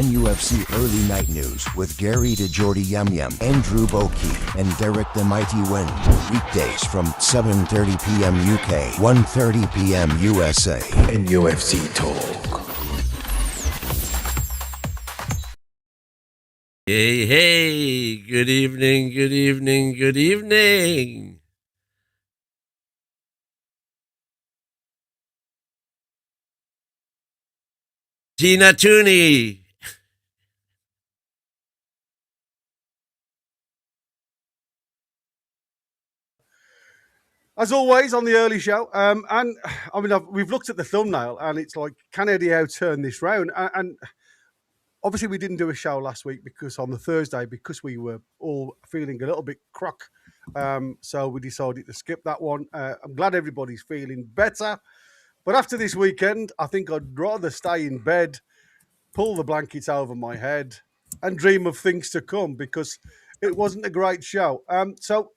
NUFC Early Night News with Gary DeJordy Yum Yum, Andrew Bokey, and Derek the Mighty Wind. Weekdays from 7:30 p.m. UK, 1:30 p.m. USA. NUFC Talk. Hey, hey, good evening, good evening, good evening. Gina Tooney. As always on the early show, and I mean, we've looked at the thumbnail and it's like, can Eddie Howe turn this round? And obviously we didn't do a show last week because on the Thursday, because we were all feeling a little bit crook. So we decided to skip that one. I'm glad everybody's feeling better. But after this weekend, I think I'd rather stay in bed, pull the blankets over my head and dream of things to come because it wasn't a great show. So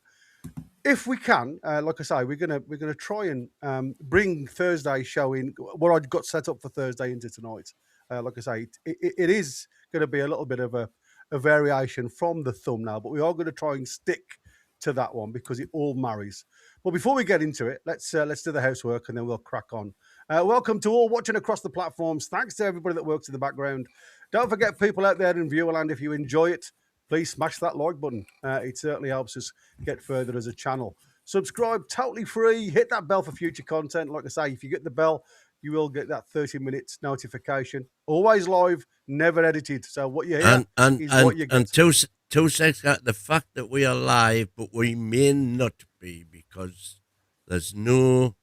if we can, like I say, we're gonna try and bring Thursday's show in. What I've got set up for Thursday into tonight. Like I say, it is going to be a little bit of a variation from the thumbnail, but we are going to try and stick to that one because it all marries. But before we get into it, let's do the housework and then we'll crack on. Welcome to all watching across the platforms. Thanks to everybody that works in the background. Don't forget, people out there in viewerland, if you enjoy it, please smash that like button. It certainly helps us get further as a channel. Subscribe, totally free. Hit that bell for future content. Like I say, if you get the bell, you will get that 30 minutes notification. Always live, never edited. So what you hear is what you get. And two seconds, the fact that we are live, but we may not be because there's no...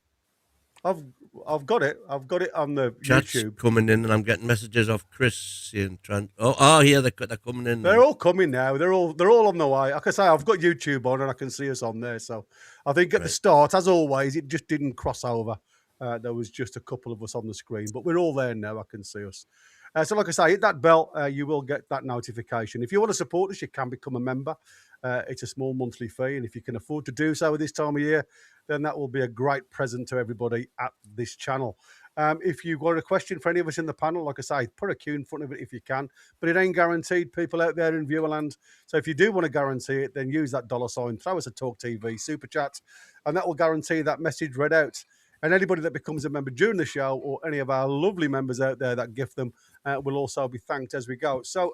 I've got it. I've got it on the chats YouTube coming in, and I'm getting messages off Chris saying, here they're coming in. They're all coming now. They're all on the way. Like I say, I've got YouTube on and I can see us on there. So I think at the start, as always, it just didn't cross over. There was just a couple of us on the screen, but we're all there now. I can see us. So like I say, hit that bell. You will get that notification. If you want to support us, you can become a member. It's a small monthly fee, and if you can afford to do so at this time of year, then that will be a great present to everybody at this channel. If you've got a question for any of us in the panel, like I say, put a Q in front of it if you can, but it ain't guaranteed, people out there in viewerland. So if you do want to guarantee it, then use that $sign, throw us a Talk TV super chat, and that will guarantee that message read out. And anybody that becomes a member during the show, or any of our lovely members out there that gift them, will also be thanked as we go. So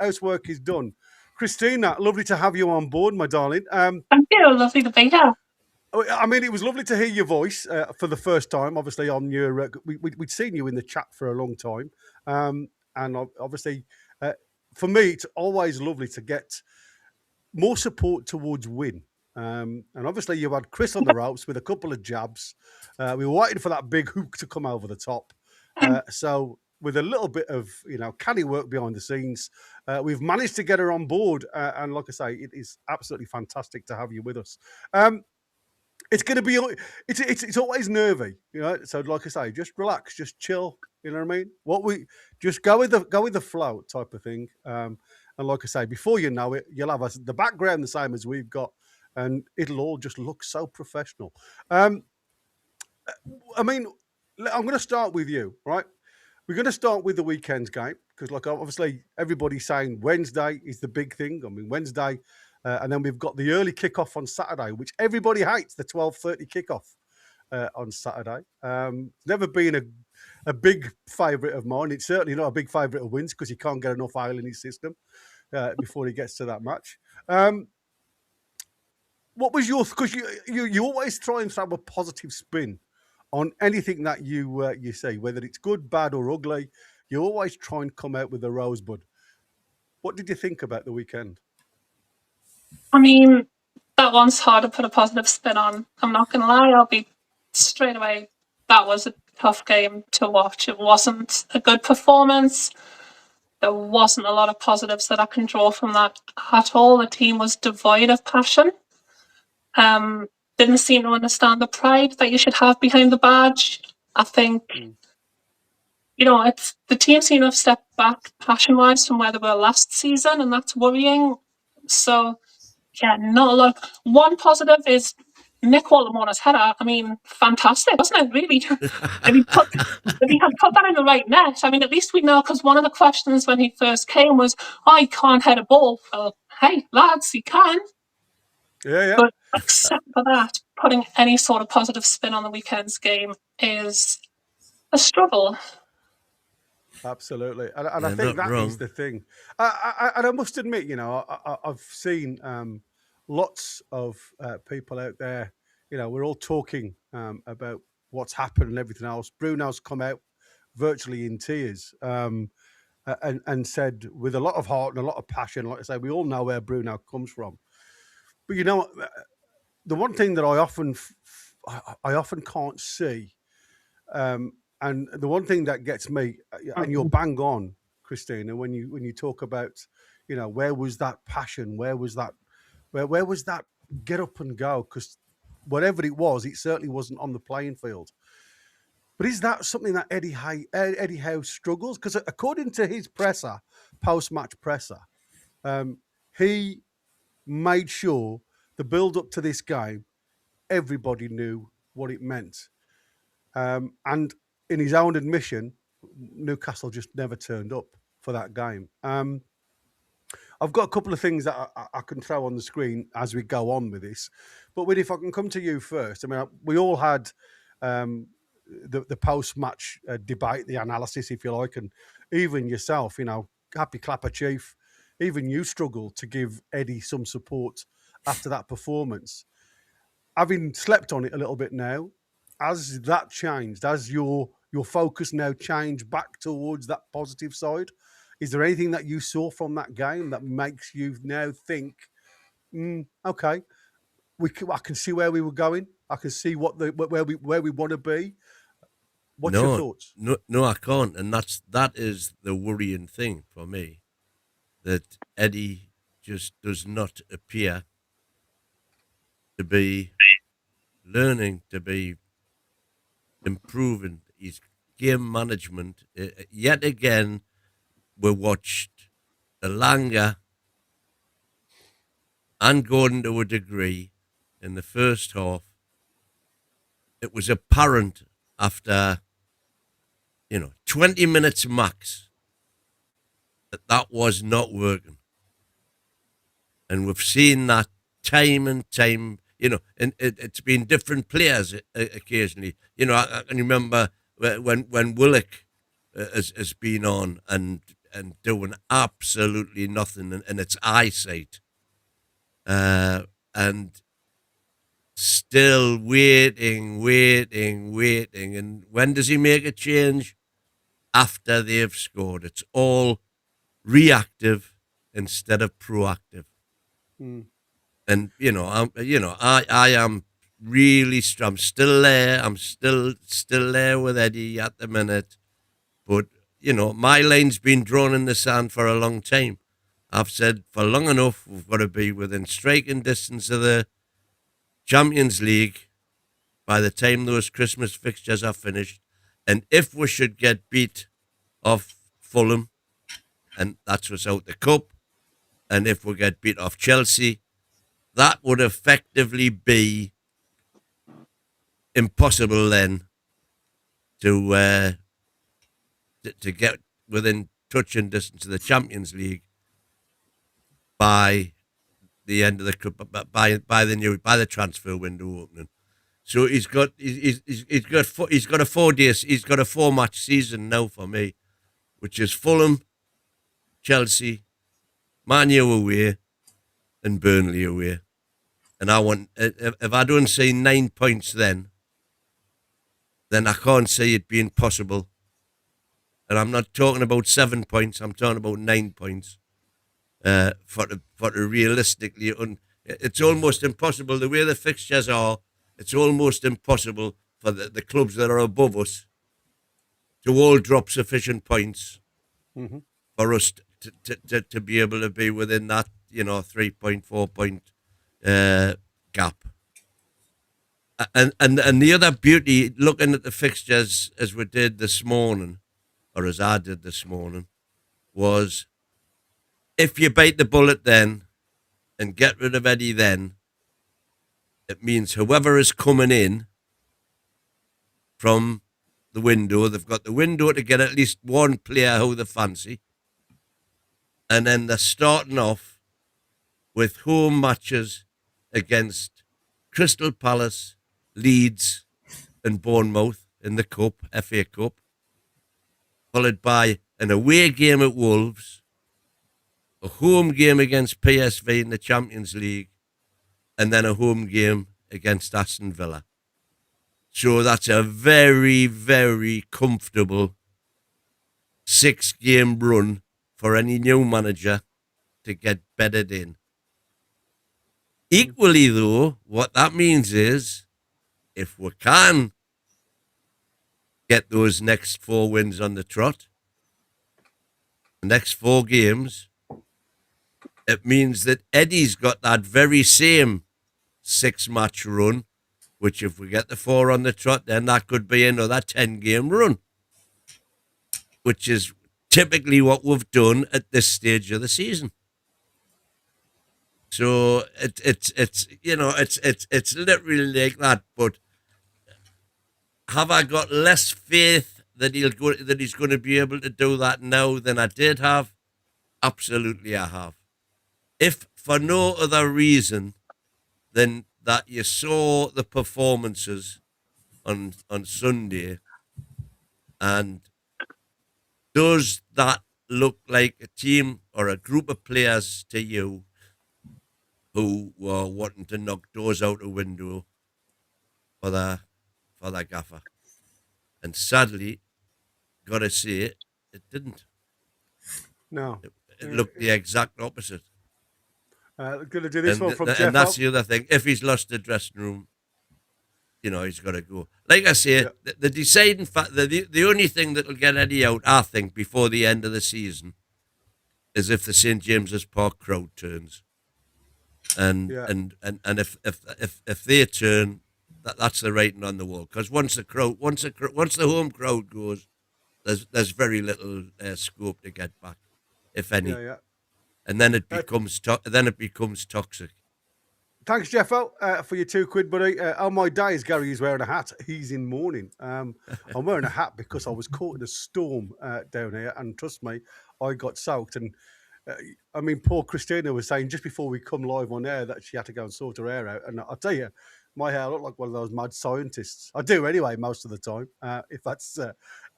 housework is done. Christina, lovely to have you on board, my darling. Thank you. Lovely to be here. I mean, it was lovely to hear your voice for the first time. Obviously, on your we'd seen you in the chat for a long time, and obviously, for me, it's always lovely to get more support towards win. And obviously, you had Chris on the ropes with a couple of jabs. We were waiting for that big hook to come over the top. So with a little bit of canny work behind the scenes, we've managed to get her on board. And like I say, it is absolutely fantastic to have you with us. It's going to be, it's always nervy, So like I say, just relax, just chill. You know what I mean? Just go with the flow type of thing. And like I say, before you know it, you'll have the background the same as we've got, and it'll all just look so professional. I mean, I'm going to start with you, right? We're going to start with the weekend's game because, like, obviously, everybody's saying Wednesday is the big thing. I mean, Wednesday. And then we've got the early kickoff on Saturday, which everybody hates, the 12:30 kickoff on Saturday. It's never been a big favourite of mine. It's certainly not a big favourite of Wins because he can't get enough ale in his system before he gets to that match. What was your... Because you always try and throw a positive spin on anything that you say, whether it's good, bad or ugly. You always try and come out with a rosebud. What did you think about the weekend? I mean, that one's hard to put a positive spin on. I'm not going to lie. I'll be straight away. That was a tough game to watch. It wasn't a good performance. There wasn't a lot of positives that I can draw from that at all. The team was devoid of passion. Didn't seem to understand the pride that you should have behind the badge. I think, it's the team seem to have stepped back passion-wise from where they were last season, and that's worrying. So, yeah, not a lot. One positive is Nick Waldemor's header, I mean, fantastic, wasn't it, really? if he had put that in the right net, I mean, at least we know, because one of the questions when he first came was, oh, he can't head a ball. Well, hey, lads, he can. Yeah. But except for that, putting any sort of positive spin on the weekend's game is a struggle. Absolutely, and I You're think not that is wrong. the thing. And I must admit, I've seen lots of people out there. We're all talking about what's happened and everything else. Bruno's come out virtually in tears and said with a lot of heart and a lot of passion. Like I say, we all know where Bruno comes from. But the one thing that I often can't see. And the one thing that gets me, and you're bang on, Christina, when you talk about, where was that passion? Where was that get up and go? Because whatever it was, it certainly wasn't on the playing field. But is that something that Eddie Howe struggles? Because according to his post-match presser, he made sure the build-up to this game, everybody knew what it meant. And in his own admission, Newcastle just never turned up for that game. I've got a couple of things that I can throw on the screen as we go on with this. But if I can come to you first, I mean, we all had the post-match debate, the analysis, if you like, and even yourself, happy clapper chief, even you struggled to give Eddie some support after that performance. Having slept on it a little bit now, has that changed? Has your focus now changed back towards that positive side? Is there anything that you saw from that game that makes you now think, okay, I can see where we were going. I can see where we want to be. What's your thoughts? No, I can't, and that is the worrying thing for me, that Eddie just does not appear to be learning, to be improving his game management. Yet again, we watched Elanga and Gordon to a degree in the first half. It was apparent after 20 minutes max that was not working. And we've seen that time and time, and it's been different players occasionally. I can remember when Willock has been on and doing absolutely nothing in its eyesight, and still waiting. And when does he make a change? After they've scored. It's all reactive instead of proactive. And I am really I'm still there. I'm still there with Eddie at the minute. But my line's been drawn in the sand for a long time. I've said for long enough we've got to be within striking distance of the Champions League by the time those Christmas fixtures are finished. And if we should get beat off Fulham, and that's what's out the cup, and if we get beat off Chelsea, that would effectively be impossible then to get within touching distance of the Champions League by the end of the cup, by the transfer window opening. So he's got a 4-match season now for me, which is Fulham, Chelsea, Man U away, and Burnley away. And I want, if I don't see 9 points then I can't see it being possible. And I'm not talking about 7 points, I'm talking about 9 points. For realistically, it's almost impossible the way the fixtures are. It's almost impossible for the clubs that are above us to all drop sufficient points for us to be able to be within that 3.4 point gap. And the other beauty, looking at the fixtures as we did this morning, or as I did this morning, was if you bite the bullet then and get rid of Eddie then, It means whoever is coming in from the window, they've got the window to get at least one player who they fancy. And then they're starting off with home matches against Crystal Palace, Leeds, and Bournemouth in the Cup, FA Cup, followed by an away game at Wolves, a home game against PSV in the Champions League, and then a home game against Aston Villa. So that's a very, very comfortable 6-game run for any new manager to get bedded in. Equally, though, what that means is if we can get those next 4 wins on the trot, the next 4 games, it means that Eddie's got that very same 6-match run, which if we get the 4 on the trot, then that could be another 10-game run, which is typically what we've done at this stage of the season. So it's literally like that. But have I got less faith that he's going to be able to do that now than I did have? Absolutely, I have. If for no other reason than that you saw the performances on Sunday, and does that look like a team or a group of players to you who were wanting to knock doors out a window for the gaffer? And sadly, gotta say it didn't. No. It looked the exact opposite. Going to do this one from Jeff. And that's the other thing. If he's lost the dressing room, he's got to go. Like I say, the deciding factor, the only thing that will get Eddie out, I think, before the end of the season, is if the St. James's Park crowd turns. And if they turn, that's the writing on the wall. Because once the home crowd goes, there's very little scope to get back, if any. Yeah. And then it becomes toxic. Thanks, Jeffo, for your £2, buddy. On my days, Gary is wearing a hat. He's in mourning. I'm wearing a hat because I was caught in a storm down here, and trust me, I got soaked. And poor Christina was saying just before we come live on air that she had to go and sort her hair out. And I'll tell you, my hair looked like one of those mad scientists. I do anyway, most of the time. If that's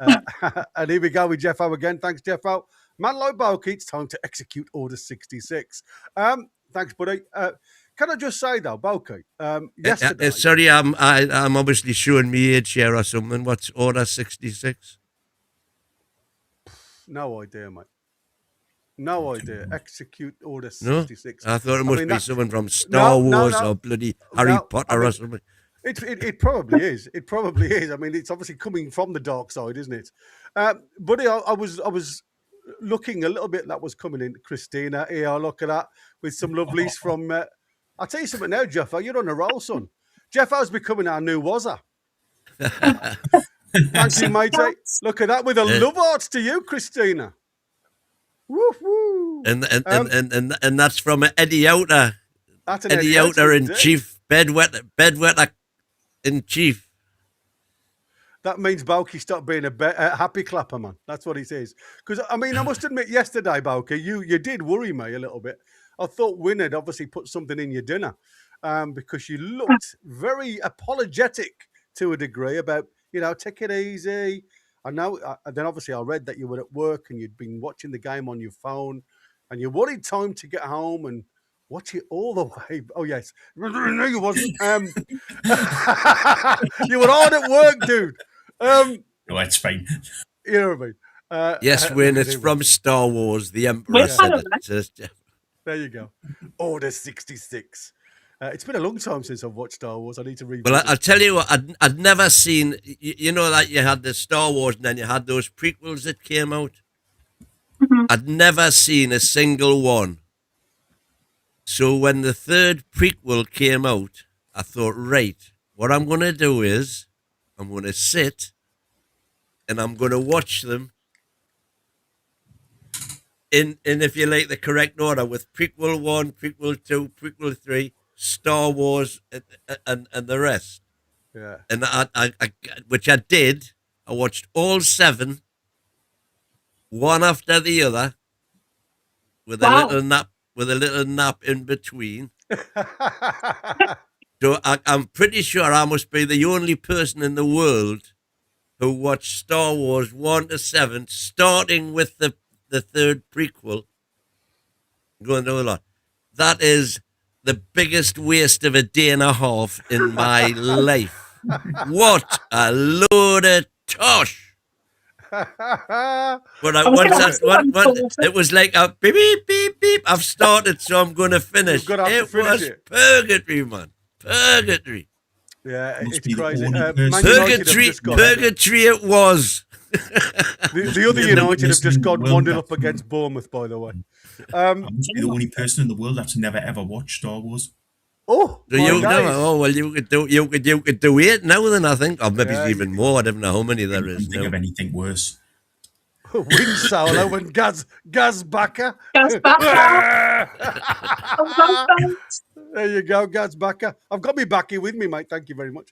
and here we go with Jeffo again. Thanks, Jeffo. Man like Boki, it's time to execute Order 66. Thanks, buddy. Can I just say though, Boki, yesterday? Sorry, I'm obviously showing me age here or something. What's Order 66? No idea, mate. No idea. Execute Order 66. No? I thought it must be someone from Star Wars or bloody Harry Potter or something. It probably is. It probably is. I mean, it's obviously coming from the dark side, isn't it? Buddy, I was looking a little bit that was coming in. Christina, here, look at that, with some lovelies from... I'll tell you something now, Jeffo, you're on a roll, son. Jeffo's becoming our new Wazza. Thank you, matey. Look at that, with a love hearts to you, Christina. Woof, woo. And that's from Eddie Outer. Eddie Outer in chief, bedwetter in chief. That means Boki stopped being a happy clapper, man. That's what he says. Because, I must admit, yesterday, Boki, you did worry me a little bit. I thought Wynne had obviously put something in your dinner because you looked very apologetic to a degree about, take it easy. I know. Then obviously I read that you were at work and you'd been watching the game on your phone and you wanted time to get home and watch it all the way. Oh, yes. No, you wasn't. You were hard at work, dude. No, it's fine. You know what I mean? Yes, Wynne, it's from Star Wars. The Emperor said it. There you go. Order 66. It's been a long time since I've watched Star Wars. I need to read. Well, I'll tell you what, I'd never seen, that you had the Star Wars and then you had those prequels that came out. Mm-hmm. I'd never seen a single one. So when the third prequel came out, I thought, right, what I'm going to do is I'm going to sit and I'm going to watch them in, if you like, the correct order with prequel 1, prequel 2, prequel 3. Star Wars, and the rest. Yeah. And which I did. I watched all 7, one after the other, with a Wow. little nap in between. So I'm pretty sure I must be the only person in the world who watched Star Wars 1 to 7, starting with the third prequel, going through a lot. That is the biggest waste of a day and a half in my life. What a load of tosh! But I was gonna ask you it was like a beep, beep, beep, beep. I've started, so I'm going to finish. You've got to have to It finish was it. purgatory, man. Purgatory. Yeah, Must it's be the crazy. only Man person- United have Purgatory, just got purgatory it was. the other be the United have person just in the got world 1-0 up that- against Bournemouth, by the way. I must be the only person in the world that's never ever watched Star Wars. Oh, So my you know, days. oh well, you could do 8 now. Then I think, or maybe Yeah, even more. I don't know how many there I is can't think now. of anything worse. Win solo and Gaz Backer. Gaz There you go, Gaz Backer. I've got me backy with me, mate. Thank you very much.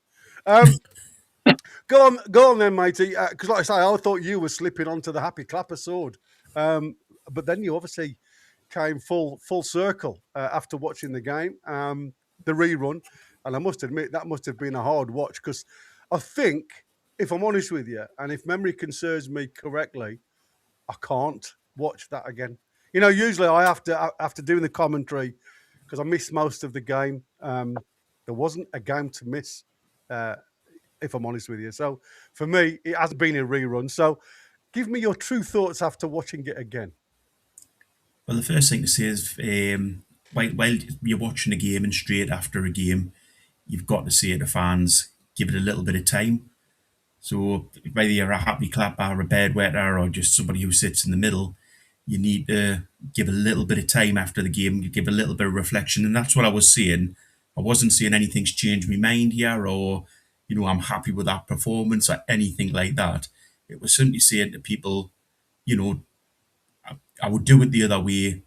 Go on then, matey. Because like I say, I thought you were slipping onto the happy clapper sword, but then you obviously came full circle after watching the game, the rerun, and I must admit that must have been a hard watch because I think, if I'm honest with you, and if memory serves me correctly, I can't watch that again. You know, usually I have to after doing the commentary because I missed most of the game. There wasn't a game to miss. If I'm honest with you. So for me, it has been a rerun. So give me your true thoughts after watching it again. Well, the first thing to say is while you're watching a game and straight after a game, you've got to say to fans, give it a little bit of time. So whether you're a happy clapper, a bedwetter, or just somebody who sits in the middle, you need to give a little bit of time after the game, give a little bit of reflection. And that's what I was saying. I wasn't saying anything's changed my mind here or, you know, I'm happy with that performance or anything like that. It was simply saying to people, you know, I would do it the other way.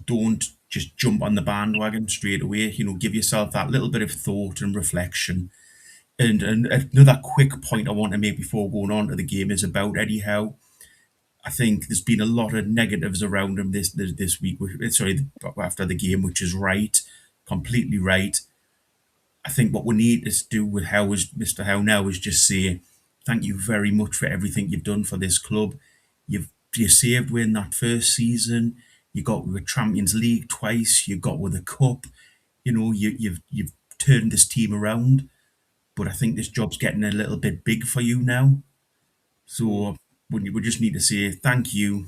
Don't just jump on the bandwagon straight away. You know, give yourself that little bit of thought and reflection. And another quick point I want to make before going on to the game is about Eddie Howe. I think there's been a lot of negatives around him this week. Sorry, after the game, which is right, completely right. I think what we need to do with Mr. Howe now is just say thank you very much for everything you've done for this club. You saved win that first season. You got with Champions League twice. You got with a cup. You know, you've turned this team around. But I think this job's getting a little bit big for you now. So we just need to say thank you,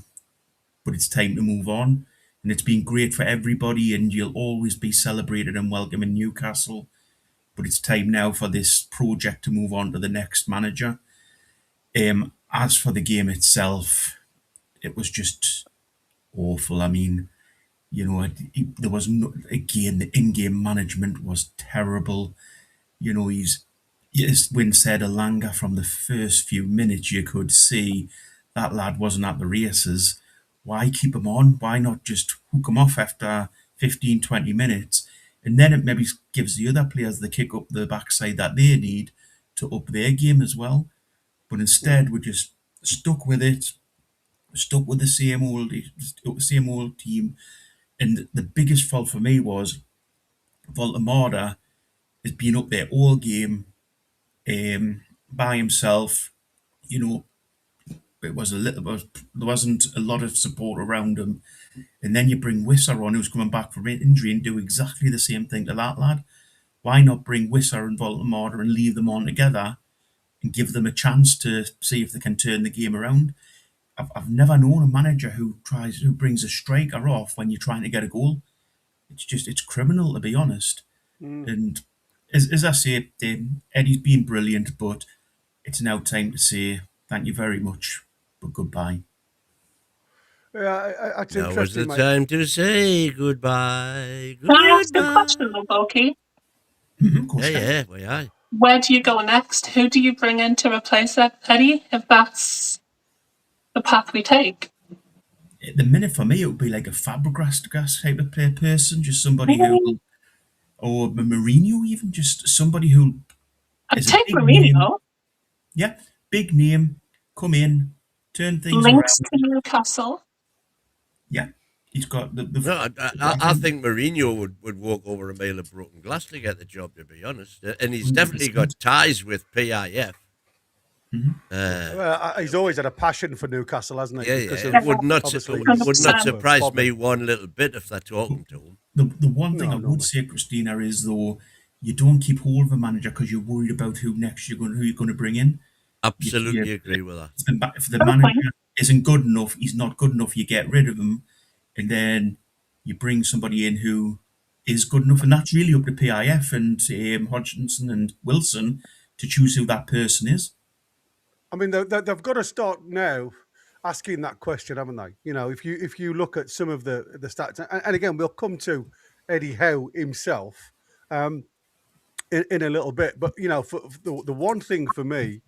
but it's time to move on. And it's been great for everybody, and you'll always be celebrated and welcome in Newcastle. But it's time now for this project to move on to the next manager. As for the game itself, it was just awful. I mean, you know, there was again, the in-game management was terrible. You know, as Wynn said, Alanga, from the first few minutes, you could see that lad wasn't at the races. Why keep him on? Why not just hook him off after 15, 20 minutes? And then it maybe gives the other players the kick up the backside that they need to up their game as well. But instead, we just stuck with it, stuck with the same old team. And the biggest fault for me was Voltemada has been up there all game by himself. You know, there wasn't a lot of support around him. And then you bring Wisser on, who's coming back from injury, and do exactly the same thing to that lad. Why not bring Wisser and Voltemada and leave them on together and give them a chance to see if they can turn the game around? I've never known a manager who brings a striker off when you're trying to get a goal. It's criminal, to be honest. And as I say, Eddie's been brilliant, but it's now time to say thank you very much, but goodbye. Yeah, it's Now was the interesting, mate. time to say goodbye. Can I ask a question, though, Bulky? Of course, Yeah, well, aye. Where do you go next? Who do you bring in to replace Eddie, if that's the path we take? At the minute, for me, it would be like a Fabregas type of person, just somebody who will or Mourinho, even just somebody who I'd is a take big name. Mourinho. Yeah, big name, come in, turn things Links around. to Newcastle. Yeah, he's got the No, I think Mourinho would walk over a mile of broken glass to get the job, to be honest. And he's definitely got ties with PIF. He's always had a passion for Newcastle, hasn't he? Yeah, Because yeah. It of, would not obviously, would not 100%. surprise Bobby. me one little bit if they're talking to him. The one thing No, I no, would mate. say, Christina, is though you don't keep hold of a manager because you're worried about who you're going to bring in. Absolutely agree with that. If the Good manager point. isn't good enough, he's not good enough. You get rid of him, and then you bring somebody in who is good enough, and that's really up to PIF and Hodgkinson and Wilson to choose who that person is. I mean, they've got to start now asking that question, haven't they? You know, if you look at some of the stats, and again, we'll come to Eddie Howe himself in a little bit. But you know, for the one thing for me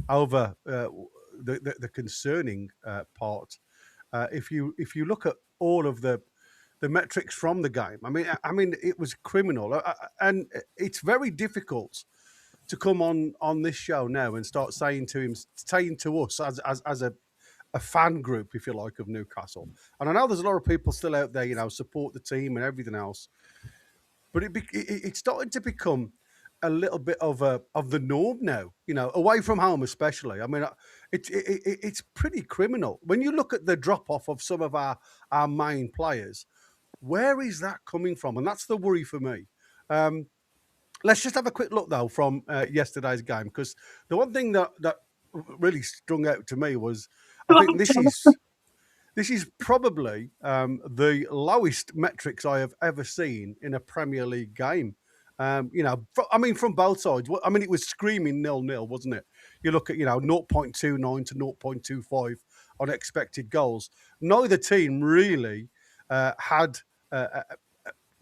over the concerning part, if you look at all of the metrics from the game, I mean, it was criminal, and it's very difficult to come on this show now and start saying to us as a fan group, if you like, of Newcastle. And I know there's a lot of people still out there, you know, support the team and everything else, but it's starting to become a little bit of the norm now, you know, away from home especially. I mean, it's pretty criminal when you look at the drop off of some of our main players. Where is that coming from? And that's the worry for me. Let's just have a quick look, though, from yesterday's game, because the one thing that really strung out to me was I think this is probably the lowest metrics I have ever seen in a Premier League game. You know, I mean, from both sides. I mean, it was screaming 0-0, wasn't it? You look at, you know, 0.29 to 0.25 on expected goals. Neither team really had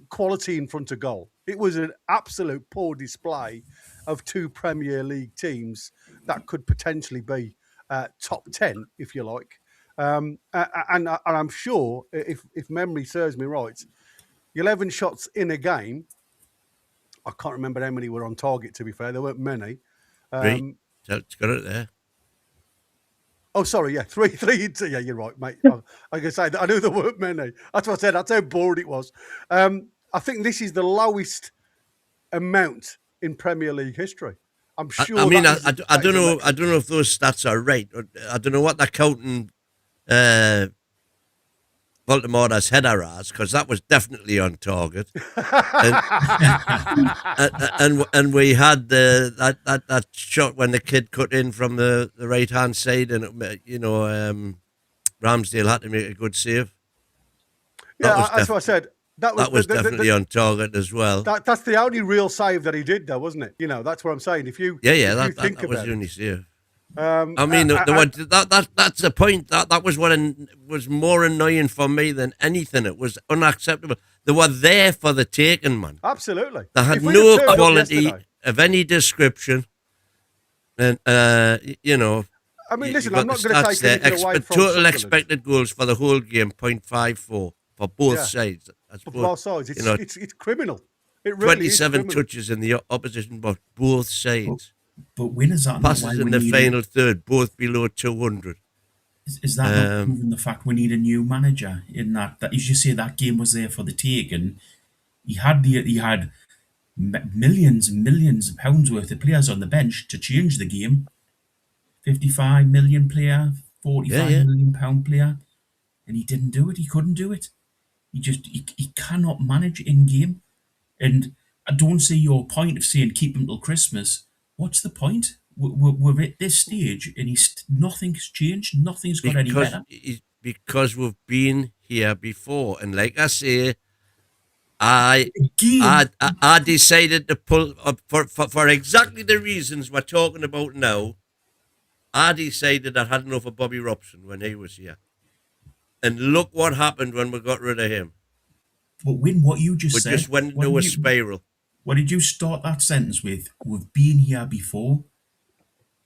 quality in front of goal. It was an absolute poor display of two Premier League teams that could potentially be top 10, if you like. And I'm sure, if memory serves me right, 11 shots in a game. I can't remember how many were on target, to be fair. There weren't many. Great. It's got it there. Oh, sorry, yeah, three. Yeah, you're right, mate. I can say that I knew there weren't many. That's what I said. That's how bored it was. I think this is the lowest amount in Premier League history. I'm sure. I mean, I don't know. I don't know if those stats are right. I don't know what they're counting Baltimore's header as, because that was definitely on target. and we had that shot when the kid cut in from the right hand side, and you know, Ramsdale had to make a good save. Yeah, that's what I said. That was definitely on target as well. That's the only real save that he did, though, wasn't it? You know, that's what I'm saying. If you that was the only save. I mean, that's the point. That was what was more annoying for me than anything. It was unacceptable. They were there for the taking, man. Absolutely. They had no quality of any description, and you know. I mean, listen, I'm not going to take anything away from total expected goals for the whole game 0.54 for both sides. For both sides, it's criminal. It really 27 touches in the opposition, but both sides. But when is that? Passes in the final third, both below 200. Is that not proving the fact we need a new manager? In that as you say, that game was there for the taking. He had millions and millions of pounds worth of players on the bench to change the game. 55 million player, 45 million pound player, and he didn't do it. He couldn't do it. He cannot manage in game. And I don't see your point of saying keep him till Christmas. What's the point? We're at this stage, and nothing's changed. Nothing's got any better. Because we've been here before, and like I say, I decided to pull up for exactly the reasons we're talking about now. I decided I had enough of Bobby Robson when he was here, and look what happened when we got rid of him. But what you just said, we just went into a spiral. What did you start that sentence with? We've been here before.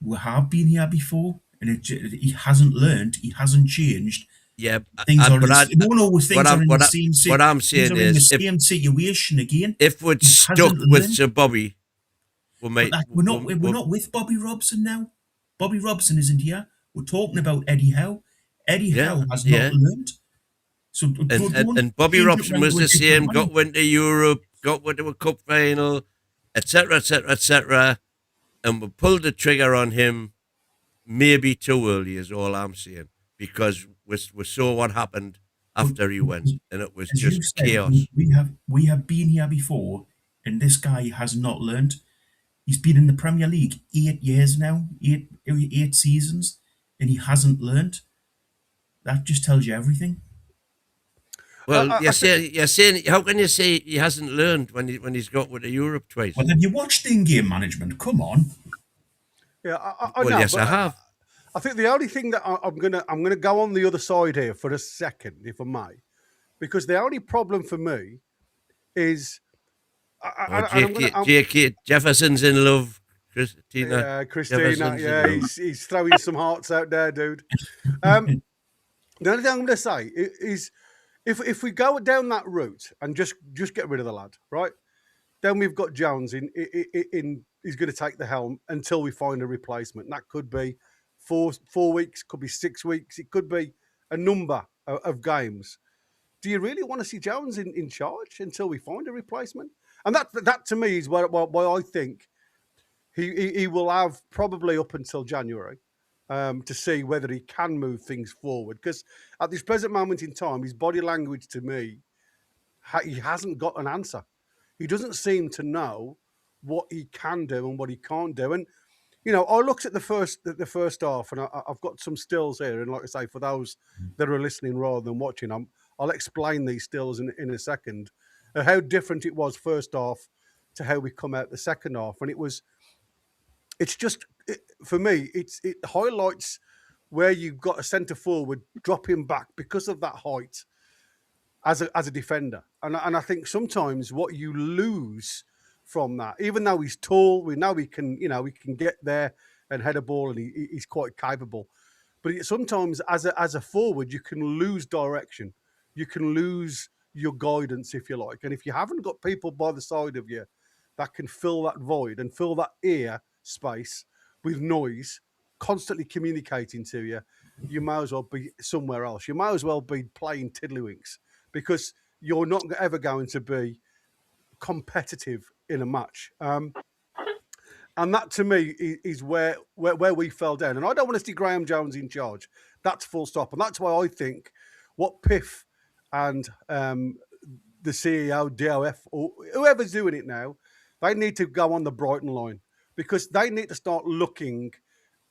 We have been here before, and he hasn't learned. He hasn't changed. Yeah, Things are but things are in the same what I'm things saying are in the is, same situation again. if we'd He stuck hasn't with learned. Sir Bobby, But we're not with Bobby Robson now. Bobby Robson isn't here. We're talking about Eddie Howe. Eddie yeah, Howe has not yeah. learned. So don't And Bobby change it Robson round was to a the different same. man. Got into Europe, got into a cup final, etc., etc., etc. And we pulled the trigger on him maybe too early. Is all I'm saying, because we saw what happened But after he went, and it was as you just said, chaos. we have been here before, and this guy has not learned. He's been in the Premier League 8 years now, eight seasons, and he hasn't learned. That just tells you everything. Well, I think, you're saying, how can you say he hasn't learned when he's got with the Europe twice? Well, have you watched in-game management? Come on. yeah, I Well, know, yes, but I have. I think the only thing that I'm gonna go on the other side here for a second, if I may, because the only problem for me is, Oh, and I'm gonna, J.K. Jefferson's in love. Christina Christina, Jefferson's in yeah, love. he's throwing some hearts out there, dude. The only thing I'm gonna say is, if we go down that route and just get rid of the lad, right? Then we've got Jones in he's going to take the helm until we find a replacement. And that could be 4 weeks, could be 6 weeks, it could be a number of games. Do you really want to see Jones in charge until we find a replacement? And that to me is why I think he will have probably up until January to see whether he can move things forward. Because at this present moment in time, his body language to me, he hasn't got an answer. He doesn't seem to know what he can do and what he can't do. And I looked at the first half, and I've got some stills here. And like I say, for those that are listening rather than watching, I'll explain these stills in a second. How different it was first half to how we come out the second half, and for me, it highlights where you've got a centre forward dropping back because of that height as a defender, and I think sometimes what you lose from that, even though he's tall, we know he can get there and head a ball, and he's quite capable. But sometimes as a forward, you can lose direction, you can lose your guidance, if you like, and if you haven't got people by the side of you that can fill that void and fill that ear space with noise, constantly communicating to you, you may as well be somewhere else. You may as well be playing tiddlywinks, because you're not ever going to be competitive in a match. And that to me is where we fell down. And I don't want to see Graham Jones in charge. That's full stop. And that's why I think what Piff and the CEO, DOF, or whoever's doing it now, they need to go on the Brighton line, because they need to start looking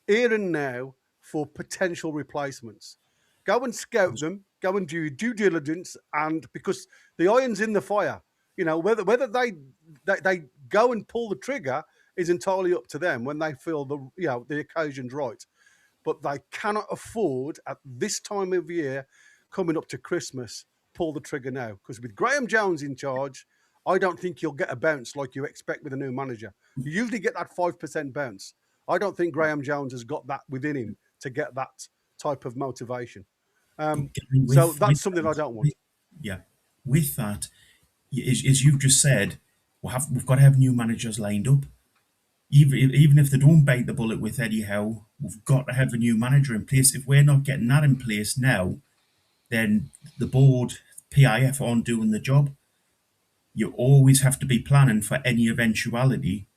here and now for potential replacements. Go and scout them, go and do due diligence, and because the iron's in the fire, whether they go and pull the trigger is entirely up to them when they feel the occasion's right. But they cannot afford at this time of year, coming up to Christmas, pull the trigger now. Because with Graham Jones in charge, I don't think you'll get a bounce like you expect with a new manager. You usually get that 5% bounce. I don't think Graham Jones has got that within him to get that type of motivation. So that's something I don't want. Yeah, with that, as you've just said, we've got to have new managers lined up. Even if they don't bite the bullet with Eddie Howe, we've got to have a new manager in place. If we're not getting that in place now, then the board, PIF, aren't doing the job. You always have to be planning for any eventuality.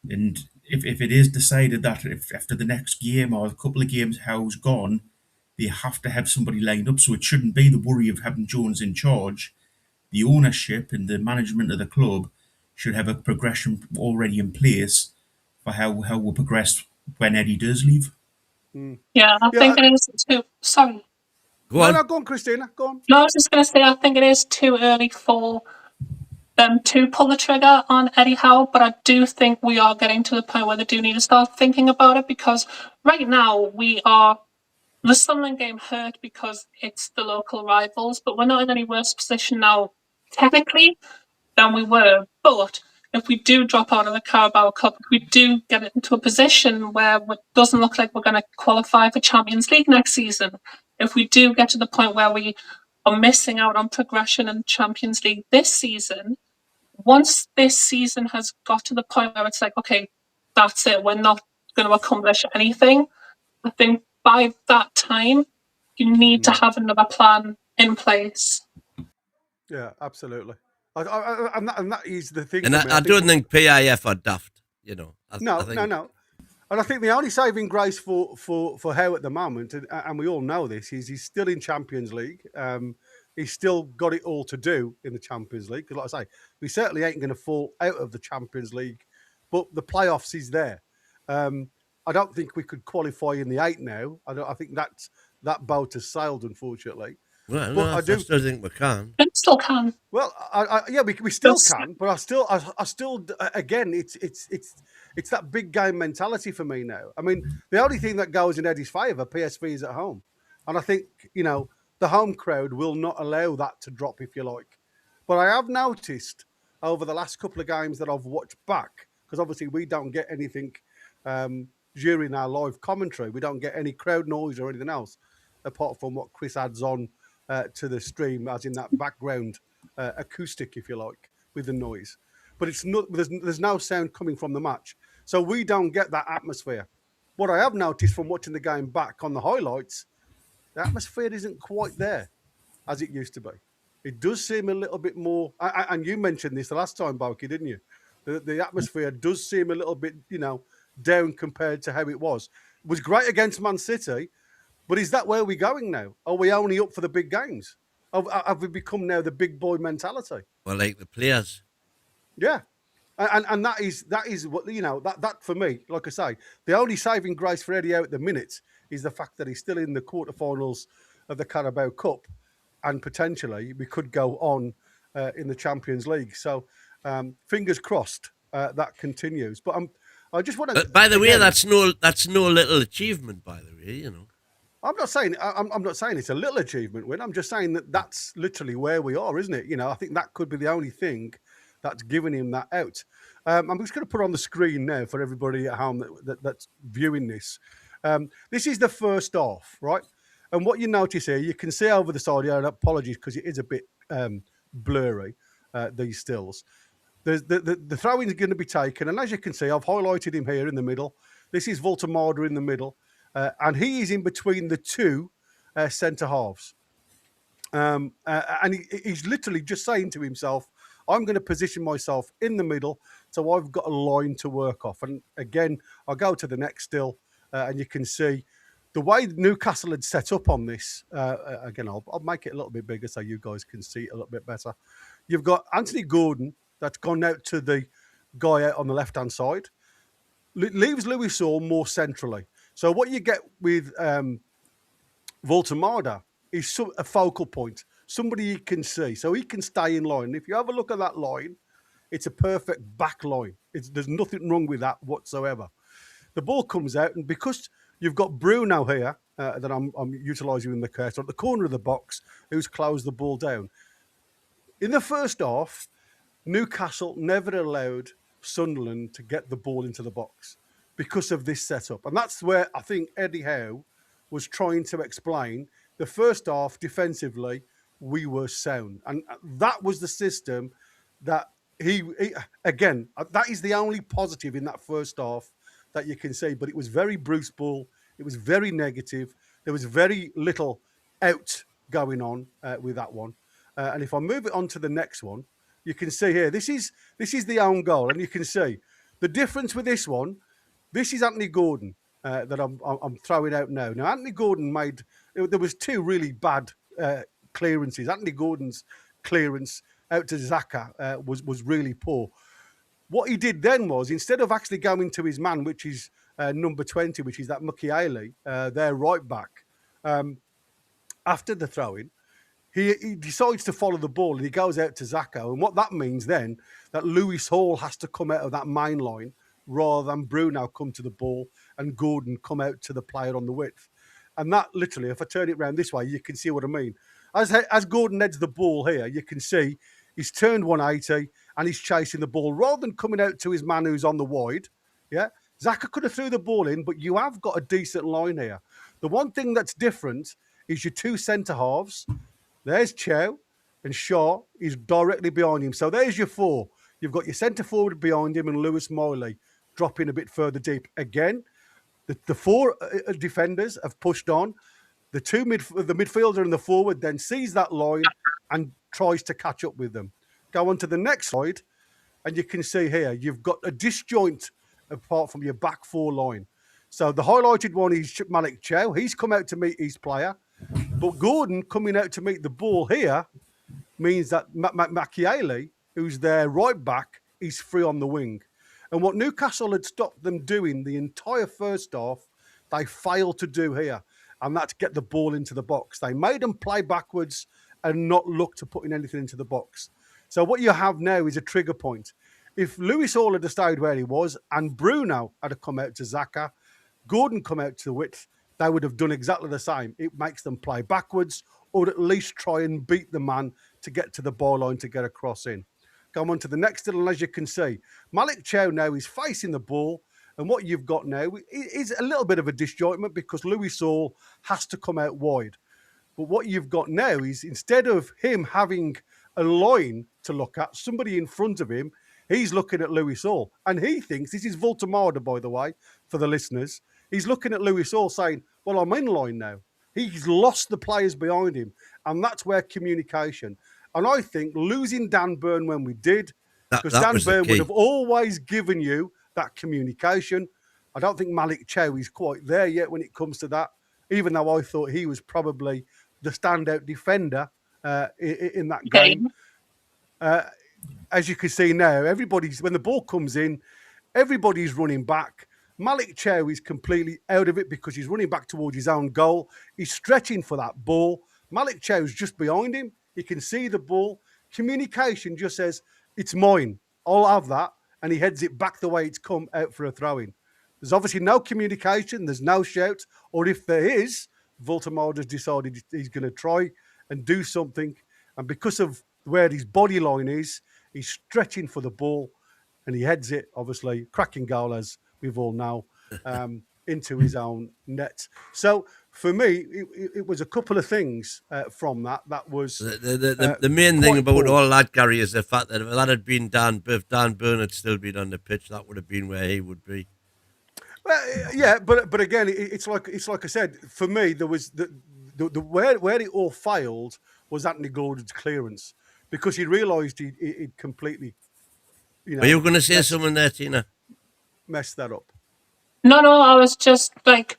And if it is decided that if after the next game or a couple of games Howe's gone, they have to have somebody lined up. So it shouldn't be the worry of having Jones in charge. The ownership and the management of the club should have a progression already in place for how we'll progress when Eddie does leave. Yeah, I think it is too. Sorry. Go on. No, go on, Christina. Go on. No, I was just going to say, I think it is too early for them to pull the trigger on Eddie Howe, but I do think we are getting to the point where they do need to start thinking about it, because right now the Sunderland game hurt because it's the local rivals, but we're not in any worse position now, technically, than we were. But if we do drop out of the Carabao Cup, if we do get into a position where it doesn't look like we're going to qualify for Champions League next season, if we do get to the point where we are missing out on progression in Champions League this season, once this season has got to the point where it's like, okay, that's it, we're not going to accomplish anything, I think by that time, you need to have another plan in place. Yeah, absolutely. And that is the thing. And for me. I don't think PIF are daft, you know. No. I think, And I think the only saving grace for Howe at the moment, and we all know this, is he's still in Champions League. He's still got it all to do in the Champions League. Because, like I say, we certainly ain't going to fall out of the Champions League, but the playoffs is there. I don't think we could qualify in the 8 now. I think that boat has sailed, unfortunately. well, But no, I still think we can. It still can. Well, we still can, but I still again, it's that big game mentality for me now. I mean, the only thing that goes in Eddie's favour, PSV is at home, and I think the home crowd will not allow that to drop, if you like. But I have noticed over the last couple of games that I've watched back, because obviously we don't get anything during our live commentary. We don't get any crowd noise or anything else, apart from what Chris adds on to the stream, as in that background acoustic, if you like, with the noise. But it's not. There's no sound coming from the match, so we don't get that atmosphere. What I have noticed from watching the game back on the highlights, the atmosphere isn't quite there as it used to be. It does seem a little bit more. And you mentioned this the last time, Boki, didn't you? The atmosphere does seem a little bit, down compared to how it was. It was great against Man City. But is that where we're going now? Are we only up for the big games? Have we become now the big boy mentality? Well, like the players. Yeah. And that is what, that for me, like I say, the only saving grace for Eddie Howe at the minute is the fact that he's still in the quarterfinals of the Carabao Cup, and potentially we could go on in the Champions League. So fingers crossed that continues. But I just want to. By the way, that's no little achievement. By the way, I'm not saying it's a little achievement win. I'm just saying that's literally where we are, isn't it? I think that could be the only thing that's giving him that out. I'm just going to put on the screen now for everybody at home that's viewing this. This is the first half, right? And what you notice here, you can see over the side here, and apologies because it is a bit blurry, these stills. The throw-in is going to be taken, and as you can see, I've highlighted him here in the middle. This is Voltemada in the middle. And he is in between the two centre halves. And he's literally just saying to himself, I'm going to position myself in the middle, so I've got a line to work off. And again, I'll go to the next still, and you can see the way Newcastle had set up on this. Again, I'll make it a little bit bigger so you guys can see it a little bit better. You've got Anthony Gordon that's gone out to the guy out on the left-hand side. Leaves Louis Saul more centrally. So what you get with Voltemada is a focal point, somebody you can see, so he can stay in line. If you have a look at that line, it's a perfect back line. There's nothing wrong with that whatsoever. The ball comes out, and because you've got Bruno here that I'm utilising in the cursor at the corner of the box, who's closed the ball down. In the first half, Newcastle never allowed Sunderland to get the ball into the box because of this setup. And that's where I think Eddie Howe was trying to explain the first half defensively, we were sound. And that was the system that he again, that is the only positive in that first half that you can see. But it was very Bruce Bull. It was very negative. There was very little out going on with that one. And if I move it on to the next one, you can see here, this is the own goal. And you can see the difference with this one. This is Anthony Gordon that I'm throwing out now. Now, Anthony Gordon there was two really bad clearances. Anthony Gordon's clearance out to Xhaka was really poor. What he did then was, instead of actually going to his man, which is number 20, which is that Mukiele, their right back, after the throw-in, he decides to follow the ball and he goes out to Xhaka. And what that means then, that Lewis Hall has to come out of that main line rather than Bruno come to the ball and Gordon come out to the player on the width. And that literally, if I turn it around this way, you can see what I mean. As Gordon heads the ball here, you can see he's turned 180 and he's chasing the ball rather than coming out to his man who's on the wide. Yeah, Xhaka could have threw the ball in, but you have got a decent line here. The one thing that's different is your two centre halves. There's Chow, and Shaw is directly behind him. So there's your four. You've got your centre forward behind him and Lewis Miley dropping a bit further deep. Again, the four defenders have pushed on. The midfielder and the forward then sees that line and tries to catch up with them. Go on to the next slide, and you can see here you've got a disjoint apart from your back four line. So the highlighted one is Malik Chow. He's come out to meet his player. But Gordon coming out to meet the ball here means that Makieli, who's their right back, is free on the wing. And what Newcastle had stopped them doing the entire first half, they failed to do here. And that's get the ball into the box. They made them play backwards and not look to putting anything into the box. So what you have now is a trigger point. If Lewis Hall had stayed where he was and Bruno had come out to Xhaka, Gordon come out to the width, they would have done exactly the same. It makes them play backwards or at least try and beat the man to get to the byline to get a cross in. Come on to the next little, as you can see, Malik Chow now is facing the ball. And what you've got now is a little bit of a disjointment because Lewis Hall has to come out wide. But what you've got now is instead of him having a line to look at, somebody in front of him, he's looking at Lewis Hall. And he thinks, this is Voltamada, by the way, for the listeners, he's looking at Lewis Hall saying, well, I'm in line now. He's lost the players behind him. And that's where communication. And I think losing Dan Burn when we did, because Dan Burn would have always given you that communication. I don't think Malik Chow is quite there yet when it comes to that, even though I thought he was probably the standout defender in that game. As you can see now, when the ball comes in, everybody's running back. Malik Chow is completely out of it because he's running back towards his own goal. He's stretching for that ball. Malik Chow's just behind him. He can see the ball. Communication just says, it's mine. I'll have that. And he heads it back the way it's come out for a throw-in. There's obviously no communication. There's no shout. Or if there is, Voltamada's decided he's going to try and do something. And because of where his body line is, he's stretching for the ball. And he heads it, obviously, cracking goal, as we've all know, into his own net. So for me, it was a couple of things from that. That was the main thing about all that, Gary, is the fact that if that had been if Dan Burn had still been on the pitch, that would have been where he would be. Well, yeah, but again, it's like I said. For me, there was the where it all failed was Anthony Gordon's clearance because he realised he'd completely. Are you going to say something there, Tina? Messed that up. No, I was just like,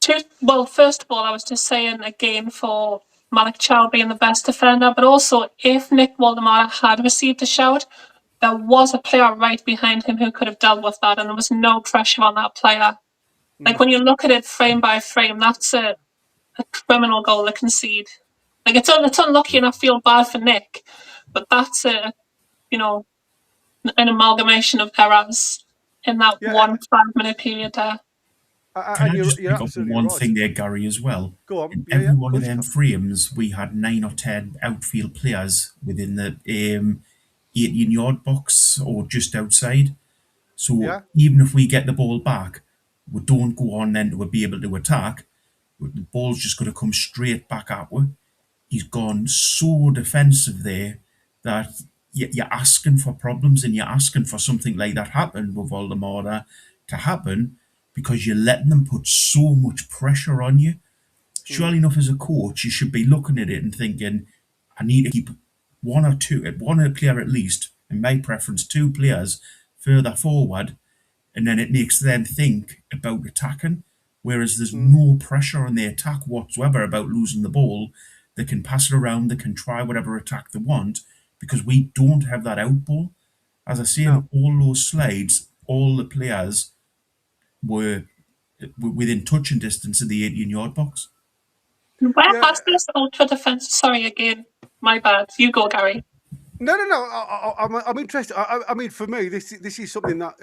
first of all, I was just saying again for Malik Chow being the best defender, but also if Nick Waldemar had received a shout, there was a player right behind him who could have dealt with that, and there was no pressure on that player. Like when you look at it frame by frame, that's a criminal goal to concede. Like it's unlucky, and I feel bad for Nick, but that's an amalgamation of errors in that 1 5-minute period there. Can I just pick up one thing there, Gary, as well? Go on. In every one of them frames, we had 9 or 10 outfield players within the 18-yard box or just outside. So even if we get the ball back, we don't go on then to be able to attack. The ball's just going to come straight back at us. He's gone so defensive there that you're asking for problems and you're asking for something like that happened with Voldemort to happen because you're letting them put so much pressure on you. Surely enough, as a coach, you should be looking at it and thinking, I need to keep one player at least, in my preference, 2 players further forward, and then it makes them think about attacking, whereas there's no pressure on the attack whatsoever about losing the ball. They can pass it around, they can try whatever attack they want, because we don't have that out ball. As I say, in all those slides, all the players were within touching distance of the 18-yard box. Where has this ultra defense? Sorry again, my bad. You go, Gary. No. I'm interested. I mean, for me, this is something that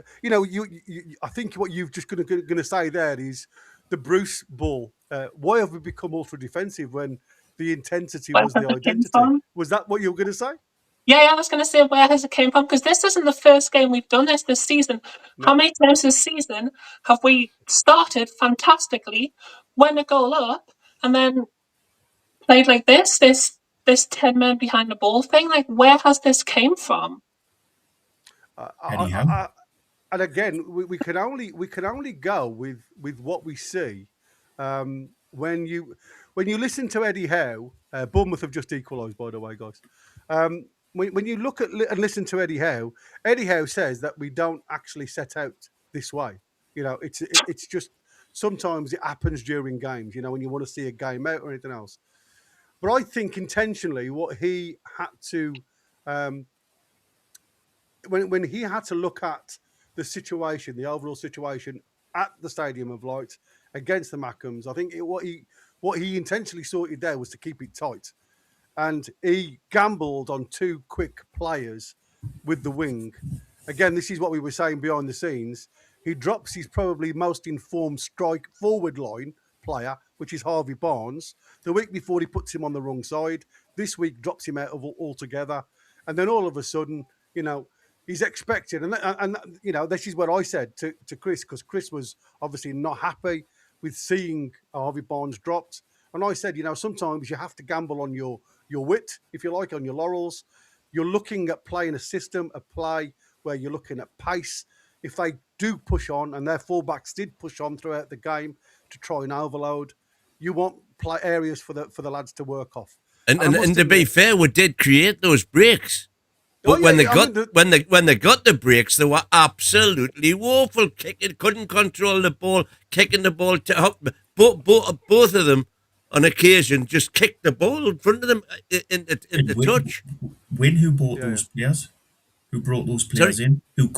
I think what you've just going to say there is the Bruce ball. Why have we become ultra defensive when the intensity was the identity? Was that what you were going to say? Yeah, I was going to say, where has it came from? Because this isn't the first game we've done this season. No. How many times this season have we started fantastically, went a goal up, and then played like this 10 men behind the ball thing. Like, where has this came from? Eddie Howe. And again, we can only go with what we see. When you listen to Eddie Howe, Bournemouth have just equalised, by the way, guys. When you look at and listen to Eddie Howe says that we don't actually set out this way. You know, it's just sometimes it happens during games. You know, when you want to see a game out or anything else. But I think intentionally, what he had to when he had to look at the situation, the overall situation at the Stadium of Light against the Mackhams, I think what he intentionally sorted there was to keep it tight. And he gambled on two quick players with the wing. Again, this is what we were saying behind the scenes. He drops his probably most informed strike forward line player, which is Harvey Barnes. The week before, he puts him on the wrong side. This week, drops him out of altogether. And then all of a sudden, you know, he's expected. And you know, this is what I said to Chris, because Chris was obviously not happy with seeing Harvey Barnes dropped. And I said, you know, sometimes you have to gamble on your wit, if you like, on your laurels. You're looking at playing a system, a play where you're looking at pace. If they do push on, and their fullbacks did push on throughout the game to try and overload, you want play areas for the lads to work off. And to be fair, we did create those breaks. But when they got the breaks, they were absolutely woeful. Kicking, couldn't control the ball, kicking the ball. Both of them, on occasion, just kicked the ball in front of them in the touch. Who bought those players? Who brought those players in? Who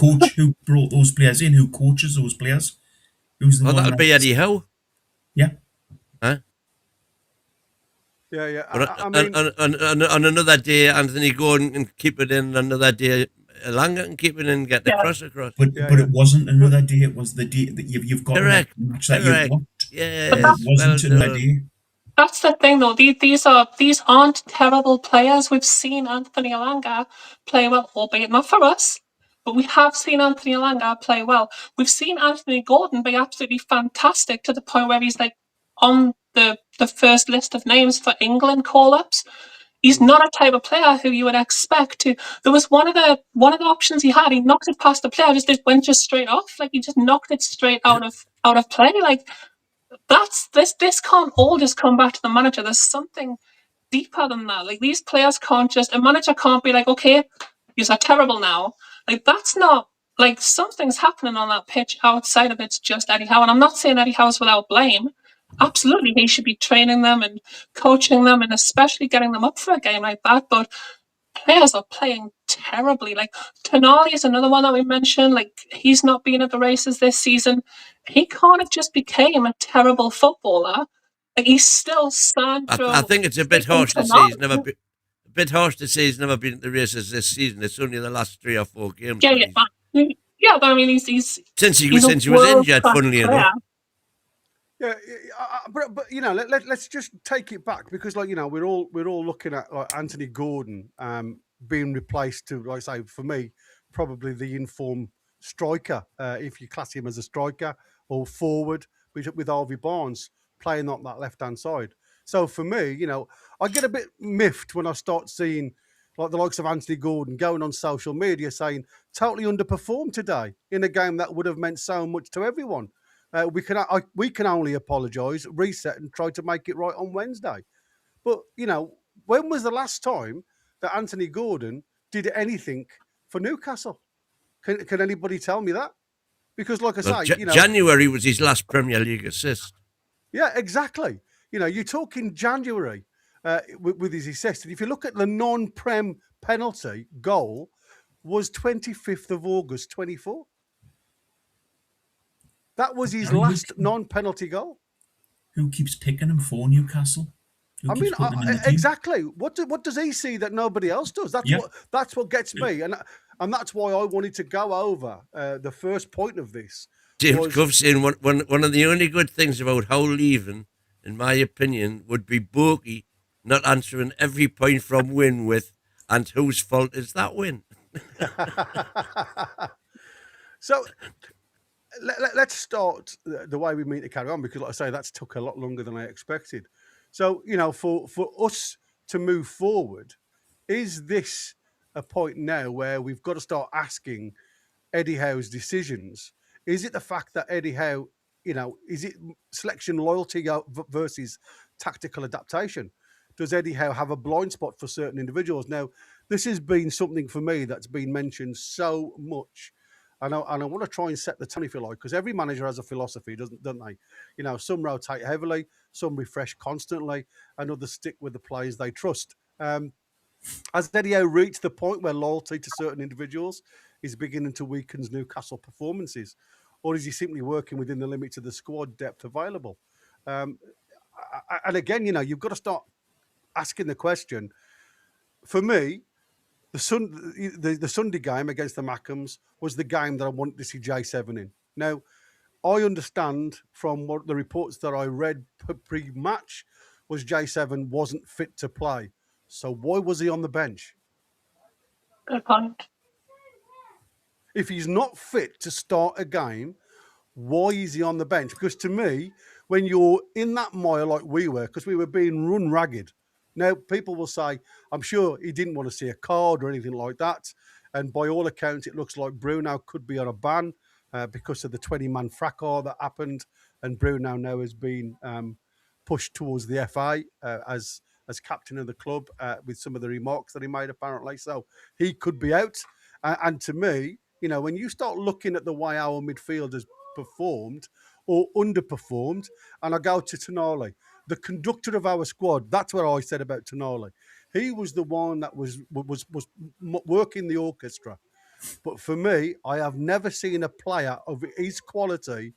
brought those players in? Who coaches those players? Who's the one? That'd be Eddie Howe. Yeah. Huh? Yeah. I mean, on another day, Anthony Gordon can keep it in. Another day, Elanga can keep it in and get the cross across. But it wasn't another day. It was the day that you've got correct. Match that you've watched. Yeah, it wasn't another day. That's the thing, though. These aren't terrible players. We've seen Anthony Elanga play well, albeit not for us, but we have seen Anthony Elanga play well. We've seen Anthony Gordon be absolutely fantastic to the point where he's like on the first list of names for England call-ups. He's not a type of player who you would expect to. There was one of the options he had. He knocked it past the player, just went straight off. Like, he just knocked it straight out of play. Like, that's this can't all just come back to the manager. There's something deeper than that. Like, these players can't just, a manager can't be like, okay, you're terrible now. Like, that's not, like, something's happening on that pitch outside of it's just Eddie Howe. And I'm not saying Eddie Howe's without blame. Absolutely, he should be training them and coaching them and especially getting them up for a game like that. But players are playing terribly. Like, Tonali is another one that we mentioned. Like, he's not been at the races this season. He kind of just became a terrible footballer. Like, he's still Sandro. I think it's a bit harsh to say he's never been. A bit harsh to say he's never been at the races this season. It's only the last 3 or 4 games. But I mean, he's since he was injured, funnily enough. Yeah, but you know, let's just take it back, because, like, you know, we're all looking at, like, Anthony Gordon being replaced to, like I say, for me, probably the informed striker, if you class him as a striker, or forward, with Harvey Barnes playing on that left hand side. So for me, you know, I get a bit miffed when I start seeing, like, the likes of Anthony Gordon going on social media saying totally underperformed today in a game that would have meant so much to everyone. We can only apologise, reset, and try to make it right on Wednesday. But, you know, when was the last time that Anthony Gordon did anything for Newcastle? Can anybody tell me that? Because, like I say, you know, January was his last Premier League assist. Yeah, exactly. You know, you're talking January with his assist. And if you look at the non-Prem penalty goal, was 25th of August 24. That was his last non-penalty goal. Who keeps picking him for Newcastle? I mean, exactly. What does he see that nobody else does? That's what gets me, and that's why I wanted to go over the first point of this. James Clough saying one of the only good things about Howe leaving, in my opinion, would be Borky not answering every point from win with, and whose fault is that win? So let's start the way we mean to carry on, because, like I say, that's took a lot longer than I expected. So, for us to move forward, is this a point now where we've got to start asking Eddie Howe's decisions? Is it the fact that Eddie Howe, is it selection loyalty versus tactical adaptation? Does Eddie Howe have a blind spot for certain individuals? Now, this has been something for me that's been mentioned so much. And I want to try and set the tone, if you like, because every manager has a philosophy, don't they? Some rotate heavily, some refresh constantly, and others stick with the players they trust. Has Eddie Howe reached the point where loyalty to certain individuals is beginning to weaken Newcastle performances? Or is he simply working within the limits of the squad depth available? And again, you've got to start asking the question. For me, the Sunday game against the Mackhams was the game that I wanted to see J7 in. Now, I understand from what the reports that I read pre-match was J7 wasn't fit to play. So why was he on the bench? Good point. If he's not fit to start a game, why is he on the bench? Because to me, when you're in that mire like we were, because we were being run ragged. Now, people will say, I'm sure he didn't want to see a card or anything like that. And by all accounts, it looks like Bruno could be on a ban because of the 20-man fracas that happened. And Bruno now has been pushed towards the FA as captain of the club with some of the remarks that he made, apparently. So he could be out. And to me, when you start looking at the way our midfielders performed or underperformed, and I go to Toon, the conductor of our squad, that's what I said about Toon. He was the one that was working the orchestra. But for me, I have never seen a player of his quality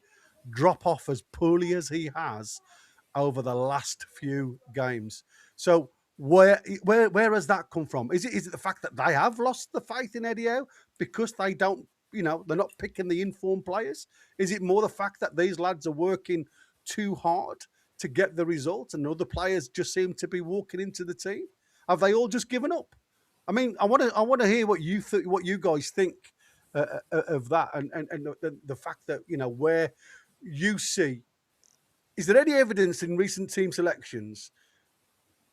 drop off as poorly as he has over the last few games. So where has that come from? Is it the fact that they have lost the faith in Eddie Howe because they don't, they're not picking the informed players? Is it more the fact that these lads are working too hard to get the results and other players just seem to be walking into the team? Have they all just given up? I mean, I want to hear what you guys think of that, and the fact that where you see, is there any evidence in recent team selections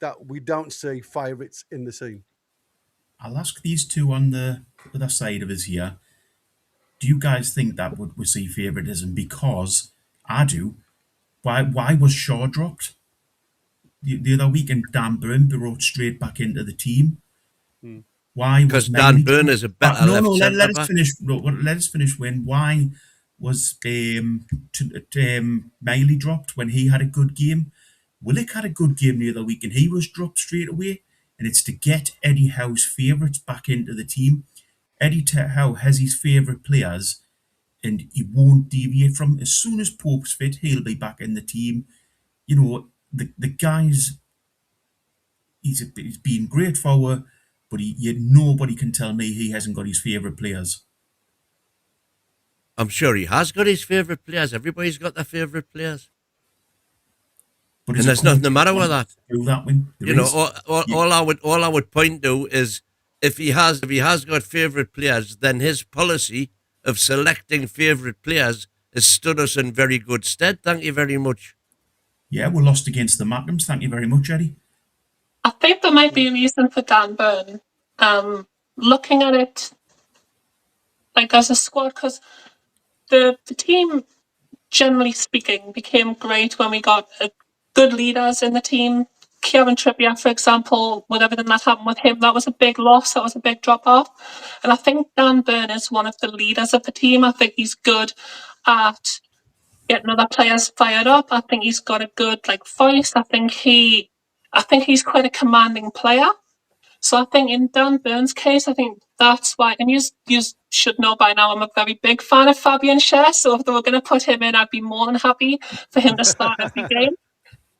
that we don't see favourites in the team? I'll ask these two on the other side of us here. Do you guys think that we see favouritism? Because I do. Why was Shaw dropped? The other week and Dan Burn brought straight back into the team. Why? Because Dan Burn is a better left centre let us back. finish. Let us finish. Why was Miley dropped when he had a good game? Willock had a good game the other week and he was dropped straight away. And it's to get Eddie Howe's favourites back into the team. Eddie Howe has his favourite players and he won't deviate from. As soon as Pope's fit, he'll be back in the team. The guy's he's been great forward, but nobody can tell me he hasn't got his favourite players. I'm sure he has got his favourite players. Everybody's got their favourite players. But and there's nothing the matter with that. All I would point to is if he has got favourite players, then his policy of selecting favourite players has stood us in very good stead. Thank you very much. Yeah, we lost against the Mackhams. Thank you very much, Eddie. I think there might be a reason for Dan Burn looking at it like as a squad, because the team, generally speaking, became great when we got good leaders in the team. Kieran Trippier, for example, with everything that happened with him, that was a big loss. That was a big drop off. And I think Dan Burn is one of the leaders of the team. I think he's good at getting other players fired up. I think he's got a good voice. I think he's quite a commanding player. So I think in Dan Burn's case, I think that's why, and you should know by now, I'm a very big fan of Fabian Schär. So if they were going to put him in, I'd be more than happy for him to start every game.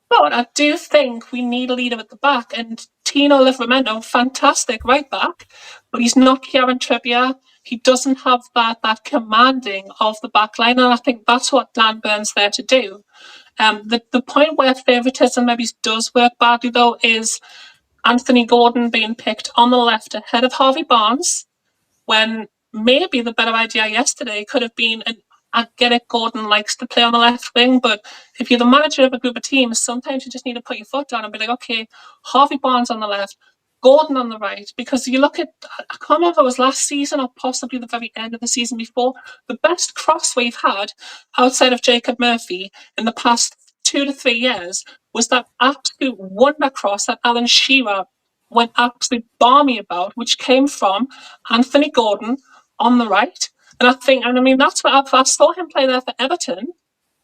But I do think we need a leader at the back, and Tino Livramento, fantastic right back, but he's not Kieran Trippier. He doesn't have that commanding of the back line, and I think that's what Dan Burn's there to do. The point where favouritism maybe does work badly, though, is Anthony Gordon being picked on the left ahead of Harvey Barnes, when maybe the better idea yesterday could have been, and I get it, Gordon likes to play on the left wing, but if you're the manager of a group of teams, sometimes you just need to put your foot down and be like, okay, Harvey Barnes on the left, Gordon on the right. Because you look at, I can't remember if it was last season or possibly the very end of the season before, the best cross we've had outside of Jacob Murphy in the past 2 to 3 years was that absolute wonder cross that Alan Shearer went absolutely balmy about, which came from Anthony Gordon on the right. And I mean, that's what I saw him play there for Everton.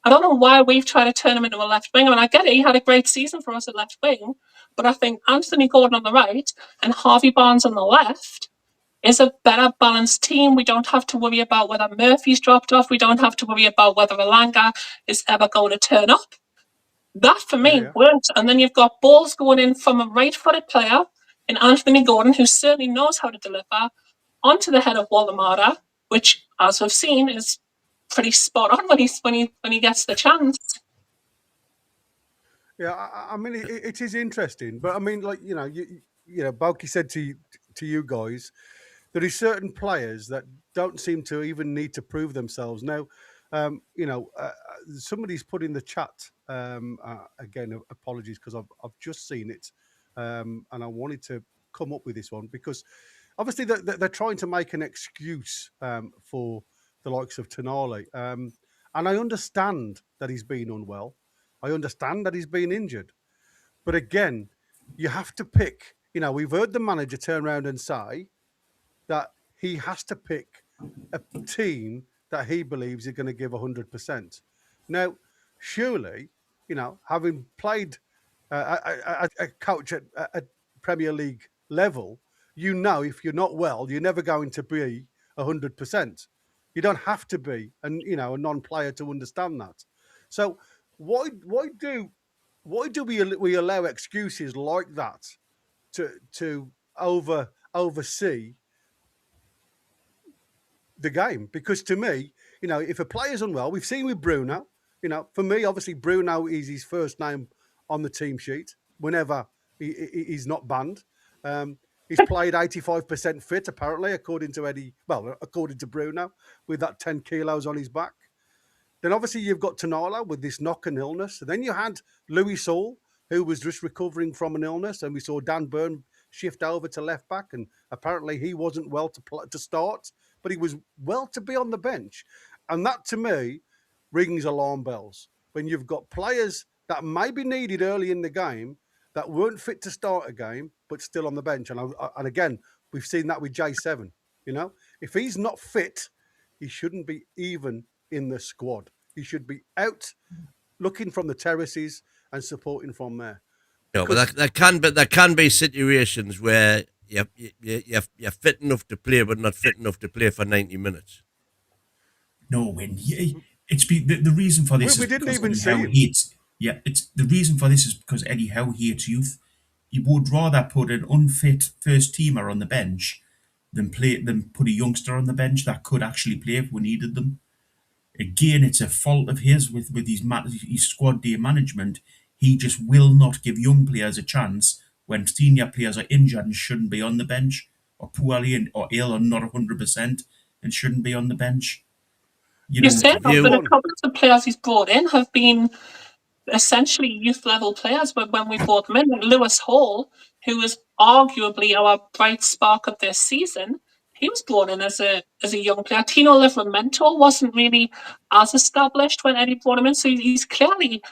I don't know why we've tried to turn him into a left wing. I mean, I get it, he had a great season for us at left wing, but I think Anthony Gordon on the right and Harvey Barnes on the left is a better balanced team. We don't have to worry about whether Murphy's dropped off. We don't have to worry about whether Alanga is ever going to turn up. That for me works. And then you've got balls going in from a right-footed player in Anthony Gordon, who certainly knows how to deliver, onto the head of Waldemara, which, as we've seen, is pretty spot on when he gets the chance. Yeah, I mean, it is interesting, but I mean, like you know, Balky said to you guys, there is certain players that don't seem to even need to prove themselves. Now, somebody's put in the chat again. Apologies because I've just seen it, and I wanted to come up with this one because obviously they're trying to make an excuse for the likes of Tonali, and I understand that he's been unwell. I understand that he's been injured. But again, you have to pick. You know, we've heard the manager turn around and say that he has to pick a team that he believes is going to give 100%. Now, surely, you know, having played a coach at Premier League level, you know, if you're not well, you're never going to be 100%. You don't have to be, and you know, a non-player to understand that. So why do we allow excuses like that to oversee the game? Because to me, you know, if a player's unwell, we've seen with Bruno. You know, for me, obviously Bruno is his first name on the team sheet whenever he's not banned. He's played 85% fit, apparently, according to Eddie. Well, according to Bruno, with that 10 kilos on his back. Then obviously you've got Tonala with this knock and illness. And then you had Louis Saul, who was just recovering from an illness. And we saw Dan Burn shift over to left back. And apparently he wasn't well to start, but he was well to be on the bench. And that, to me, rings alarm bells. When you've got players that may be needed early in the game that weren't fit to start a game, but still on the bench. And again, we've seen that with J7. You know, if he's not fit, he shouldn't be even in the squad. He should be out looking from the terraces and supporting from there. No, but there can be situations where you're fit enough to play, but not fit enough to play for 90 minutes. No, when it's the reason for this. We is didn't because even Eddie see Howe him. hates. Yeah, it's the reason for this is because Eddie Howe hates youth. He would rather put an unfit first teamer on the bench than put a youngster on the bench that could actually play if we needed them. Again, it's a fault of his with his squad day management. He just will not give young players a chance when senior players are injured and shouldn't be on the bench, or poorly or ill or not 100% and shouldn't be on the bench. You said that, but a couple of the players he's brought in have been essentially youth level players. But when we brought them in, like Lewis Hall, who was arguably our bright spark of this season, he was brought in as a young player. Tino Livramento wasn't really as established when Eddie brought him in, so he's clearly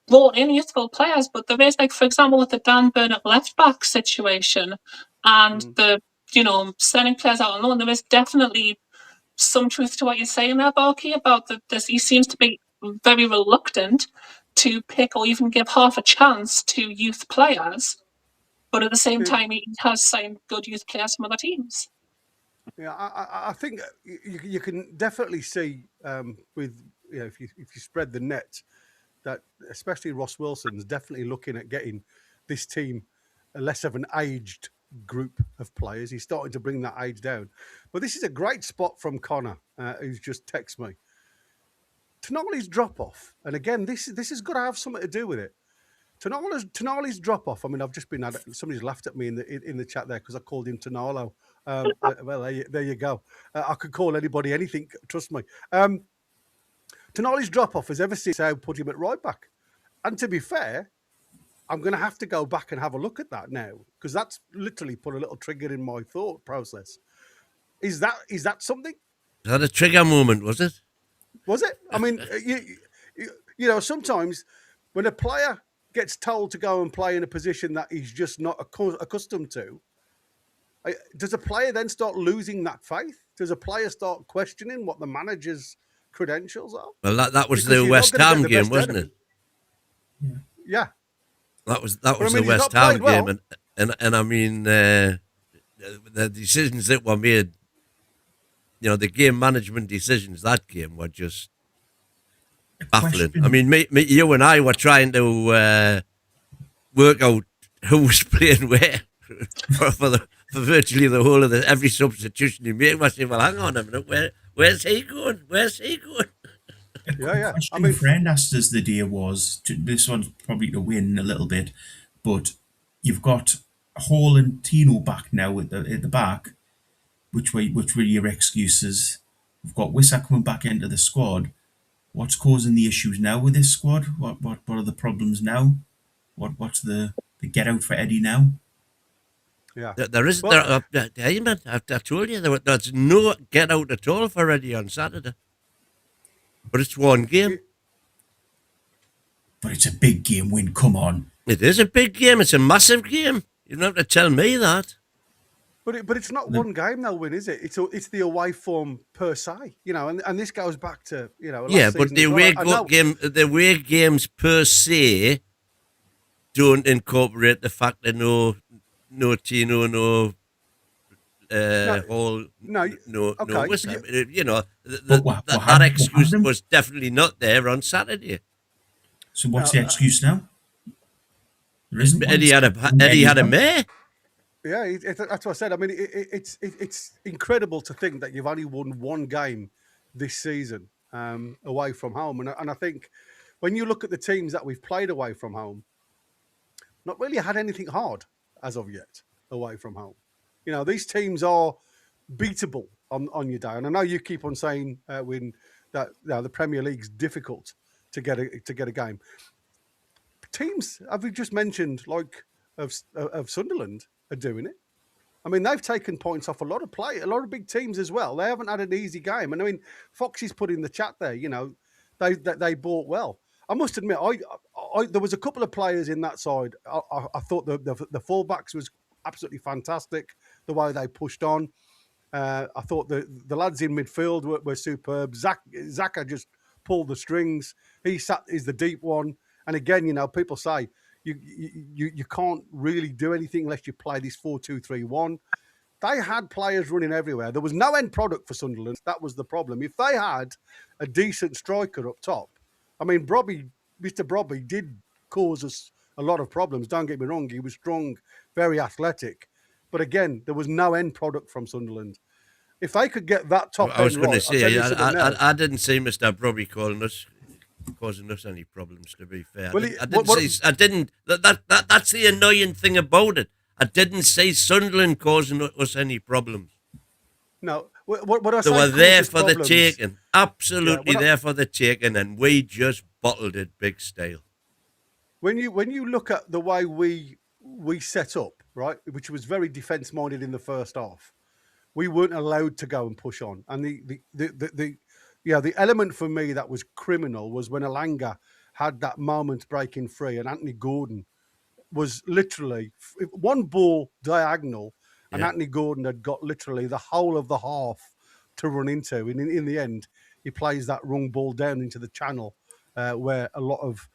brought in youthful players. But there is, like, for example, with the Dan Burnett left back situation and the sending players out on loan, there is definitely some truth to what you're saying there, Barkey, about this. He seems to be very reluctant to pick or even give half a chance to youth players, but at the same time, he has signed good youth players from other teams. Yeah, I think you can definitely see with if you spread the net that especially Ross Wilson's definitely looking at getting this team less of an aged group of players. He's starting to bring that age down. But this is a great spot from Connor, who's just texted me. Tonali's drop-off, and again, this has got to have something to do with it. Tonali's drop-off. I mean, I've just been at it. Somebody's laughed at me in the chat there because I called him Tonalo. Well, there you go. I could call anybody anything. Trust me. Tonali's drop-off has ever since I put him at right back. And to be fair, I'm going to have to go back and have a look at that now, because that's literally put a little trigger in my thought process. Is that something? Was that a trigger moment, was it? Was it? I mean, you know, sometimes when a player gets told to go and play in a position that he's just not accustomed to, does a player then start losing that faith? Does a player start questioning what the manager's credentials are? Well, that was Because the you're West not gonna Ham get the game, best out wasn't of it? him. Yeah. That was I mean, the he's West not Ham played well. game, and I mean the decisions that were made, you know, the game management decisions that game were just baffling. Question. I mean, you and I were trying to work out who was playing where for virtually the whole of every substitution you made. I said, well, hang on a minute, where's he going? Where's he going? Yeah. Question I mean, a friend asked us the day was, this one's probably to win a little bit, but you've got Hall and Tino back now at the back. Which were your excuses? We've got Wissa coming back into the squad. What's causing the issues now with this squad? What are the problems now? What's the get out for Eddie now? yeah. There is, Well, hey man, I told you there's no get out at all for Eddie on Saturday. But it's one game. But it's a big game win. Come on. It is a big game. It's a massive game. You don't have to tell me that. But it's not one game they'll win, is it? It's the away form per se, you know, and this goes back to, you know, last Yeah, but season the as well. away games per se don't incorporate the fact that no Tino, no Hall, no okay, Wissa. You know, But what that happened- excuse what was definitely not there on Saturday. So what's the excuse now? There isn't one. Eddie had a mare. Yeah, that's what I said. I mean, it's incredible to think that you've only won one game this season away from home, and I think when you look at the teams that we've played away from home, not really had anything hard as of yet away from home. You know, these teams are beatable on your day, and I know you keep on saying when that the Premier League's difficult to get a game. Teams, as we just mentioned, like of Sunderland, are doing it. I mean, they've taken points off a lot of big teams as well. They haven't had an easy game, and I mean, Foxy's put in the chat there. You know, they bought well. I must admit, I there was a couple of players in that side. I thought the fullbacks was absolutely fantastic. The way they pushed on. I thought the lads in midfield were superb. Zaka just pulled the strings. He's the deep one. And again, you know, people say you can't really do anything unless you play this 4-2-3-1. They had players running everywhere. There was no end product for Sunderland. That was the problem. If they had a decent striker up top, I mean, Mr. Brobby did cause us a lot of problems. Don't get me wrong. He was strong, very athletic. But again, there was no end product from Sunderland. If they could get that top I was end going right, to say, I I didn't see Mr. Brobby causing us any problems. To be fair, Well, that's the annoying thing about it. I didn't see Sunderland causing us any problems. No, what I They say were there causes for the problems. taking, absolutely Yeah, there for the taking, and we just bottled it big style. When you look at the way we set up, right, which was very defence minded in the first half, we weren't allowed to go and push on. And the element for me that was criminal was when Alanga had that moment breaking free, and Anthony Gordon was literally one ball diagonal, and Yeah. Anthony Gordon had got literally the whole of the half to run into. And in the end, he plays that wrong ball down into the channel where a lot of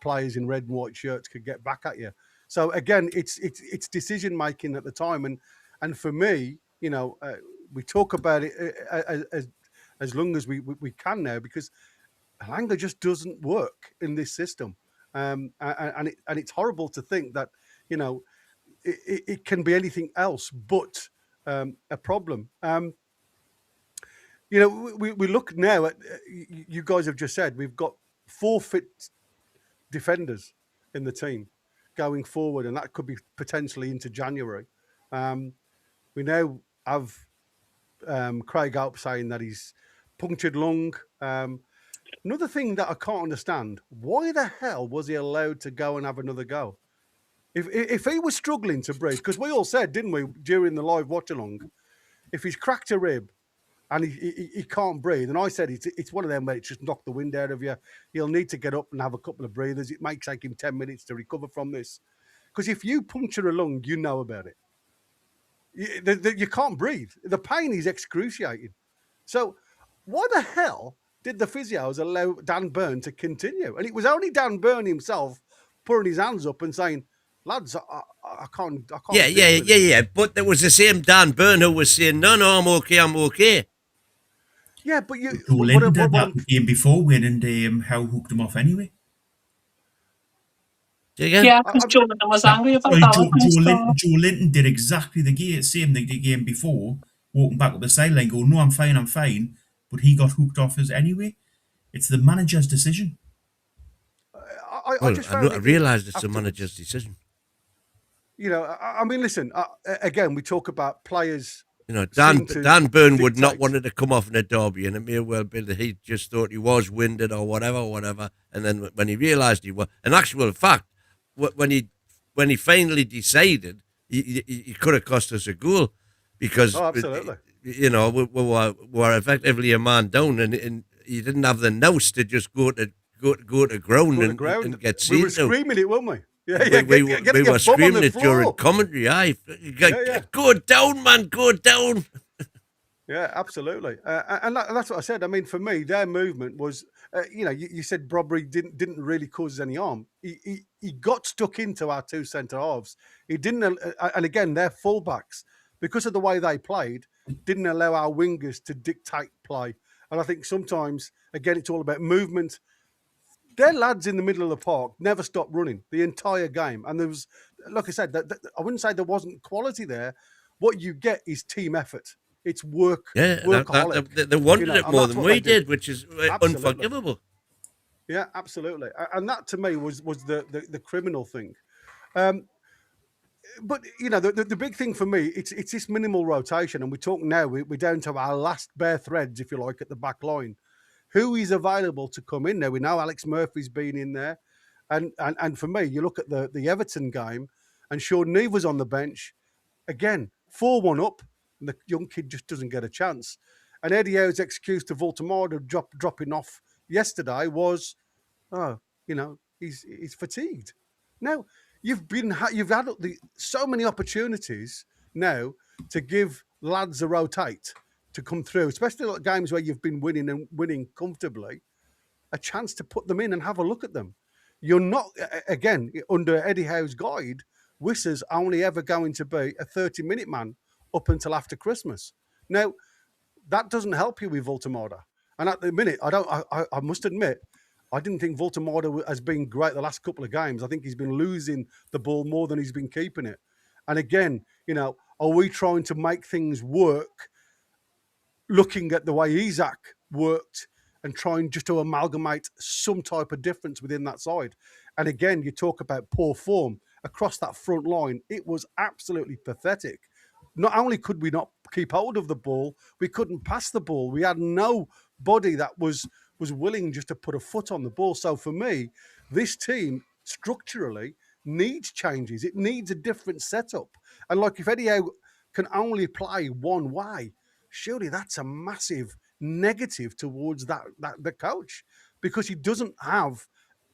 players in red and white shirts could get back at you. So again, it's decision making at the time, and for me, you know, we talk about it as long as we can now, because Alanga just doesn't work in this system, and it's horrible to think that, you know, it can be anything else but a problem. You know, we look now at, you guys have just said, we've got 4 fit defenders in the team going forward, and that could be potentially into January. We now have Craig Alp saying that he's punctured lung. Another thing that I can't understand: why the hell was he allowed to go and have another go? If he was struggling to breathe, because we all said, didn't we, during the live watch along, if he's cracked a rib and he can't breathe, and I said it's one of them where it's just knocked the wind out of you. He'll need to get up and have a couple of breathers. It may take him 10 minutes to recover from this, because if you puncture a lung, you know about it. You can't breathe. The pain is excruciating. So why the hell did the physios allow Dan Burn to continue? And it was only Dan Burn himself putting his hands up and saying, lads, I can't. Yeah. But there was the same Dan Burn who was saying, no, I'm okay. Yeah, but you. Joe Linton did that the game before when Howe hooked him off anyway. Yeah, because Jordan was angry about that. Joe Linton did exactly the same the game before, walking back up the sideline, going, no, I'm fine. But he got hooked off us anyway. It's the manager's decision. I realised it's the manager's decision. You know, I mean, listen, again, we talk about players. You know, Dan Burn would not want it to come off in a derby, and it may well be that he just thought he was winded or whatever. And then when he realised he was, in actual fact, when he finally decided, he could have cost us a goal, because absolutely. You know, we were effectively a man down, and he didn't have the nous to just go to ground and get seen. We were screaming it, weren't we? Yeah, we were screaming it during commentary. Go down, man, go down. Yeah, absolutely. And that's what I said. I mean, for me, their movement was, you said Brobry didn't really cause any harm. He got stuck into our two centre halves. He didn't, and again, their fullbacks, because of the way they played, didn't allow our wingers to dictate play. And I think sometimes, again, it's all about movement. Their lads in the middle of the park never stopped running the entire game. And there was, like I said, I wouldn't say there wasn't quality there. What you get is team effort. It's work. Yeah, workaholic. they wanted it more than we did, which is unforgivable. Yeah, absolutely. And that to me was the criminal thing. But you know, the big thing for me, it's this minimal rotation, and we talk now. We're down to our last bare threads, if you like, at the back line. Who is available to come in there? We know Alex Murphy's been in there, and for me, you look at the Everton game, and Sean Neve was on the bench again, 4-1 up, and the young kid just doesn't get a chance. And Eddie Howe's excuse to Voltemade dropping off yesterday was, he's fatigued. Now you've had so many opportunities now to give lads a rotate to come through, especially like games where you've been winning comfortably, a chance to put them in and have a look at them. You're not, again, under Eddie Howe's guide, Wissa's only ever going to be a 30-minute man up until after Christmas. Now, that doesn't help you with Voltemade. And at the minute, I must admit, I didn't think Voltemade has been great the last couple of games. I think he's been losing the ball more than he's been keeping it. And again, are we trying to make things work looking at the way Isaac worked and trying just to amalgamate some type of difference within that side? And again, you talk about poor form across that front line. It was absolutely pathetic. Not only could we not keep hold of the ball, we couldn't pass the ball. We had nobody that was willing just to put a foot on the ball. So for me, this team structurally needs changes. It needs a different setup. And like if Eddie Howe can only play one way, surely that's a massive negative towards the coach, because he doesn't have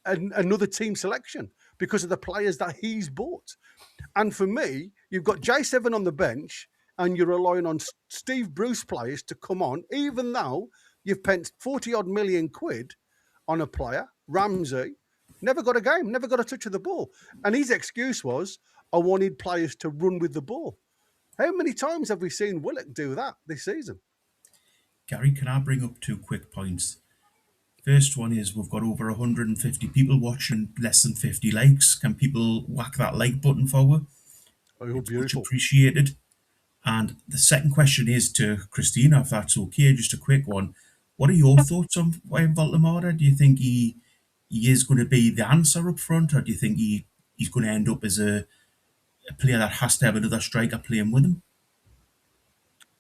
another team selection because of the players that he's bought. And for me, you've got J7 on the bench and you're relying on Steve Bruce players to come on, even though you've spent 40-odd million quid on a player, Ramsey, never got a game, never got a touch of the ball. And his excuse was, I wanted players to run with the ball. How many times have we seen Willock do that this season? Gary, can I bring up 2 quick points? First one is we've got over 150 people watching, less than 50 likes. Can people whack that like button forward? Oh, it's beautiful. Much appreciated. And the second question is to Christina, if that's okay, just a quick one. What are your thoughts on Voltemade? Do you think he is going to be the answer up front, or do you think he's going to end up as a player that has to have another striker playing with him?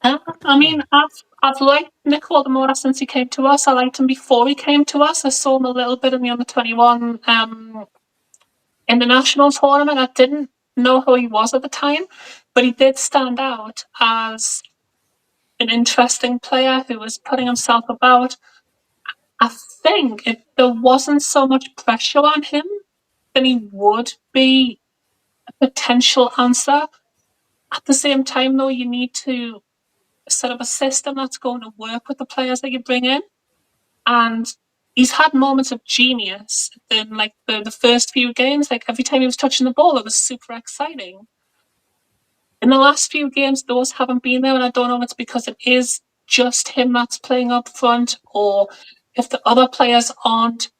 I mean, I've liked Nick Waldemora since he came to us. I liked him before he came to us. I saw him a little bit in the under-21 international tournament. I didn't know who he was at the time, but he did stand out as an interesting player who was putting himself about. I think if there wasn't so much pressure on him, then he would be a potential answer. At the same time, though, you need to set up a system that's going to work with the players that you bring in. And he's had moments of genius in like the first few games. Like every time he was touching the ball, it was super exciting. In the last few games, those haven't been there, and I don't know if it's because it is just him that's playing up front, or if the other players aren't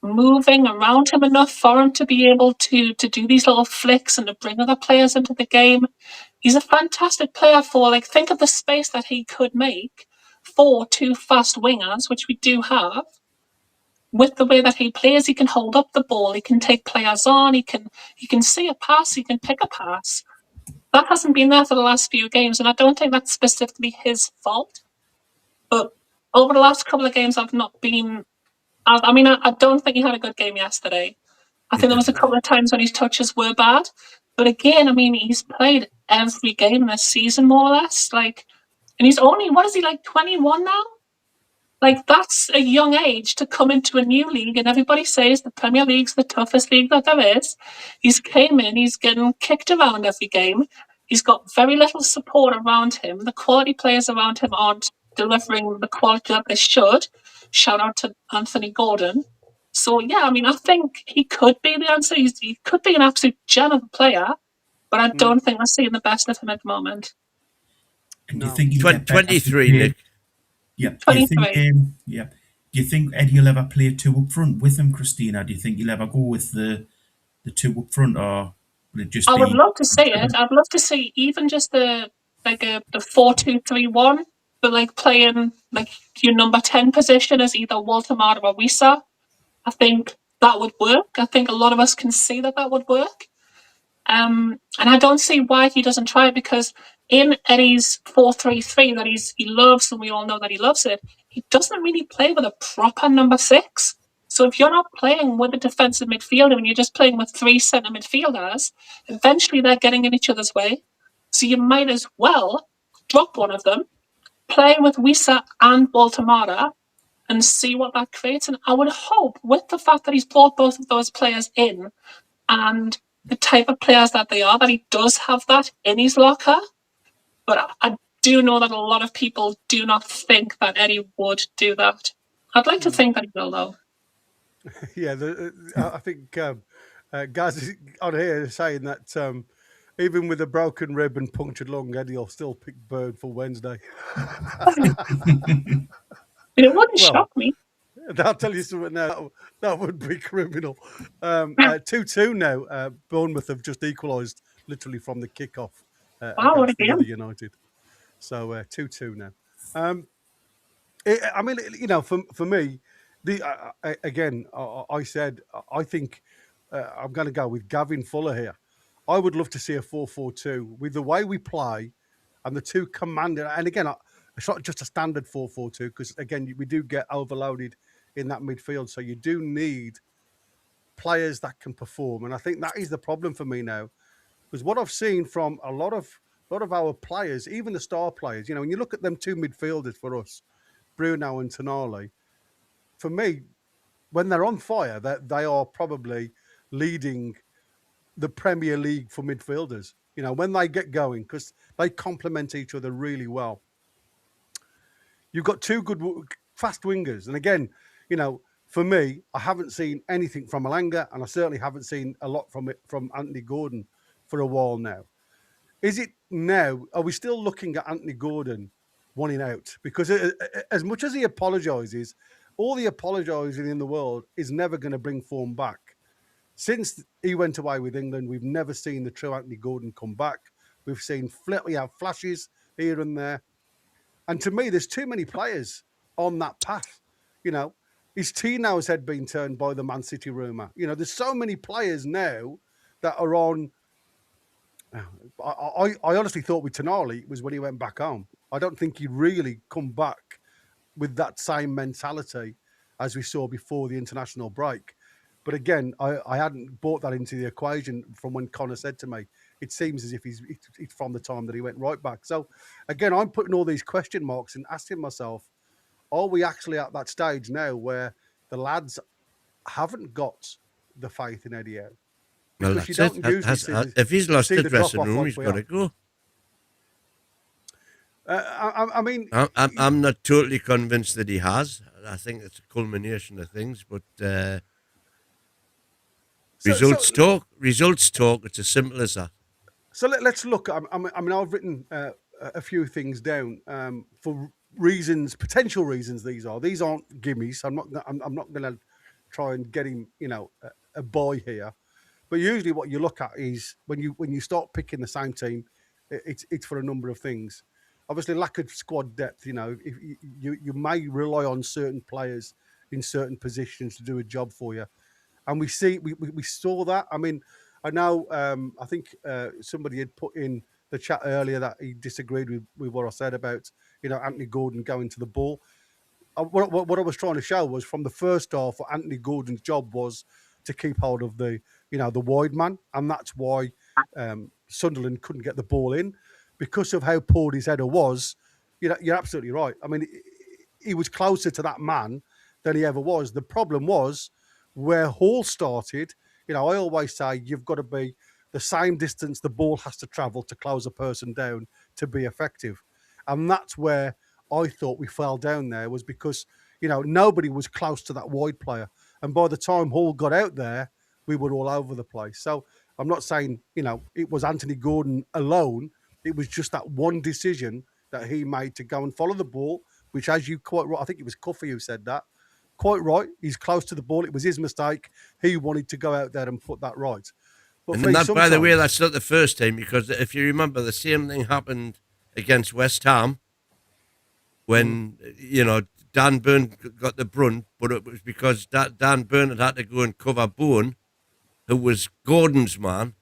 moving around him enough for him to be able to do these little flicks and to bring other players into the game. He's a fantastic player for, like, think of the space that he could make for two fast wingers, which we do have. With the way that he plays, he can hold up the ball, he can take players on, he can see a pass, he can pick a pass. That hasn't been there for the last few games, and I don't think that's specifically his fault. But over the last couple of games, I've not been. I don't think he had a good game yesterday. I think there was a couple of times when his touches were bad. But again, I mean, he's played every game this season, more or less. Like, and he's only, what is he, like 21 now? Like, that's a young age to come into a new league, and everybody says the Premier League's the toughest league that there is. He's came in, he's getting kicked around every game. He's got very little support around him. The quality players around him aren't delivering the quality that they should. Shout out to Anthony Gordon. So, yeah, I mean, I think he could be the answer. He could be an absolute gem of a player, but I don't think we're seeing the best of him at the moment. And do you think he'll get better 23, Nick? Yeah. 23. Do you think Eddie will ever play two up front with him, Christina? Do you think he'll ever go with the two up front, or will it just I be? would love to see it. I'd love to see even just the 4-2-3-1, but like playing like your number 10 position as either Walter Mata or Wisa. I think that would work. I think a lot of us can see that would work. And I don't see why he doesn't try it, because in Eddie's 4-3-3 that he loves, and we all know that he loves it, he doesn't really play with a proper number 6. So if you're not playing with a defensive midfielder and you're just playing with 3 centre midfielders, eventually they're getting in each other's way. So you might as well drop one of them, play with Wisa and Walter Mata, and see what that creates. And I would hope, with the fact that he's brought both of those players in and the type of players that they are, that he does have that in his locker. But I do know that a lot of people do not think that Eddie would do that. I'd like to think that he will, though. Yeah, I think guys on here are saying that even with a broken rib and punctured lung, Eddie will still pick Bird for Wednesday. It wouldn't shock me. I'll tell you something now. That would be criminal. 2-2 now. Bournemouth have just equalised literally from the kickoff against the other United. So 2-2 now. I mean, you know, for me, I said I think I'm going to go with Gavin Fuller here. I would love to see a 4-4-2 with the way we play and the two commander. And again, it's not just a standard 4-4-2, because again, we do get overloaded in that midfield. So you do need players that can perform. And I think that is the problem for me now, because what I've seen from a lot of our players, even the star players, you know, when you look at them two midfielders for us, Bruno and Tonali, for me, when they're on fire, they are probably leading the Premier League for midfielders. You know, when they get going, because they complement each other really well. You've got two good fast wingers. And again, you know, for me, I haven't seen anything from Alanga, and I certainly haven't seen a lot from Anthony Gordon for a while now. Is it now, are we still looking at Anthony Gordon wanting out? Because as much as he apologises, all the apologising in the world is never going to bring form back. Since he went away with England, we've never seen the true Anthony Gordon come back. We've seen flashes here and there. And to me, there's too many players on that path. You know, his Tino's head being turned by the Man City rumour. You know, there's so many players now that are on. I honestly thought with Tonali was when he went back home. I don't think he'd really come back with that same mentality as we saw before the international break. But again, I hadn't brought that into the equation from when Connor said to me, it seems as if he's from the time that he went right back. So again, I'm putting all these question marks and asking myself, are we actually at that stage now where the lads haven't got the faith in Eddie Howe? Well, Because you that's don't it. usually If he's lost see the the dressing drop-off room, like he's we got to have. go. I mean, I'm not totally convinced that he has. I think it's a culmination of things, but results talk. Results talk. It's as simple as that. So let's look. I mean, I've written a few things down for reasons, potential reasons. These aren't gimmies. I'm not going to try and get him, a buy here. But usually, what you look at is when you start picking the same team, it's for a number of things. Obviously, lack of squad depth. If you may rely on certain players in certain positions to do a job for you, and we saw that. I mean, I know. I think somebody had put in the chat earlier that he disagreed with what I said about Anthony Gordon going to the ball. What I was trying to show was from the first half, Anthony Gordon's job was to keep hold of the wide man, and that's why Sunderland couldn't get the ball in because of how poor his header was. You're absolutely right. I mean, he was closer to that man than he ever was. The problem was where Hall started. I always say you've got to be the same distance the ball has to travel to close a person down to be effective, and that's where I thought we fell down there was because, nobody was close to that wide player. And by the time Hall got out there, we were all over the place. So I'm not saying, it was Anthony Gordon alone. It was just that one decision that he made to go and follow the ball, which, as you quite right, I think it was Cuffy who said that. Quite right. He's close to the ball. It was his mistake. He wanted to go out there and put that right. But And that, by the way, that's not the first time, because if you remember, the same thing happened against West Ham when, Dan Burn got the brunt, but it was because Dan Burn had to go and cover Bowen, who was Gordon's man,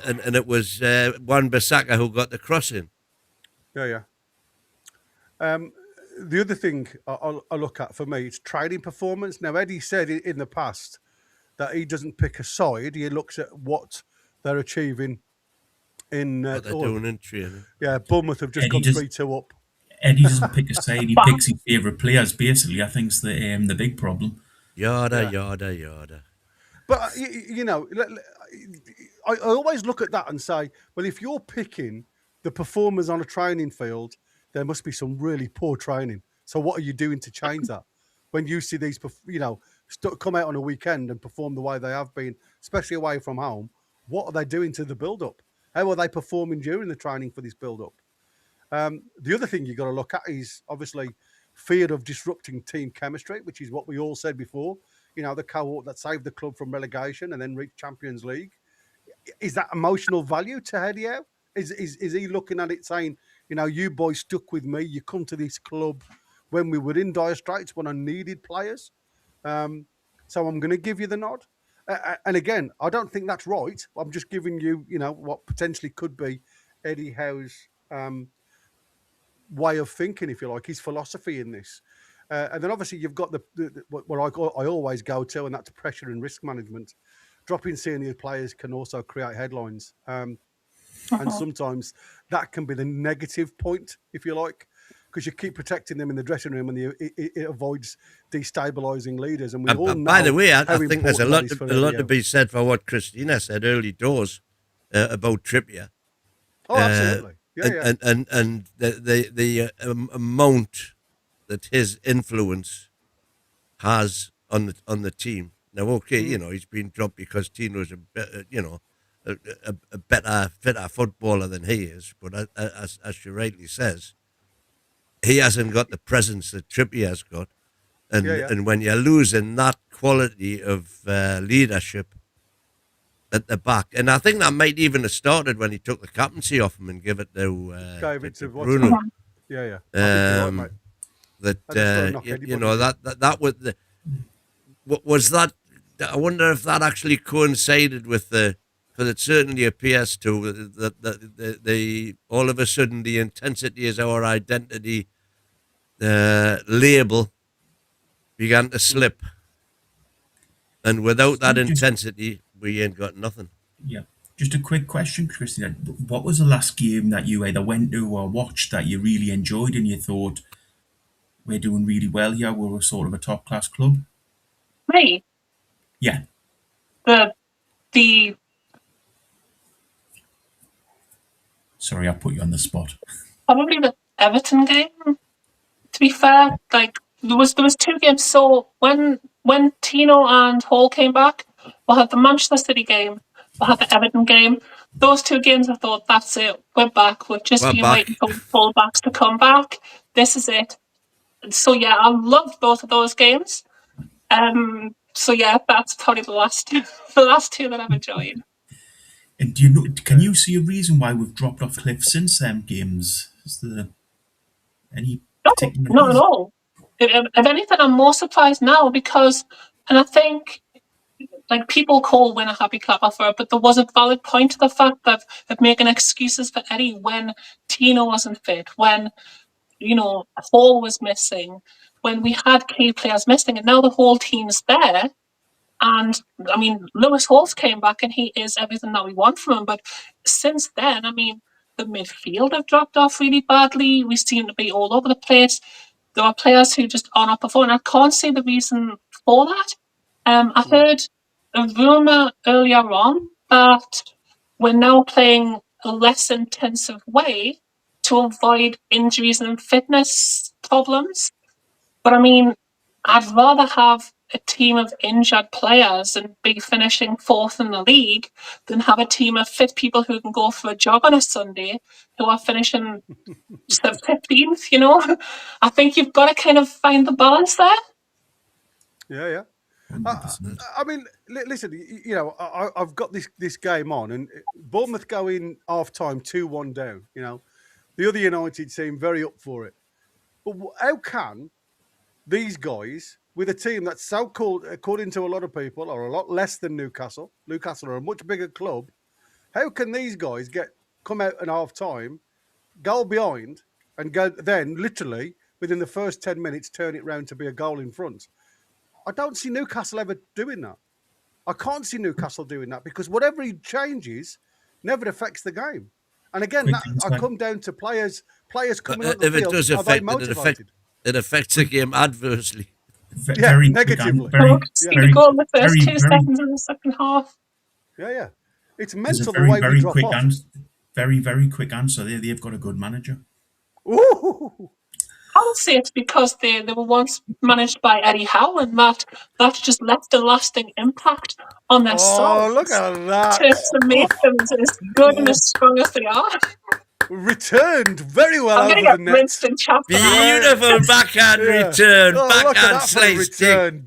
and it was Wan-Bissaka who got the crossing. Yeah. The other thing I look at for me, it's training performance. Now, Eddie said in the past that he doesn't pick a side. He looks at what they're achieving in What they're doing in training. Yeah, Bournemouth have just Eddie gone 3-2 up. Eddie doesn't pick a side. He picks his favourite players. Basically, I think's the big problem. Yada. But I always look at that and say, well, if you're picking the performers on a training field, there must be some really poor training. So what are you doing to change that? When you see these, come out on a weekend and perform the way they have been, especially away from home, what are they doing to the build-up? How are they performing during the training for this build-up? The other thing you've got to look at is obviously fear of disrupting team chemistry, which is what we all said before. The cohort that saved the club from relegation and then reached Champions League. Is that emotional value to Eddie Howe? Is he looking at it saying, you boys stuck with me, you come to this club when we were in dire straits, when I needed players. So I'm going to give you the nod. And again, I don't think that's right. I'm just giving you, what potentially could be Eddie Howe's way of thinking, if you like, his philosophy in this. And then obviously you've got what I always go to, and that's pressure and risk management. Dropping senior players can also create headlines. And sometimes that can be the negative point, if you like, because you keep protecting them in the dressing room and it avoids destabilising leaders. And we all know. By the way, I think there's a lot to be said for what Christina said early doors about Trippier. Oh, absolutely. Yeah. And the amount that his influence has on the team. Now, okay, he's been dropped because Tino's a better, fitter footballer than he is. But as she rightly says, he hasn't got the presence that Trippier has got. And when you're losing that quality of leadership at the back, and I think that might even have started when he took the captaincy off him and gave it to Bruno. Yeah. I think you're right, mate. That was that. I wonder if that actually coincided with the because it certainly appears to that the all of a sudden the intensity is our identity label began to slip, and without that intensity, we ain't got nothing. Yeah. Just a quick question, Christina. What was the last game that you either went to or watched that you really enjoyed and you thought, we're doing really well here, we're sort of a top class club? Me, Yeah. the Sorry, I put you on the spot. probably the Everton game. To be fair, like there was 2 games. So when Tino and Hall came back, we'll have the Manchester City game, we'll have the Everton game. Those 2 games, I thought, that's it. We're back. We've just been waiting for the fullbacks to come back. This is it. So yeah, I loved both of those games. So yeah, that's probably the last 2 that I've enjoyed. And do you know? Can you see a reason why we've dropped off cliff since them games? Is there any particular Not at reason? all. If anything, I'm more surprised now because, and I think, like, people call Win a happy clapper for it, but there was a valid point to the fact of making excuses for Eddie when Tino wasn't fit, when, Hall was missing, when we had key players missing, and now the whole team's there. And I mean, Lewis Hall's came back and he is everything that we want from him. But since then, I mean, the midfield have dropped off really badly. We seem to be all over the place. There are players who just are not performing. I can't see the reason for that. I heard a rumour earlier on that we're now playing a less intensive way to avoid injuries and fitness problems. But I mean, I'd rather have a team of injured players and be finishing 4th in the league than have a team of fit people who can go for a jog on a Sunday who are finishing 15th, I think you've got to kind of find the balance there. Yeah. I mean, listen, I've got this game on, and Bournemouth go in half-time 2-1 down, The other United seem very up for it. But how can these guys, with a team that's so-called, according to a lot of people, are a lot less than Newcastle are a much bigger club, how can these guys come out in half-time, goal behind, and go then, literally, within the first 10 minutes, turn it round to be a goal in front? I don't see Newcastle ever doing that. I can't see Newcastle doing that because whatever he changes never affects the game. And again, I come down to players coming on the field. If it does affect it affects the game adversely. Very negatively. The goal in the first 2 seconds of the second half. Yeah. It's mental the way we drop off. Very, very quick answer there. They've got a good manager. Ooh. I would say it's because they were once managed by Eddie Howe, and that just left a lasting impact on their side. Oh, look at that. To make them as good and as strong as they are. Returned very well over the net. Beautiful backhand return. Backhand slice.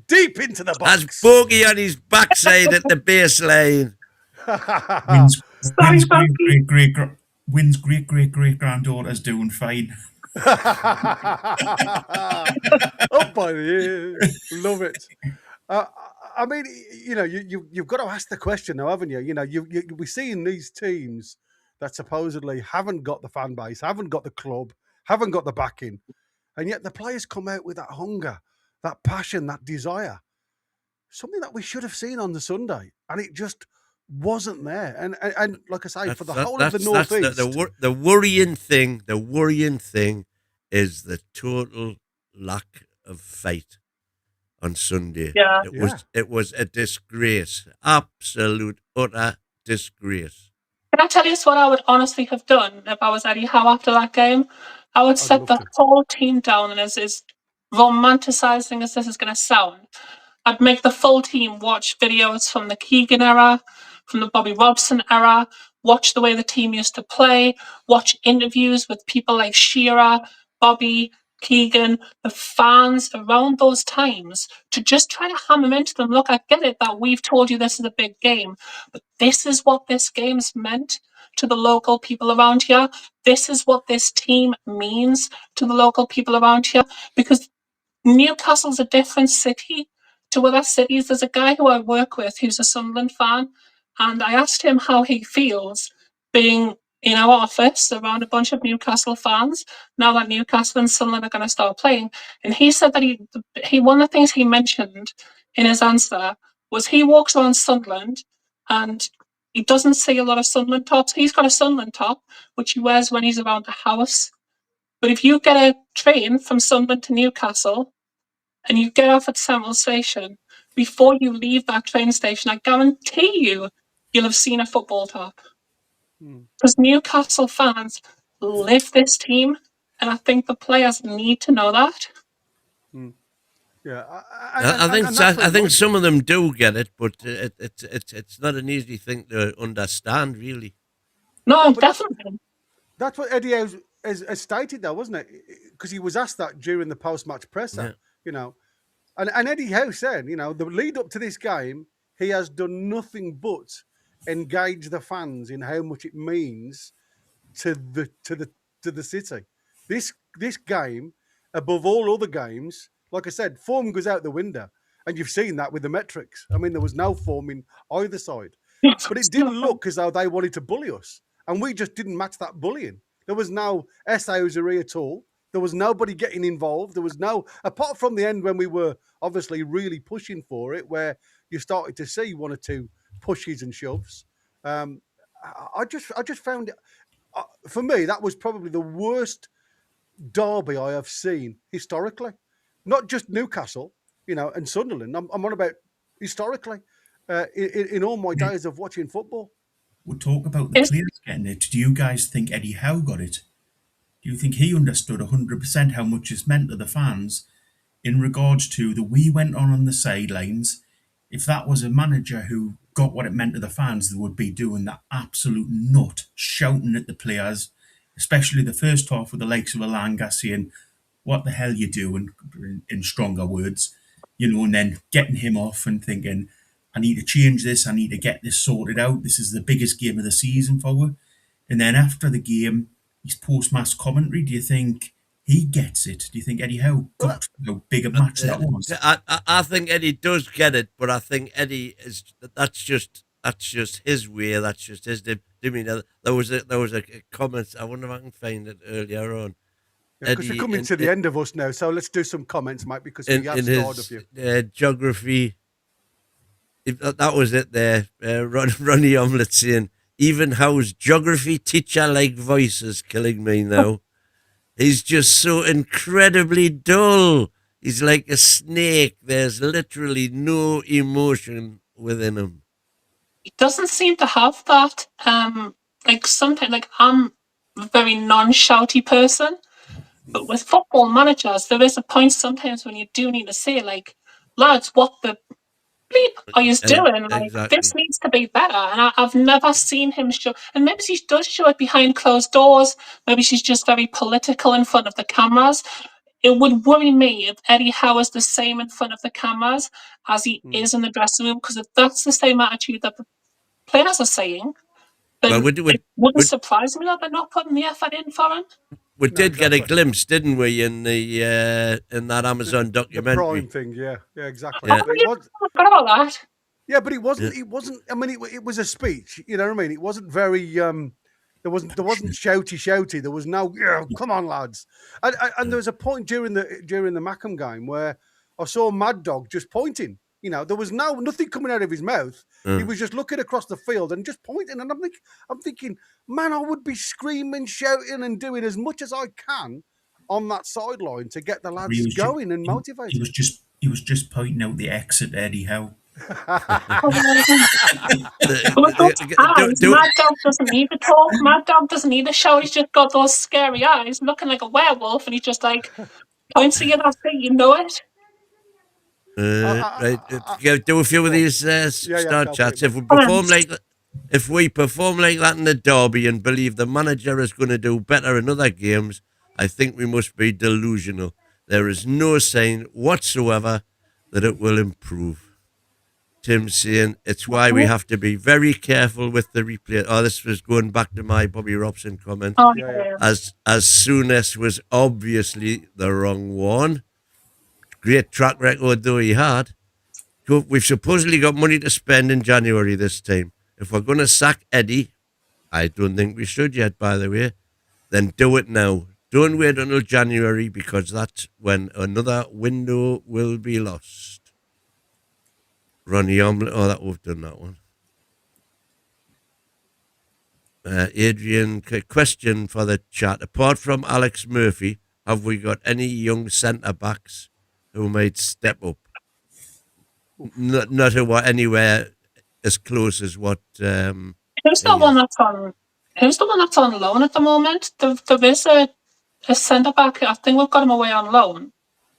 Deep into the box. Has bogey on his backside at the baseline. Wins great granddaughter's doing fine. Up by the ear. Love it. I mean, you've got to ask the question now, haven't you? We're seeing these teams that supposedly haven't got the fan base, haven't got the club, haven't got the backing, and yet the players come out with that hunger, that passion, that desire. Something that we should have seen on the Sunday, and it just wasn't there. And like I say, for the whole of the North East, the worrying thing is the total lack of fight on Sunday. Yeah. It was a disgrace, absolute utter disgrace. Can I tell you what I would honestly have done if I was Eddie Howe after that game? I would set the whole team down, and as romanticising as this is going to sound, I'd make the full team watch videos from the Keegan era, from the Bobby Robson era, watch the way the team used to play, watch interviews with people like Shearer, Bobby, Keegan, the fans around those times, to just try to hammer into them. Look, I get it that we've told you this is a big game, but this is what this game's meant to the local people around here. This is what this team means to the local people around here, because Newcastle's a different city to other cities. There's a guy who I work with who's a Sunderland fan, And I asked him how he feels being in our office around a bunch of Newcastle fans now that Newcastle and Sunderland are going to start playing. And he said that he one of the things he mentioned in his answer was he walks around Sunderland and he doesn't see a lot of Sunderland tops. He's got a Sunderland top, which he wears when he's around the house. But if you get a train from Sunderland to Newcastle and you get off at Samuel Station, before you leave that train station, I guarantee you'll have seen a football top. Because Newcastle fans live this team, and I think the players need to know that. Yeah, I think some of them do get it, but it's not an easy thing to understand, really. No, definitely. That's what Eddie Howe has stated, though, wasn't it? Because he was asked that during the post-match presser, And Eddie Howe said, the lead up to this game, he has done nothing but engage the fans in how much it means to the city. This game, above all other games, like I said, form goes out the window, and you've seen that with the metrics. I mean, there was no form in either side, but it didn't look as though they wanted to bully us, and we just didn't match that bullying. There was no SAOZery at all. There was nobody getting involved. There was no, apart from the end when we were obviously really pushing for it, where you started to see one or two pushes and shoves. I just found it, for me, that was probably the worst derby I have seen historically. Not just Newcastle, and Sunderland. I'm on about historically in all my days of watching football. We'll talk about the players getting it. Do you guys think Eddie Howe got it? Do you think he understood 100% how much it's meant to the fans in regards to the we went on the sidelines? If that was a manager who got what it meant to the fans, they would be doing the absolute nut, shouting at the players, especially the first half with the likes of Alanga saying, what the hell you doing, in stronger words, and then getting him off and thinking, I need to change this, I need to get this sorted out, this is the biggest game of the season for you. And then after the game, his post-match commentary, do you think he gets it? Do you think Eddie Howe got how big a match that was? I think Eddie does get it, but I think Eddie that's just his way. That's just his demeanor. There was a comment. I wonder if I can find it earlier on. Because we're coming to the end of us now, so let's do some comments, Mike, because we have started a few. Geography. That was it there. Ronnie Omelette saying, even Howe's geography teacher-like voice is killing me now. He's just so incredibly dull. He's like a snake. There's literally no emotion within him. He doesn't seem to have that. Sometimes, I'm a very non-shouty person, but with football managers, there is a point sometimes when you do need to say, lads, what the bleep are you doing? Exactly. This needs to be better. And I've never seen him show, and maybe she does show it behind closed doors. Maybe she's just very political in front of the cameras. It would worry me if Eddie Howe is the same in front of the cameras as he is in the dressing room, because if that's the same attitude that the players are saying, then it wouldn't surprise me that they're not putting the effort in for him. We did get a glimpse, didn't we, in that Amazon documentary? The Prime thing, yeah, exactly. Yeah. I forgot about that. Yeah, but it wasn't. It wasn't. I mean, it was a speech. You know what I mean? It wasn't very. There wasn't shouty. There was no. Come on, lads. And there was a point during the Mackham game where I saw Mad Dog just pointing. There was nothing coming out of his mouth. He was just looking across the field and just pointing. And I'm thinking, man, I would be screaming, shouting, and doing as much as I can on that sideline to get the lads going and motivated. He was just pointing out the exit, Eddie Howe. Mad Dog doesn't need to talk. Mad Dog doesn't need to show. He's just got those scary eyes, looking like a werewolf, and he's just points at you. That's it. You know it. Right, do a few of these start chats. If we perform like that in the derby and believe the manager is going to do better in other games, I think we must be delusional. There is no sign whatsoever that it will improve. Tim saying it's why we have to be very careful with the replay. Oh, this was going back to my Bobby Robson comment. Oh, yeah. As Souness was obviously the wrong one. Great track record though he had. We've supposedly got money to spend in January this time. if we're going to sack Eddie, I don't think we should yet, by the way, then do it now. Don't wait until January, because that's when another window will be lost. Ronnie Omelette. Oh, we've done that one. Adrian, question for the chat. Apart from Alex Murphy, have we got any young centre-backs who might step up? Not anywhere as close as what... Who's the one that's on loan at the moment? There is a centre-back. I think we've got him away on loan.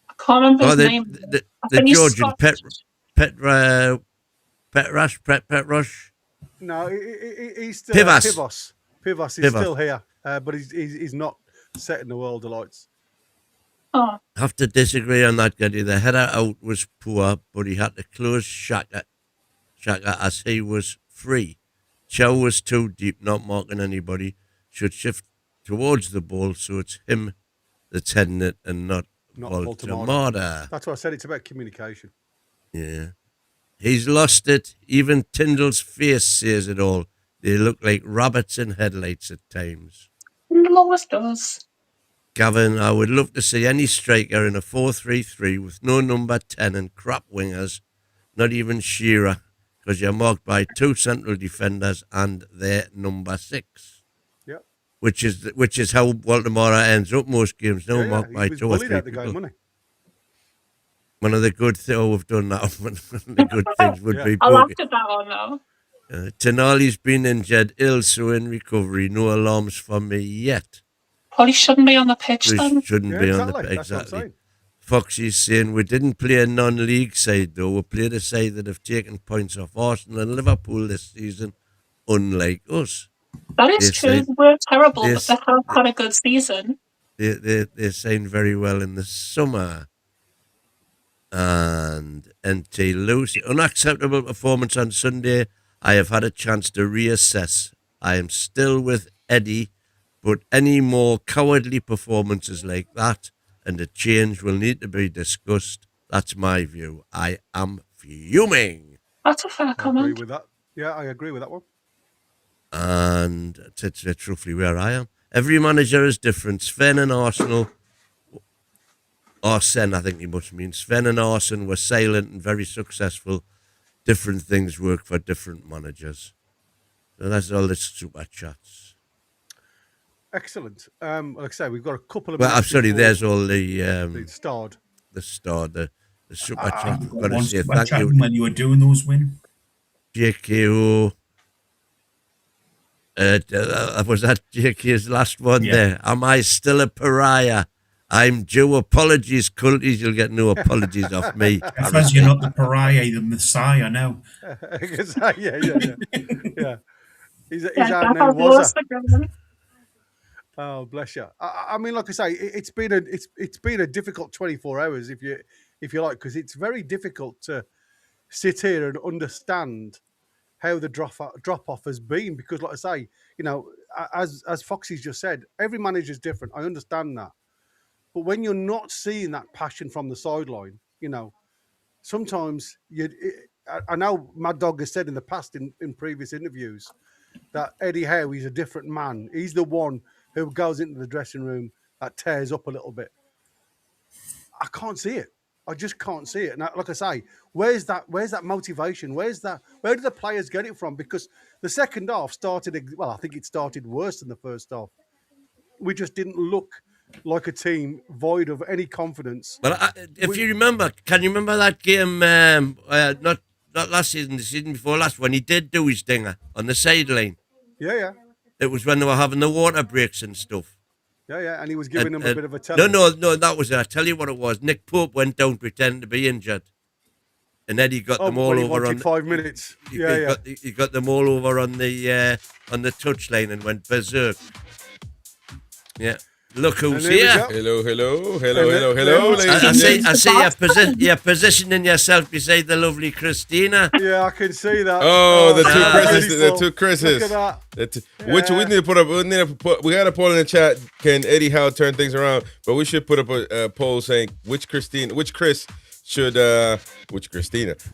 I can't remember his name. The Georgian Petrush. No, he's still Pivas. Pivas is still here, but he's not setting the world alight. Oh, Have to disagree on that, Geddy. The header out was poor, but he had to close Shaka as he was free. Chow was too deep, not marking anybody. Should shift towards the ball, so it's him that's heading it and not Baltamada. That's why I said it's about communication. Yeah. He's lost it. Even Tyndall's face says it all. They look like rabbits in headlights at times. it always does. Gavin, I would love to see any striker in a 4-3-3 with no number 10 and crap wingers, not even Shearer, because you're marked by 2 central defenders and their number 6. Yep. Which is how Baltimore ends up most games. No, marked by 2 or 3 out the game, people. wasn't he? One of the good things, we've done that. One of the good things would be I boogie. laughed at that one though. Tenali's been injured, ill, so in recovery. No alarms for me yet. Probably shouldn't be on the pitch We then. shouldn't be on the That's what I'm exactly. saying. Foxy's saying we didn't play a non-league side though. We played a side that have taken points off Arsenal and Liverpool this season, unlike us. That is true. We're terrible, they- but they have had a good season. They signed very well in the summer. And NT Lucy, unacceptable performance on Sunday. I have had a chance to reassess. I am still with Eddie, but any more cowardly performances like that and a change will need to be discussed. That's my view. I am fuming. That's a fair I agree comment. with that. Yeah, I agree with that one. And it's roughly where I am. Every manager is different. Sven and Arsenal, Arsene, I think he must mean. Sven and Arsene were silent and very successful. Different things work for different managers. So that's all the super chats. Excellent. Like I say, we've got a couple of. Well, I'm minutes sorry, before there's all the starred. the super chat. We've got to One say super thank chat you. when you were doing those, Win. JKO. Was that JK's last one there? Am I still a pariah? I'm due apologies, culties. You'll get no apologies off me. Because you're not the pariah, you're the Messiah now. yeah. He's Yeah, our that's how new it was Wazza. again. Oh, bless you. I mean, like I say, it's been a difficult 24 hours, if you like, because it's very difficult to sit here and understand how the drop off has been. Because, like I say, you know, as Foxy's just said, every manager's different. I understand that, but when you're not seeing that passion from the sideline, you know, sometimes I know Mad Dog has said in the past in previous interviews that Eddie Howe is a different man. He's the one who goes into the dressing room that tears up a little bit. I can't see it. I just can't see it. And like I say, where's that motivation? Where do the players get it from? Because the second half started, well, I think it started worse than the first half. We just didn't look like a team void of any confidence. Well, if you remember, can you remember that game? Not last season, the season before last, when he did do his dinger on the sideline. Yeah. It was when they were having the water breaks and stuff. Yeah, and he was giving them a bit of a tell. No, that was it. I tell you what it was. Nick Pope went down pretending to be injured, and Eddie got them all over on 5 minutes. He got them all over on the touchline and went berserk. Yeah, look who's here. Hello, ladies and gents. I see you're positioning yourself beside the lovely Christina. Yeah, I can see that. Oh, the beautiful. two Chris's. Look at that. Which we need to put up. We got a poll in the chat. Can Eddie Howe turn things around? But we should put up a poll saying which Chris which Chris did they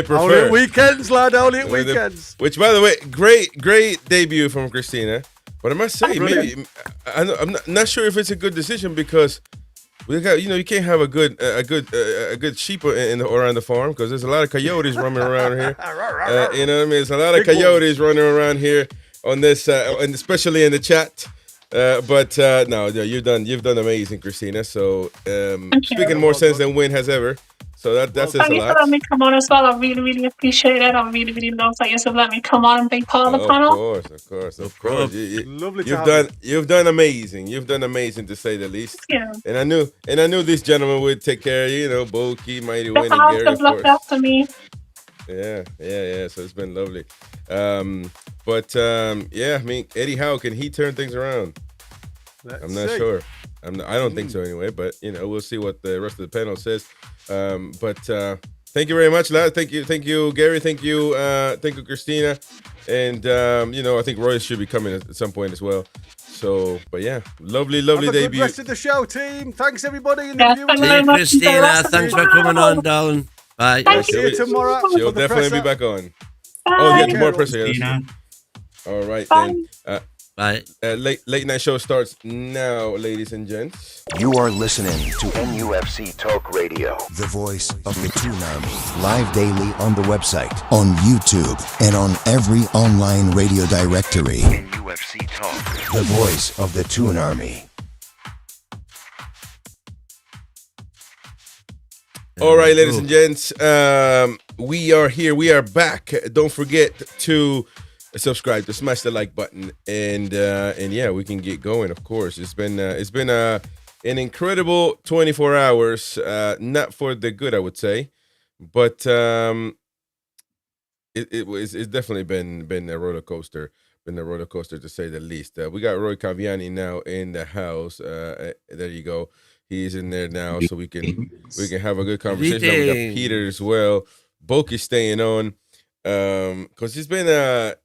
prefer? Only weekends, lad. Only weekends. Which, by the way, great debut from Christina. But I must say, maybe I'm not sure if it's a good decision because we got you can't have a good sheep around the farm because there's a lot of coyotes roaming around here. You know what I mean? There's a lot of coyotes running around here on this, and especially in the chat. But no, you've done amazing, Christina. So speaking more sense than Win has ever. So that's a lot. Thank you for letting me come on as well. I really, really appreciate it. I really, really love that you've let me come on and be part of the panel. Of course. Lovely to have you. You've done amazing. You've done amazing to say the least. Yeah. And I knew this gentleman would take care of you. Boki, Mighty Win, and Gary. They've looked after me. Yeah. So it's been lovely. I mean, Eddie Howe, can he turn things around? I'm not sure. I don't think so anyway. But we'll see what the rest of the panel says. Thank you very much, lad. Thank you, Gary. Thank you, Christina. And I think Roy should be coming at some point as well. So, but yeah, lovely Have a debut. good rest of the show, team. Thanks everybody in Yeah, the thank you viewing. very much. Christina, thanks for coming on, darling. Bye. Thank See you tomorrow. She'll for the definitely be presser. back on. Bye. Oh, yeah, more pressure. Christina. All right, Bye. then. Bye. Late night show starts now, ladies and gents. You are listening to NUFC Talk Radio, the voice of the Toon Army. Live daily on the website, on YouTube, and on every online radio directory. NUFC Talk, the voice of the Toon Army. All right, ladies and gents, we are here. We are back. Don't forget to subscribe, to smash the like button, and yeah, we can get going. Of course, it's been an incredible 24 hours. Not for the good, I would say, but it's definitely been a roller coaster. Been a roller coaster to say the least. We got Roy Caviani now in the house. There you go. He's in there now, so we can have a good conversation. We got Peter as well. Boki's staying on because he's been a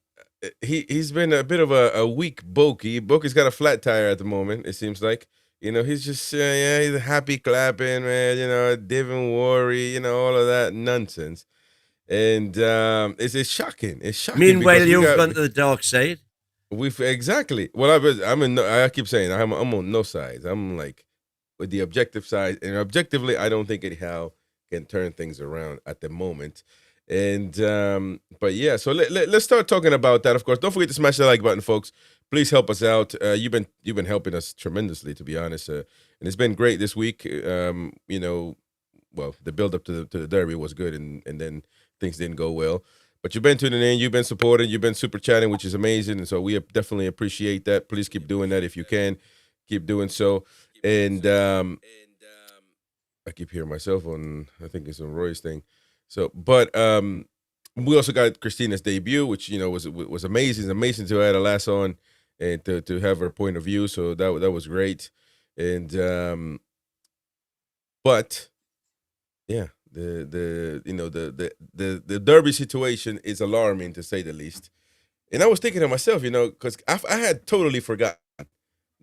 bit of a weak Boki. Boki's got a flat tire at the moment. It seems like he's just he's happy clapping, man. Didn't worry, all of that nonsense, and it's shocking. It's shocking. Meanwhile, you've gone to the dark side. Exactly. Well, I keep saying I'm on no sides. I'm like with the objective side, and objectively, I don't think Eddie Howe can turn things around at the moment. And but yeah, so let's start talking about that. Of course, don't forget to smash the like button, folks. Please help us out. You've been helping us tremendously, to be honest, and it's been great this week. Well, the build up to the derby was good, and then things didn't go well. But you've been tuning in, you've been supporting, you've been super chatting, which is amazing, and so we definitely appreciate that. Please keep doing that if you can. Keep doing so. And I keep hearing myself on, I think it's on Roy's thing. So, but we also got Christina's debut, which was amazing. It's amazing to have a lass on and to have her point of view. So that was great. And but yeah, the derby situation is alarming, to say the least. And I was thinking to myself, because I had totally forgotten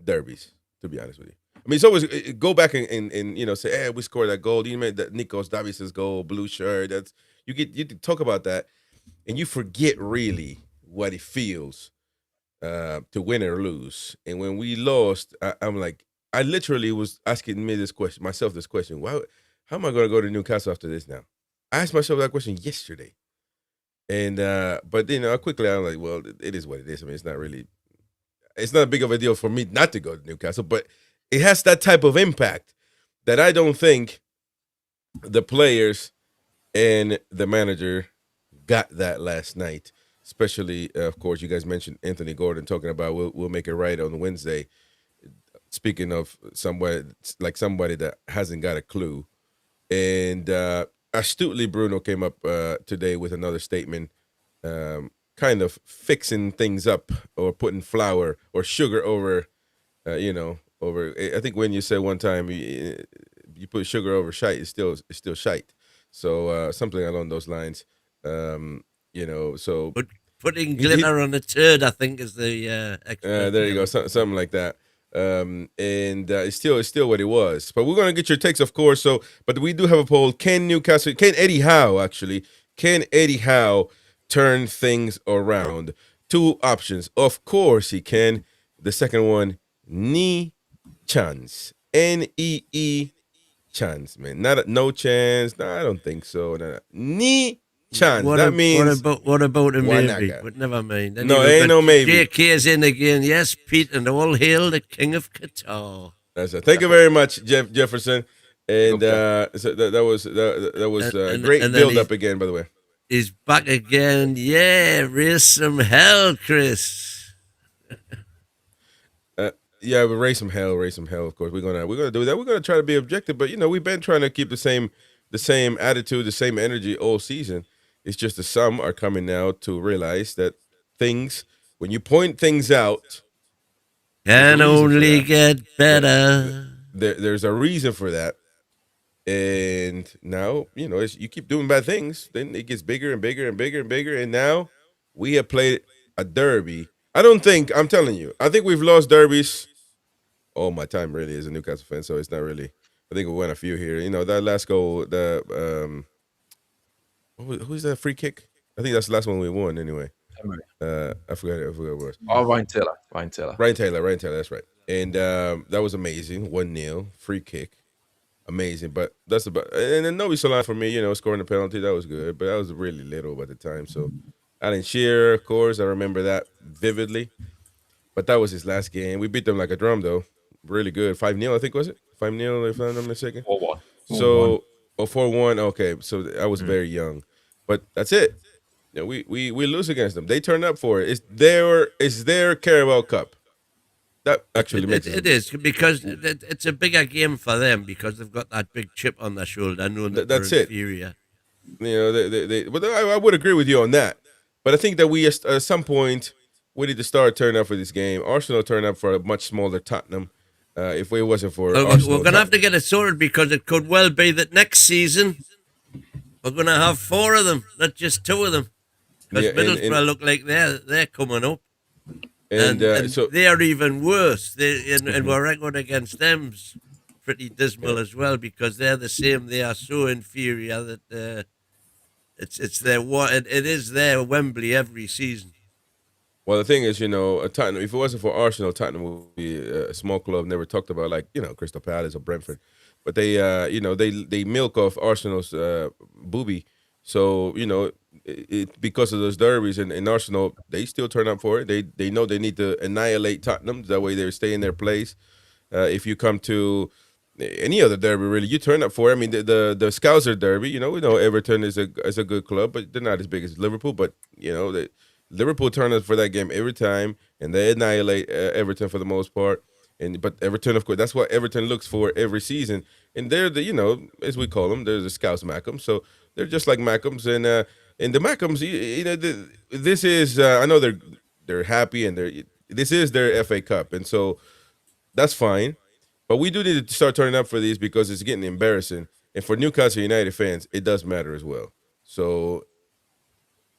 derbies, to be honest with you. I mean, it's always go back and say, hey, we scored that goal. You made that Nikos Davies' goal, blue shirt. That's you talk about that, and you forget really what it feels to win or lose. And when we lost, I'm like, I literally was asking myself this question: how am I going to go to Newcastle after this now? I asked myself that question yesterday, and but quickly I'm like, well, it is what it is. I mean, it's not big of a deal for me not to go to Newcastle, but it has that type of impact that I don't think the players and the manager got that last night. Especially, of course, you guys mentioned Anthony Gordon talking about we'll make it right on Wednesday. Speaking of somebody that hasn't got a clue. And astutely, Bruno came up today with another statement, kind of fixing things up or putting flour or sugar over, over. I think when you said one time you put sugar over shite, it's still shite. So something along those lines, So putting glitter on a turd, I think, is the. there you go, something like that. and it's still what it was. But we're gonna get your takes, of course. So, but we do have a poll: Can Eddie Howe turn things around? 2 options. Of course he can. The second one, knee chance, NEE chance, man. No chance. No, I don't think so. No. Knee chance. That means what about a why maybe? not, guy? But never mind. Then No, you've ain't got no maybe. JK's in again. Yes, Pete, and all hail the King of Qatar. That's it. Thank you very much, Jefferson. And so that was great and build up again, by the way. He's back again. Yeah, raise some hell, Chris. Yeah, but raise some hell. Of course, we're gonna do that. We're gonna try to be objective, but we've been trying to keep the same attitude, the same energy all season. It's just that some are coming now to realize that when you point things out, can only get better. There's a reason for that. And now, as you keep doing bad things, then it gets bigger and bigger and bigger and bigger. And now we have played a derby. I'm telling you, I think we've lost derbies all my time, really, as a Newcastle fan. So it's not really, I think we won a few here. That last goal, who's that free kick? I think that's the last one we won anyway. I forgot what it was. Oh, Ryan Taylor, that's right. And that was amazing. 1-0, free kick. Amazing, but that's about. And then Nobi Solana for me, scoring the penalty, that was good, but that was really little at the time. So Alan Shearer, of course, I remember that vividly. But that was his last game. We beat them like a drum, though. Really good. 5-0, I think, was it? 5-0, if I'm not mistaken. 4-1. So, 4-1. Okay, so I was very young, but that's it. We lose against them. They turn up for it. It's their Carabao Cup. That actually makes it is because it's a bigger game for them because they've got that big chip on their shoulder, knowing that that's they're it. inferior. But I would agree with you on that. But I think that we at some point we need to start turning up for this game. Arsenal turned up for a much smaller Tottenham. If it wasn't for Arsenal, we're going to have to get it sorted because it could well be that next season we're going to have 4 of them, not just 2 of them. Because Middlesbrough look like they're coming up. And so they're even worse. And our record against them's pretty dismal as well because they're the same. They are so inferior that it's their it is their Wembley every season. Well, the thing is, Tottenham. If it wasn't for Arsenal, Tottenham would be a small club never talked about, like Crystal Palace or Brentford. But they, they milk off Arsenal's booby. So because of those derbies and Arsenal, they still turn up for it. They know they need to annihilate Tottenham. That way they stay in their place. If you come to any other derby, really, you turn up for it. I mean, the Scouser derby, we know Everton is a good club, but they're not as big as Liverpool. But Liverpool turn up for that game every time, and they annihilate Everton for the most part. But Everton, of course, that's what Everton looks for every season. And they're the, as we call them, they're the Scouts Mackham. So they're just like Mackhams, and the Mackhams, this is I know they're happy, and this is their FA Cup, and so that's fine. But we do need to start turning up for these because it's getting embarrassing, and for Newcastle United fans, it does matter as well. So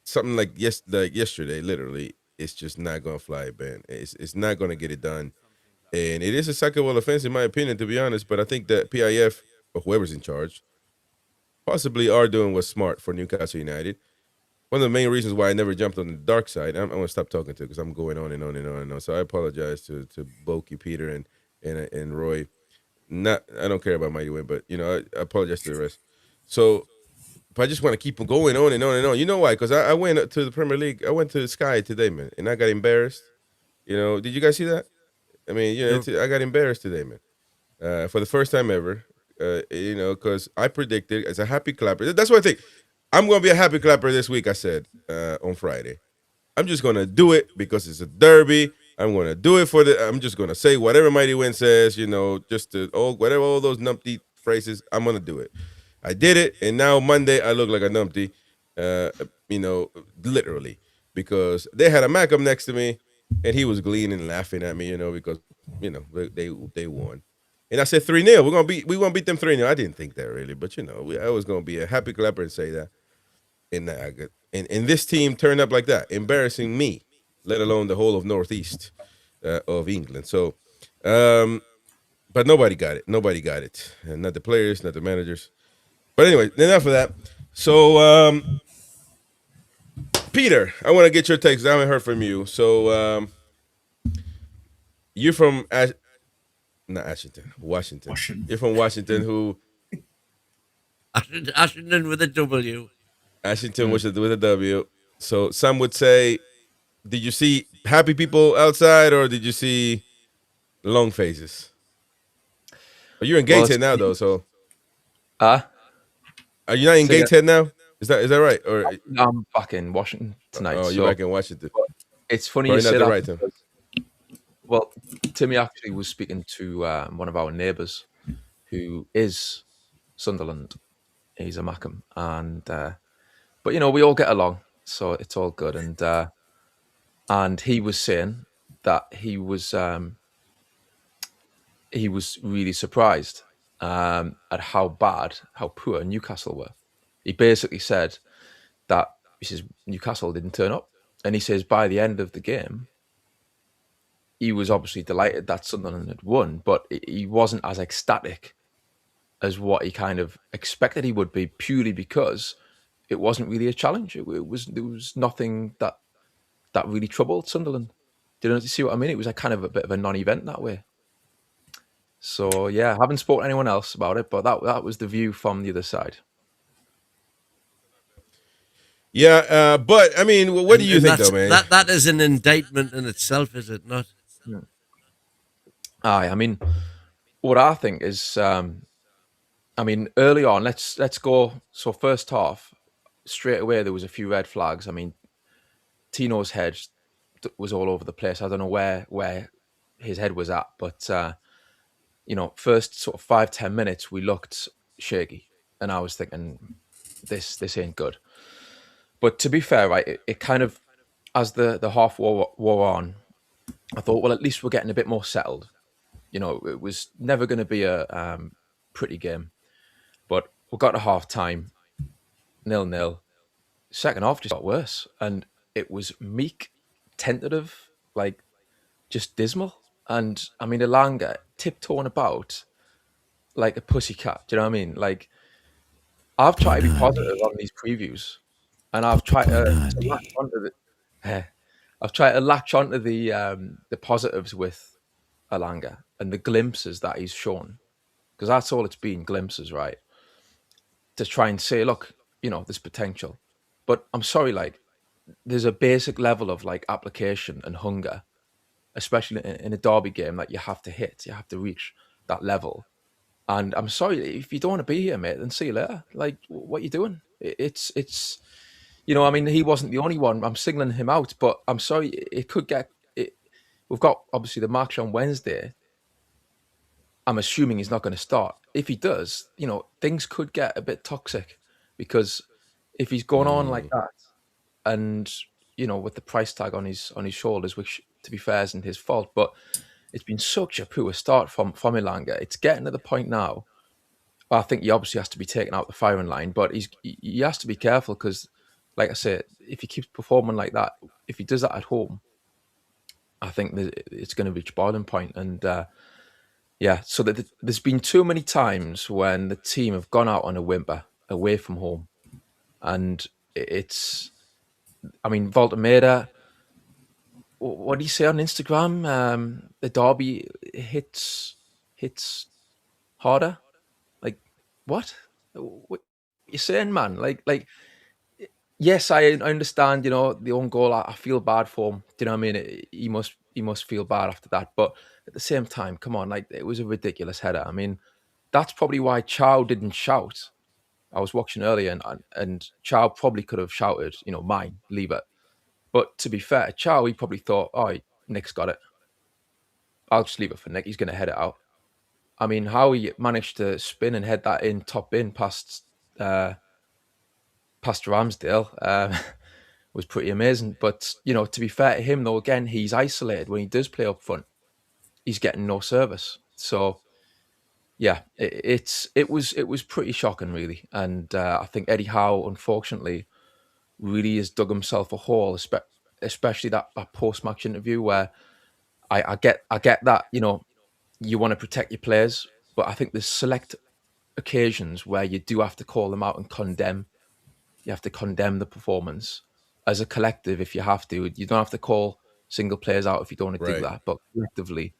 something like yesterday, literally, it's just not gonna fly, Ben. It's not gonna get it done. And it is a sackable offense, in my opinion, to be honest. But I think that PIF, or whoever's in charge, possibly are doing what's smart for Newcastle United. One of the main reasons why I never jumped on the dark side, I'm going to stop talking to because I'm going on and on and on and on. So I apologize to Boki, Peter, and Roy. I don't care about Mighty Win, but, I apologize to the rest. So, but I just want to keep going on and on and on. You know why? Because I went to the Premier League. I went to Sky today, man, and I got embarrassed. Did you guys see that? I mean, I got embarrassed today, man, for the first time ever, because I predicted as a happy clapper. That's what I think. I'm going to be a happy clapper this week, I said on Friday. I'm just going to do it because it's a derby. I'm going to do it I'm just going to say whatever Mighty Win says, whatever all those numpty phrases, I'm going to do it. I did it, and now Monday I look like a numpty, literally, because they had a Mackham next to me, and he was gleaning and laughing at me, because, they won. And I said 3-0. We're gonna beat them 3-0. I didn't think that really, but I was gonna be a happy clapper and say that. And this team turned up like that, embarrassing me, let alone the whole of Northeast of England. So But nobody got it. Nobody got it. And not the players, not the managers. But anyway, enough of that. So, Peter, I want to get your takes. I haven't heard from you. So, you're from Washington. You're from Washington. Who? Ashington with a W. Ashington with a W. So some would say, did you see happy people outside, or did you see long faces? But you're in Gateshead now, though. So, are you not in Gateshead now? Is that right? Or I'm back in Washington tonight. Oh, you're back in Washington. It's funny Probably you say not the that. right time. Well, Timmy actually was speaking to one of our neighbours who is Sunderland. He's a Mackham, and but you know, we all get along, so it's all good. And he was saying that he was really surprised at how poor Newcastle were. He basically said that he says Newcastle didn't turn up, and he says by the end of the game, he was obviously delighted that Sunderland had won, but he wasn't as ecstatic as what he kind of expected he would be, purely because it wasn't really a challenge. There was nothing that really troubled Sunderland. Do you see what I mean? It was a kind of a bit of a non-event that way. So yeah, I haven't spoken to anyone else about it, but that was the view from the other side. Yeah, but I mean, what do you think, though, man? That is an indictment in itself, is it not? Aye, I mean, what I think is, I mean, early on, let's go. So first half, straight away there was a few red flags. I mean, Tino's head was all over the place. I don't know where his head was at, but you know, first sort of 5-10 minutes we looked shaky, and I was thinking, this ain't good. But to be fair, right, it kind of, as the half wore on, I thought, well, at least we're getting a bit more settled. You know, it was never going to be a pretty game, but we got to half time, 0-0. Second half just got worse, and it was meek, tentative, like just dismal. And I mean, Elanga tiptoeing about like a pussycat. Do you know what I mean? Like, I've tried to be positive on these previews, and I've tried to latch onto the positives with Elanga and the glimpses that he's shown, because that's all it's been, glimpses, right? To try and say, look, you know, there's potential. But I'm sorry, like, there's a basic level of like application and hunger, especially in a derby game, that you have to hit. You have to reach that level. And I'm sorry, if you don't want to be here, mate, then see you later. Like, what are you doing? It's you know, I mean, he wasn't the only one. I'm singling him out, but I'm sorry, it could get it. We've got obviously the match on Wednesday. I'm assuming he's not going to start. If he does, you know, things could get a bit toxic, because if he's going on like that, and you know, with the price tag on his shoulders, which to be fair isn't his fault, but it's been such a poor start from Elanga. It's getting to the point now. I think he obviously has to be taken out the firing line, but he has to be careful, because, like I said, if he keeps performing like that, if he does that at home, I think it's going to reach boiling point. And yeah, so there's been too many times when the team have gone out on a whimper away from home, and it's, I mean, Voltemeda, what do you say on Instagram? The derby hits harder. Like, what you saying, man? Like, yes, I understand. You know, the own goal. I feel bad for him. Do you know what I mean? He must feel bad after that. But at the same time, come on, like, it was a ridiculous header. I mean, that's probably why Chow didn't shout. I was watching earlier, and Chow probably could have shouted, you know, mine, leave it. But to be fair, Chow, he probably thought, oh, Nick's got it. I'll just leave it for Nick. He's going to head it out. I mean, how he managed to spin and head that in, top in, past Ramsdale, was pretty amazing. But, you know, to be fair to him, though, again, he's isolated. When he does play up front, he's getting no service. So, yeah, it was pretty shocking, really. And I think Eddie Howe, unfortunately, really has dug himself a hole, especially that post-match interview, where I get that, you know, you want to protect your players, but I think there's select occasions where you do have to call them out and condemn. You have to condemn the performance as a collective if you have to. You don't have to call single players out if you don't want to do Right. that, but collectively,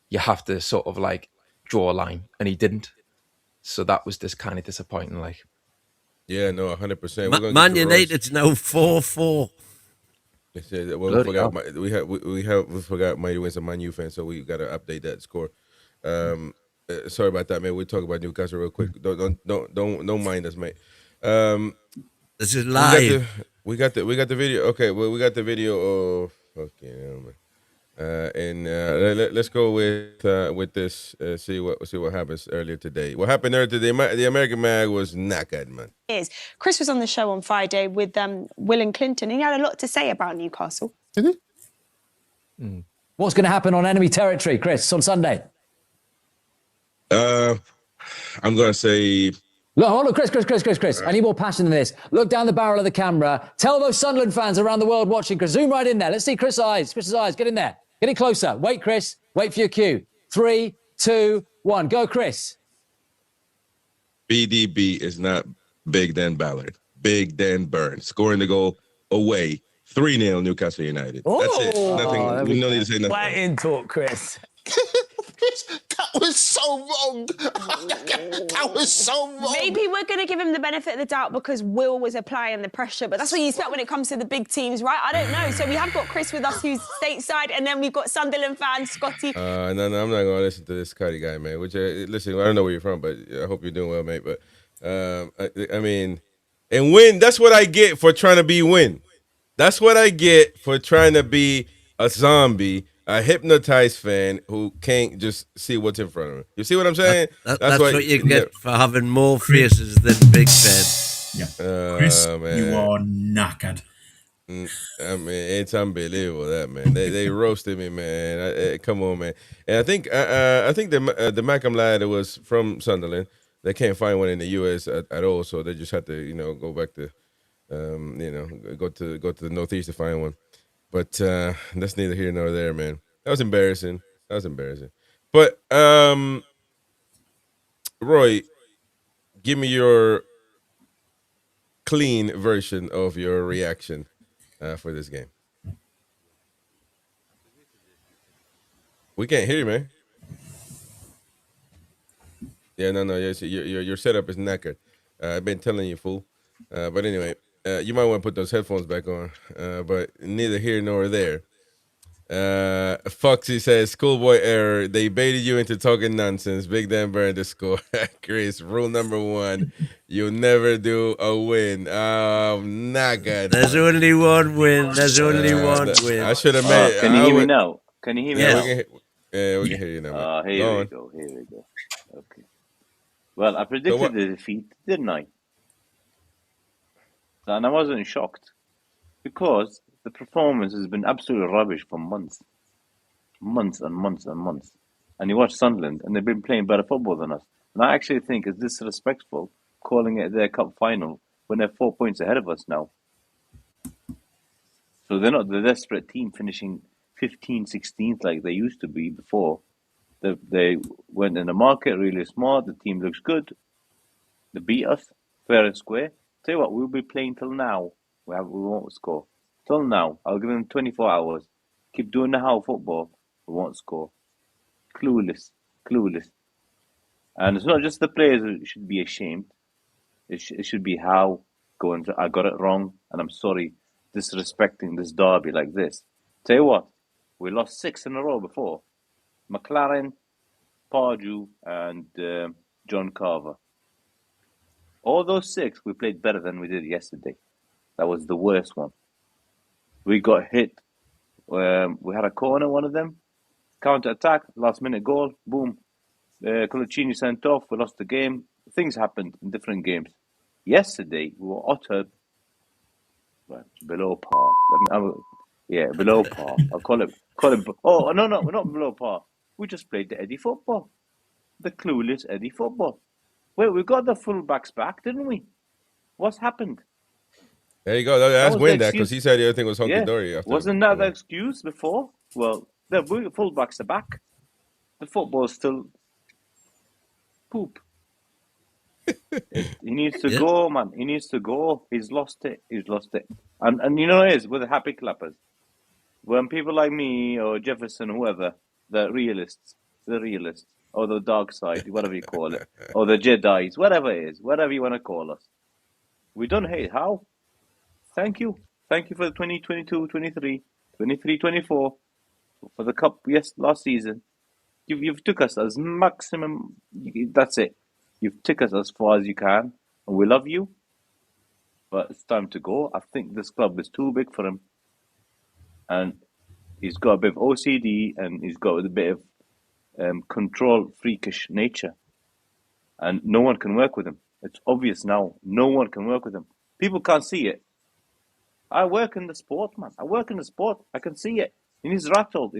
you have to sort of like draw a line, and he didn't. So that was just kind of disappointing. Like, Yeah, no, 100%. We're gonna Man get to Royce. United's now 4-4. They said that, well, Bloody we forgot Mighty Wins a Man U fan, so we got to update that score. Sorry about that, man. We'll talk about Newcastle real quick. Don't mind us, mate. This is live. We got the video. Okay, well, we got the video of man. Let's go with this. See what happens earlier today. What happened earlier today? The American Mag was knackered, man. Chris was on the show on Friday with Will and Clinton, and he had a lot to say about Newcastle. What's going to happen on enemy territory, Chris, on Sunday? I'm going to say... Look, Chris. I need more passion than this. Look down the barrel of the camera. Tell those Sunderland fans around the world watching, Chris. Zoom right in there. Let's see Chris's eyes. Get in there. Get it closer. Wait, Chris. Wait for your cue. 3, 2, 1. Go, Chris. BDB is not Big Dan Ballard. Big Dan Burn. Scoring the goal away. 3-0 Newcastle United. That's it. Nothing. No need to say nothing. Let in talk, Chris. That was so wrong. That was so wrong. Maybe we're going to give him the benefit of the doubt because Will was applying the pressure, but that's what you expect when it comes to the big teams, right? I don't know. So we have got Chris with us, who's stateside, and then we've got Sunderland fan Scotty. No, I'm not going to listen to this Scotty guy, man. Listen, I don't know where you're from, but I hope you're doing well, mate. But I mean, and win. That's what I get for trying to be win. That's what I get for trying to be a zombie, a hypnotized fan who can't just see what's in front of him. You see what I'm saying? That's what you get for having more faces than Big Ben. Yeah. Chris, man. you are knackered. I mean, it's unbelievable that, man. They roasted me, man. Come on, man. And I think the Macam lad was from Sunderland. They can't find one in the U.S. at all, so they just had to, go back to, go to the Northeast to find one. But that's neither here nor there, man. That was embarrassing. But Roy, give me your clean version of your reaction for this game. We can't hear you, man. Yeah, no. Yes, your setup is knackered. I've been telling you, fool. But anyway, you might want to put those headphones back on. But neither here nor there. Foxy says, schoolboy error. They baited you into talking nonsense. Big Dan burned the score. Chris, rule number 1. You'll never do a win. Knackered. There's only one win. I should have made Can you hear me now? Can you hear me now? We can hear you now. Here we go. Okay. Well, I predicted the defeat, didn't I? And I wasn't shocked because the performance has been absolutely rubbish for months. And you watch Sunderland, and they've been playing better football than us. And I actually think it's disrespectful calling it their cup final when they're 4 points ahead of us now. So they're not the desperate team finishing 15th, 16th like they used to be before. They went in the market really smart. The team looks good. They beat us fair and square. Tell you what, we'll be playing till now. We won't score. Till now. I'll give them 24 hours. Keep doing the Howe football. We won't score. Clueless. And it's not just the players who should be ashamed. It should be Howe going, I got it wrong, and I'm sorry, disrespecting this derby like this. Tell you what, we lost 6 in a row before. McLaren, Pardew, and John Carver. All those 6, we played better than we did yesterday. That was the worst one. We got hit. We had a corner, one of them. Counter-attack, last-minute goal, boom. Colaccini sent off, we lost the game. Things happened in different games. Yesterday, we were utter below par. Below par. I'll call it. Oh, no, we're not below par. We just played the Eddie football. The clueless Eddie football. Wait, we got the full-backs back, didn't we? What's happened? There you go. That's Win that because he said everything was hunky-dory. Wasn't that the excuse before? Well, the full-backs are back. The football's still poop. He needs to go, man. He needs to go. He's lost it. And you know what it is with the happy clappers. When people like me or Jefferson, whoever, the realists, or the dark side, whatever you call it, or the Jedis, whatever it is, whatever you want to call us, we don't hate. How? Thank you. Thank you for the 2022, 23, 23, 24, for the cup, yes, last season. You've took us as maximum, that's it. You've took us as far as you can, and we love you, but it's time to go. I think this club is too big for him. And he's got a bit of OCD, and he's got a bit of control freakish nature. And no one can work with him. It's obvious now. No one can work with him. People can't see it. I work in the sport, man. I can see it. And he's rattled.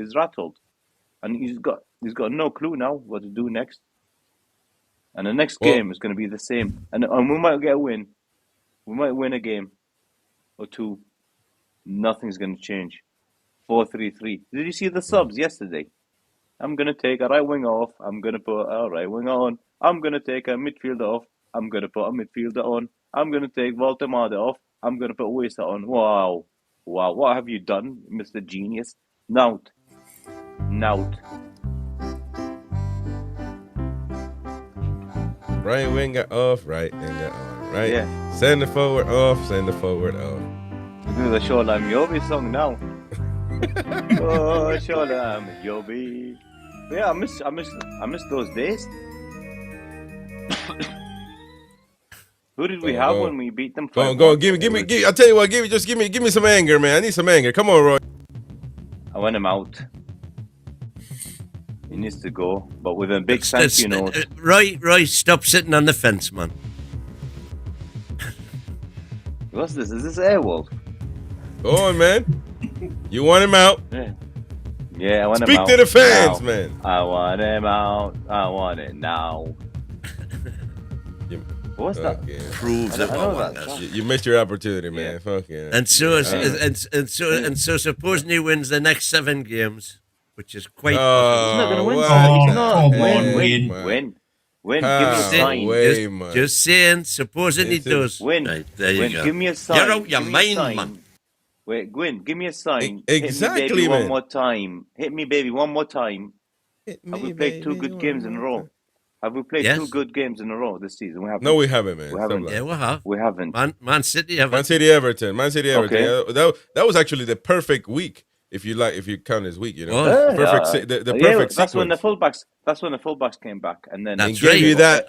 And he's got no clue now what to do next. And the next game is going to be the same. And we might get a win. We might win a game or two. Nothing's going to change. 4-3-3. Did you see the subs yesterday? I'm going to take a right wing off. I'm going to put a right wing on. I'm going to take a midfielder off. I'm going to put a midfielder on. I'm going to take Voltemade off. I'm going to put Wesa on. Wow. What have you done, Mr. Genius? Nout. Right winger off, right winger on, right? Yeah. Send the forward off, send the forward off. Do the Sholam Yobi song now. Oh, Sholam Yobi. Yeah, I miss those days. Who did we have when we beat them? Go, give me. I tell you what, give me some anger, man. I need some anger. Come on, Roy. I want him out. He needs to go, but with a big thank you note. Roy, stop sitting on the fence, man. What's this? Is this Airwolf? Go on, man. You want him out? Yeah, I want him out. Speak to the fans, now. man. I want him out. I want it now. What's that? Proves it. You missed your opportunity, man. Fuck yeah. And so supposing he wins the next 7 games, which is quite. He's not going to win. He's not. Win. Give me a sign. Just saying. Supposing he does. Win. Right, there you go. Give me a sign. You're out your mind, man. Wait, Gwyn, give me a sign. Exactly, Hit me, baby, man. one more time. Hit me, baby, one more time. Have we played 2 good games in a row? Have we played 2 good games in a row this season? We haven't. No, we haven't, man. We haven't. Yeah, we have. We haven't. Man City, Everton. Man City, Everton. Okay. Yeah, that was actually the perfect week, if you count this week, you know. Perfect sequence. That's when the fullbacks came back, and then it gave you that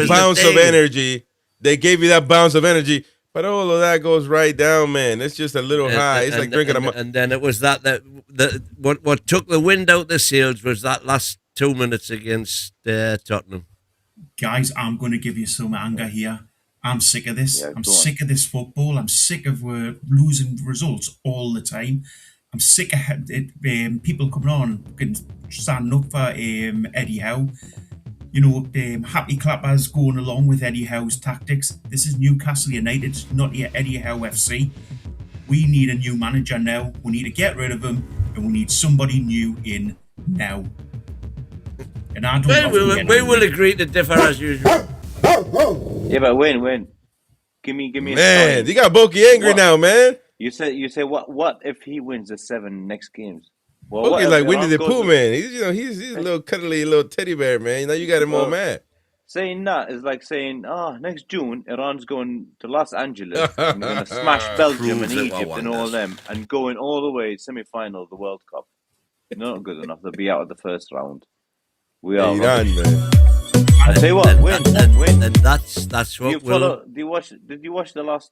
bounce of energy. They gave you that bounce of energy. But all of that goes right down, man. It's just a little high. It's like drinking and then it was that what took the wind out the sails was that last 2 minutes against Tottenham. Guys, I'm going to give you some anger here. I'm sick of this. I'm sick of this football. I'm sick of losing results all the time. I'm sick of people coming on and standing up for Eddie Howe. You know, happy clappers going along with Eddie Howe's tactics. This is Newcastle United, not Eddie Howe FC. We need a new manager now. We need to get rid of him, and we need somebody new in now. And I don't. We will agree to differ as usual. Yeah, but win. Give me. Man, you got Boki angry now, man. You say what if he wins the 7 next games? Well, Boki's like Winnie the Pooh, man. He's a little cuddly little teddy bear, man. You know, you got him all mad. Saying that is like saying, next June, Iran's going to Los Angeles and we're going to smash Belgium and Egypt and all them and going all the way semi-final of the World Cup. Not good enough. They'll be out of the first round. We are done, man. I tell you what, win. And that's what Did you watch the last?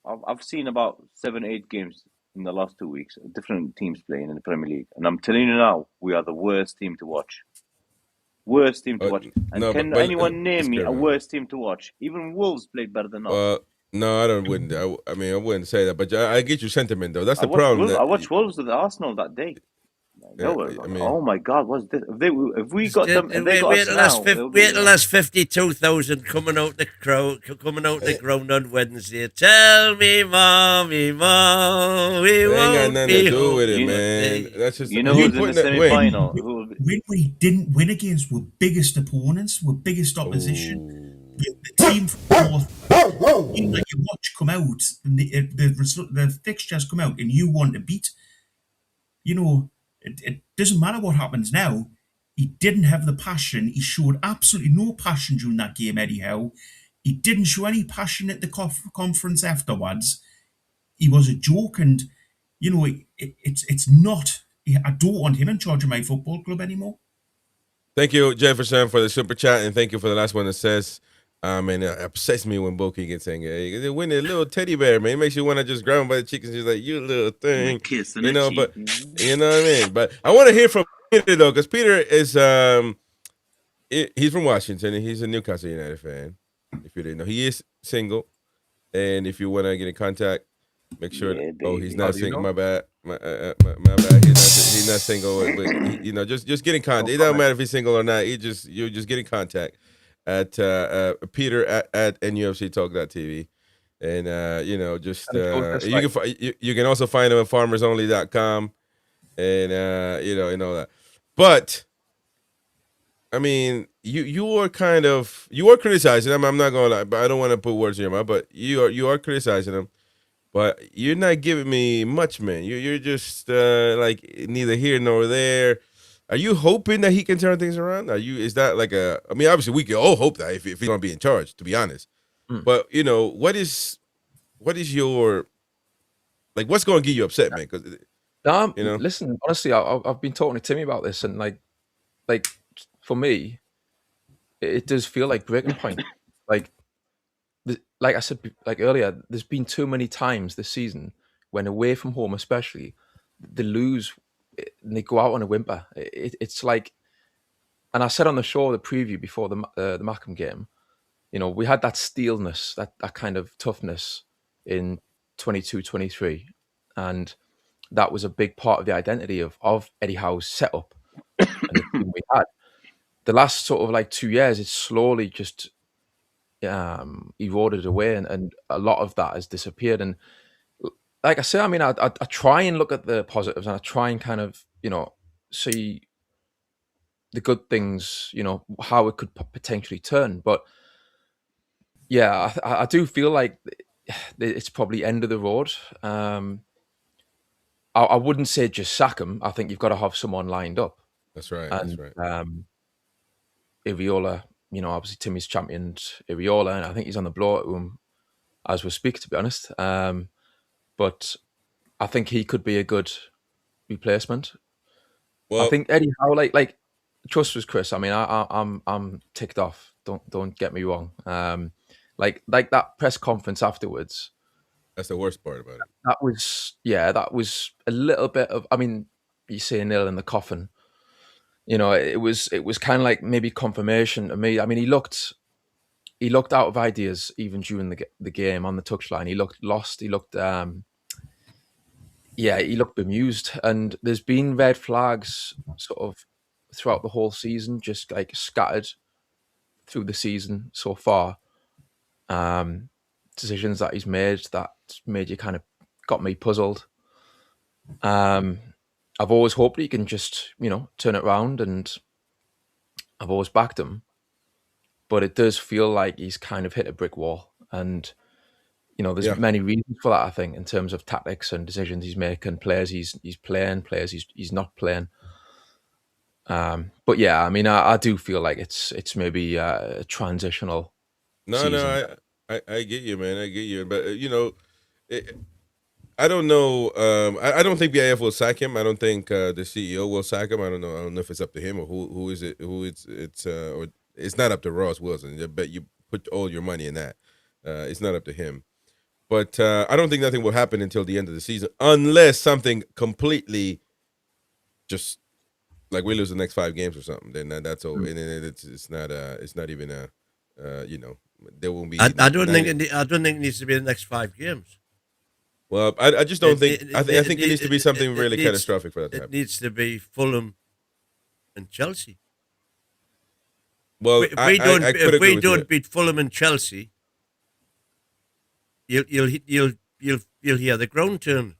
I've seen about 7-8 games in the last 2 weeks. Different teams playing in the Premier League, and I'm telling you now, we are the worst team to watch. Worst team to watch. And can anyone name me a worse team to watch? Even Wolves played better than us. No, I wouldn't say that, but I get your sentiment though. That's the problem. I watched Wolves with Arsenal that day. Oh my God, what's this? If we got them, if they got wait us till now, there's 52,000 coming out the crowd, coming out the ground on Wednesday. Tell me, mommy, mom, we It ain't got won't nothing be to do home with it, one man. day. That's just you know you who's in the putting that. Wait, semi-final? When we didn't win against were biggest opponents, were biggest opposition. The team from North, you let your watch come out, and the fixtures come out, and you want to beat. You know, it doesn't matter what happens now. He didn't have the passion. He showed absolutely no passion during that game, Eddie Howe. He didn't show any passion at the conference afterwards. He was a joke, and you know, it's not. I don't want him in charge of my football club anymore. Thank you, Jefferson, for the super chat, and thank you for the last one that says, and it upsets me when Boki gets angry. They win a little teddy bear, man. It makes you want to just grab him by the cheek and just like, you little thing. Kiss on you the know, cheek, but you know? you know what I mean? But I want to hear from Peter, though, because Peter is, he's from Washington, and he's a Newcastle United fan, if you didn't know. He is single, and if you want to get in contact, make sure. He's not single. My bad. My bad. He's not single. But you know, just get in contact. It doesn't matter if he's single or not. You just get in contact at Peter at NUFCtalk.tv, and you know, just you can also find him at farmersonly.com, and you know, and all that. But I mean, you are criticizing him. I'm not gonna lie, but I don't want to put words in your mouth. But you are criticizing him. But you're not giving me much, man. You're just like neither here nor there. Are you hoping that he can turn things around? Is that like a? I mean, obviously we can all hope that if he's gonna be in charge, to be honest. But you know, what is your like? What's going to get you upset, man? Because you know, listen, honestly, I've been talking to Timmy about this, and like for me, it does feel like breaking point. Like I said, like earlier, there's been too many times this season when away from home, especially, they lose and they go out on a whimper. It's like, and I said on the show, the preview before the Mackham game, you know, we had that steelness, that kind of toughness in 22-23, and that was a big part of the identity of Eddie Howe's setup and the team we had. The last sort of like 2 years, it's slowly just eroded away, and a lot of that has disappeared. And like I say, I mean, I try and look at the positives, and I try and kind of, you know, see the good things, you know, how it could potentially turn. But yeah, I do feel like it's probably end of the road. I wouldn't say just sack him. I think you've got to have someone lined up. That's right. And, that's right. Iriola, you know, obviously Timmy's championed Iriola, and I think he's on the blow to him as we speak, to be honest. But I think he could be a good replacement. Well, I think Eddie Howe, like trust was Chris. I mean, I'm ticked off. Don't get me wrong. Like that press conference afterwards. That's the worst part about it. That was a little bit of. I mean, you say a nail in the coffin. You know, it was kind of like maybe confirmation to me. I mean, he looked out of ideas even during the game on the touchline. He looked lost. He looked he looked bemused. And there's been red flags sort of throughout the whole season, just like scattered through the season so far. Decisions that he's made that made you kind of got me puzzled. I've always hoped he can just, you know, turn it around, and I've always backed him. But it does feel like he's kind of hit a brick wall. And, you know, there's many reasons for that, I think, in terms of tactics and decisions he's making, players he's playing, players he's not playing. But yeah, I mean, I do feel like it's maybe a transitional season. No, I get you, man. I get you. But, you know, I don't know. I don't think BIF will sack him. I don't think the CEO will sack him. I don't know if it's up to him or who is it. Or it's not up to Ross Wilson. I bet you put all your money in that. It's not up to him. But I don't think nothing will happen until the end of the season, unless something completely just like we lose the next 5 games or something. Then that's over. And it's not even you know, there won't be. I don't think it needs to be the next 5 games. Well, I just don't think. I think it needs to be something really needs- catastrophic for that to It happen. needs to be Fulham and Chelsea. Well, If I could we agree with don't you. beat Fulham and Chelsea, you'll hear the ground turn.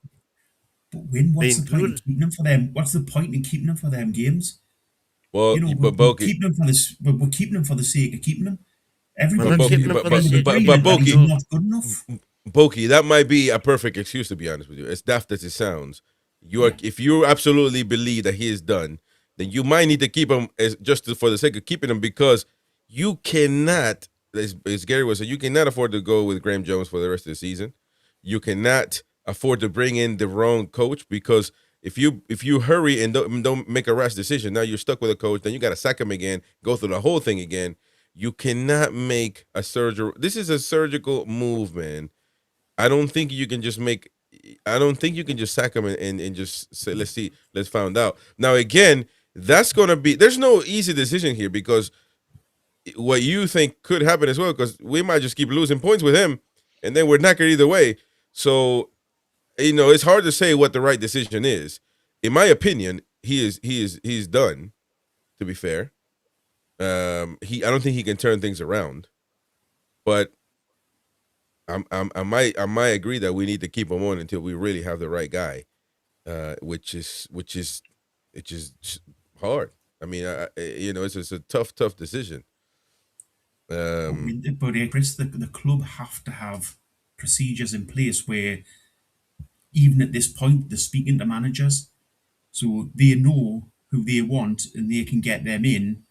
But win, what's Being the point in good. keeping them for them? What's the point in keeping them for them games? Well, You know, but we're Boki, keeping them for this. We're keeping them for the sake of keeping them. We're Everybody's not keeping in them for the sake of agreement but that he's Boki- not good enough. Boki, that might be a perfect excuse, to be honest with you. As daft as it sounds, if you absolutely believe that he is done, then you might need to keep him for the sake of keeping him, because you cannot, as Gary was saying, you cannot afford to go with Graham Jones for the rest of the season. You cannot afford to bring in the wrong coach, because if you hurry and don't make a rash decision, now you're stuck with a coach. Then you got to sack him again, go through the whole thing again. You cannot make a surgical. This is a surgical move, man. I don't think you can just sack him and just say, let's find out. Now, again, that's going to be, there's no easy decision here, because what you think could happen as well, because we might just keep losing points with him, and then we're knackered either way. So, it's hard to say what the right decision is. In my opinion, he's done, to be fair. I don't think he can turn things around, but I might agree that we need to keep him on until we really have the right guy, which is hard. I mean, it's a tough decision. But Chris, the club have to have procedures in place where, even at this point, they're speaking to managers, so they know who they want and they can get them in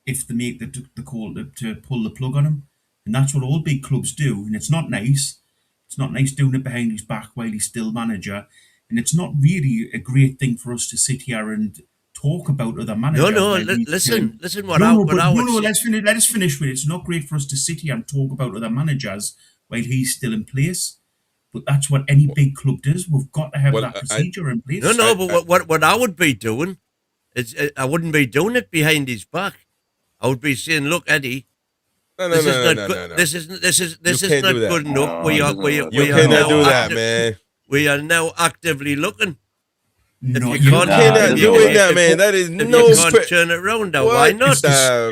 if they make the call to pull the plug on him. And that's what all big clubs do. And it's not nice. It's not nice doing it behind his back while he's still manager. And it's not really a great thing for us to sit here and talk about other managers. Listen. Let us finish with it. It's not great for us to sit here and talk about other managers while he's still in place. But that's what any big club does. We've got to have that procedure in place. But what I would be doing is, I wouldn't be doing it behind his back. I would be saying, look, Eddie, this is not good enough. You cannot do that, man. We are now actively looking. No, you cannot do that, man. That is no. You can't turn it around now. Why not?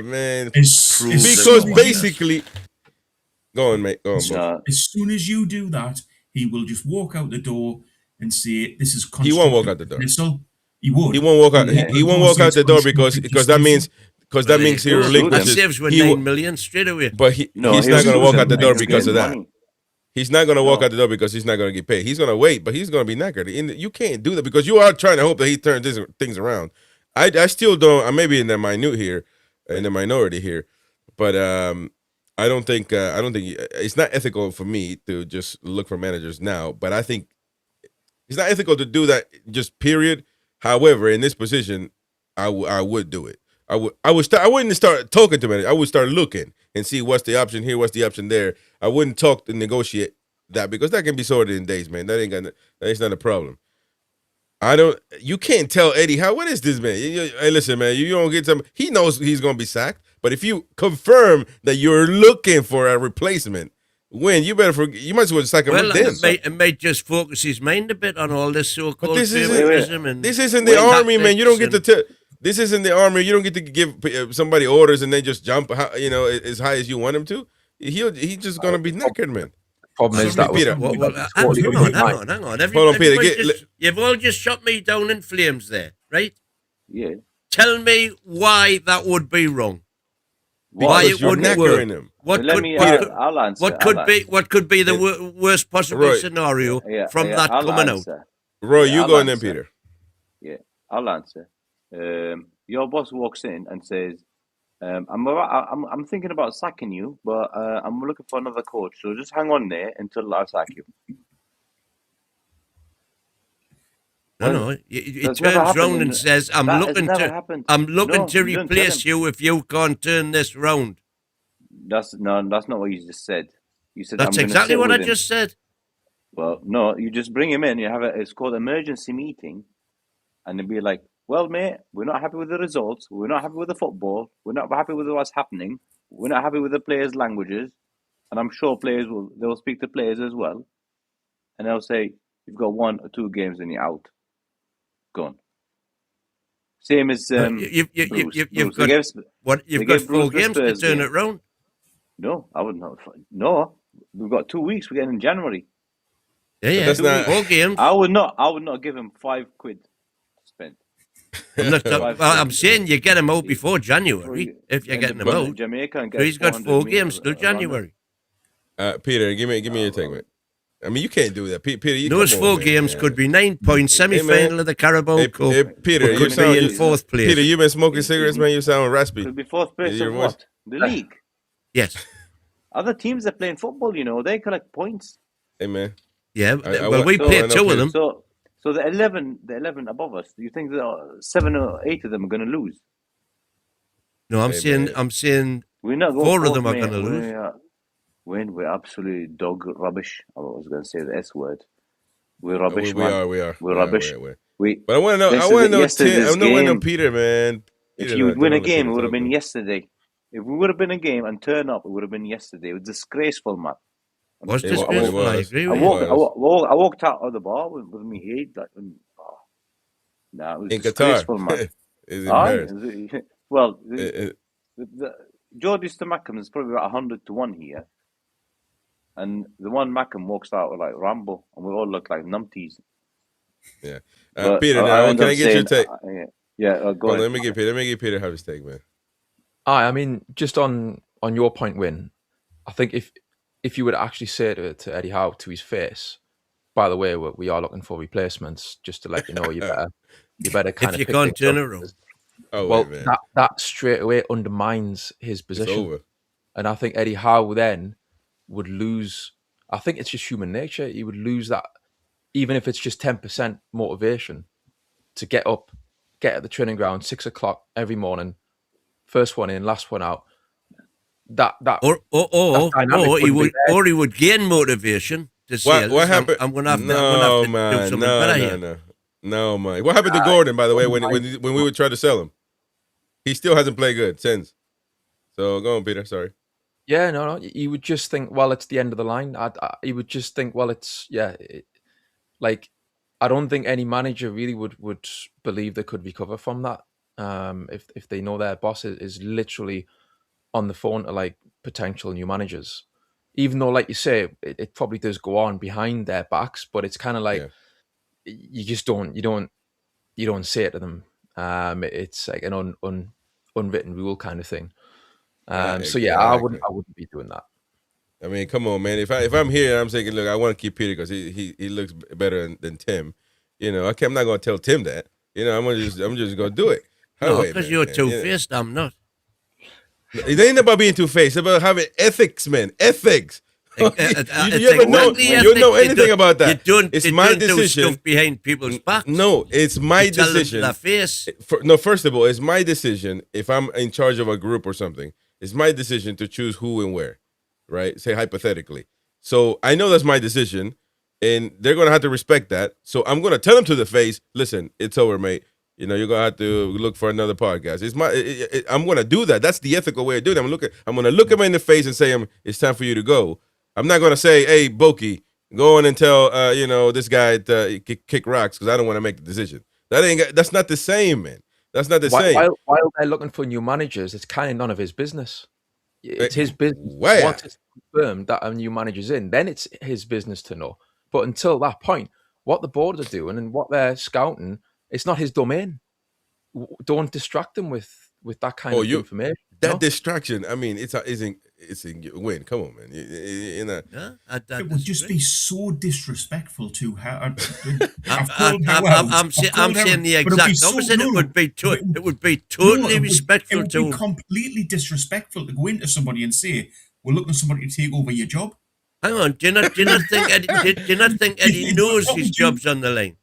Man. Because basically, go on, mate. Go on, bro. As soon as you do that, he will just walk out the door and say, "This is." He won't walk out the door. He would. He won't walk out. He won't walk out the door because that means he relinquishes. That saves with 9 million straight away. But he's not going to walk out the door because of that. He's not going to walk out the door because he's not going to get paid. He's going to wait, but he's going to be knackered. And you can't do that, because you are trying to hope that he turns things around. I still don't. I may be in the minority here, but I don't think it's not ethical for me to just look for managers now. But I think it's not ethical to do that, just period. However, in this position, I would do it. I wouldn't start talking to managers. I would start looking and see what's the option here, what's the option there. I wouldn't talk and negotiate that, because that can be sorted in days, man. That's not a problem. You can't tell Eddie Howe, what is this, man? Hey, listen, man, you don't get something. He knows he's going to be sacked, but if you confirm that you're looking for a replacement, you might as well sack him it might just focus his mind a bit on all this so-called favoritism. This isn't the army, man. You don't get to this isn't the army. You don't get to give somebody orders and they just jump, as high as you want him to. He's just going to be knackered, man. Problem is that Peter. Hang on. Hold on, Peter. You've all just shot me down in flames there, right? Yeah. Tell me why that would be wrong. Why it wouldn't work. I'll answer. What could be the worst possible scenario from that coming out? Roy, you go in then, Peter. Yeah, I'll answer. Your boss walks in and says, I'm thinking about sacking you, but I'm looking for another coach. So just hang on there until I sack you. No. He turns round and says, "I'm looking to replace you if you can't turn this round." That's not what you just said. You said that's exactly what I just said. Well, no, you just bring him in. You have it's called emergency meeting, and they'll be like, "Well, mate, we're not happy with the results. We're not happy with the football. We're not happy with what's happening. We're not happy with the players' languages." And I'm sure they'll speak to players as well, and they'll say, You've got 1 or 2 games and you're out. Gone. Same as You've Bruce. got 4 games to turn it round. No, I wouldn't have. No, we've got 2 weeks. We're getting in January. Yeah, that's not 4 games. I would not give him £5 to spend. I'm saying you get him out before January if you're getting him out. Jamaica and So he's got 4 games till January. Peter, give me your take, man. I mean, you can't do that, Peter. Those 4 games could be 9 points, semi-final of the Carabao Cup. Peter, you could be in 4th place. Peter, you've been smoking cigarettes, man. You sound raspy. Could be 4th place of what? The league. Yes. Other teams are playing football. They collect points. Hey, man. Yeah, we played 2 of them. So the 11 above us. Do you think that 7 or 8 of them are going to lose? No, I'm saying we're not 4 of them are going to lose. We're absolutely dog rubbish. I was going to say the S word. We're rubbish. We are. We're rubbish. But I want to know. I want to know Peter, man. If you would win a game, it would have been yesterday. If we would have been a game and turn up, it would have been yesterday. It was disgraceful, man. Was disgraceful. I agree with you. I walked out of the bar with me head like, it was in disgraceful, Qatar. Man. Is it well, Geordie to Mackham is probably about 100 to 1 here, and the one Mackham walks out with like Rambo, and we all look like numpties. Yeah, Peter. Now, can I get your take? Go ahead. Let me give Peter have his take, man. I mean, just on your point, Win. I think if you would actually say to Eddie Howe to his face, by the way, we are looking for replacements, just to let you know, you better kind of. If you can't turn it around. Oh, well, wait, that straight away undermines his position. It's over. And I think Eddie Howe then would lose. I think it's just human nature. He would lose that, even if it's just 10% motivation to get up, get at the training ground 6 o'clock every morning, first one in, last one out. He would gain motivation to say, what happened? I'm going to have to do something better here. No, man. What happened to Gordon, by the way, when we would try to sell him? He still hasn't played good since. So go on, Peter. Sorry. Yeah, no. You would just think, well, it's the end of the line. You would just think, well, it's I don't think any manager really would believe they could recover from that. If they know their boss is literally on the phone to like potential new managers, even though, like you say, it probably does go on behind their backs, but it's kind of like you just don't say it to them. It's like an unwritten rule kind of thing. Exactly. I wouldn't be doing that. I mean, come on, man. If I'm here and I'm saying, look, I want to keep Peter because he looks better than Tim. I'm not going to tell Tim that. I'm just going to do it. No, because you're two-faced. I'm not. It ain't about being two-faced. It's about having ethics, man. Ethics. You know anything about that? It's my decision. Do stuff behind people's backs. No, it's my decision. Tell them to their face. First of all, it's my decision. If I'm in charge of a group or something, it's my decision to choose who and where, right? Say hypothetically. So I know that's my decision, and they're going to have to respect that. So I'm going to tell them to the face, listen, it's over, mate. You're going to have to look for another podcast. I'm going to do that. That's the ethical way of doing it. I'm going to look them in the face and say, it's time for you to go. I'm not going to say, hey, Boki, go in and tell, this guy to kick rocks because I don't want to make the decision. That's not the same, man. That's not the same. While they're looking for new managers, it's kind of none of his business. It's his business. Once it's confirmed that a new manager's in, then it's his business to know. But until that point, what the board are doing and what they're scouting, it's not his domain. Don't distract them with that kind of information. That distraction, I mean, it's a win. Come on, man. It would just be so disrespectful to her. I'm saying the exact opposite. It would be totally respectful to. It would be completely disrespectful to go into somebody and say, "We're looking for somebody to take over your job." Hang on, do you not think Eddie knows his job's on the line?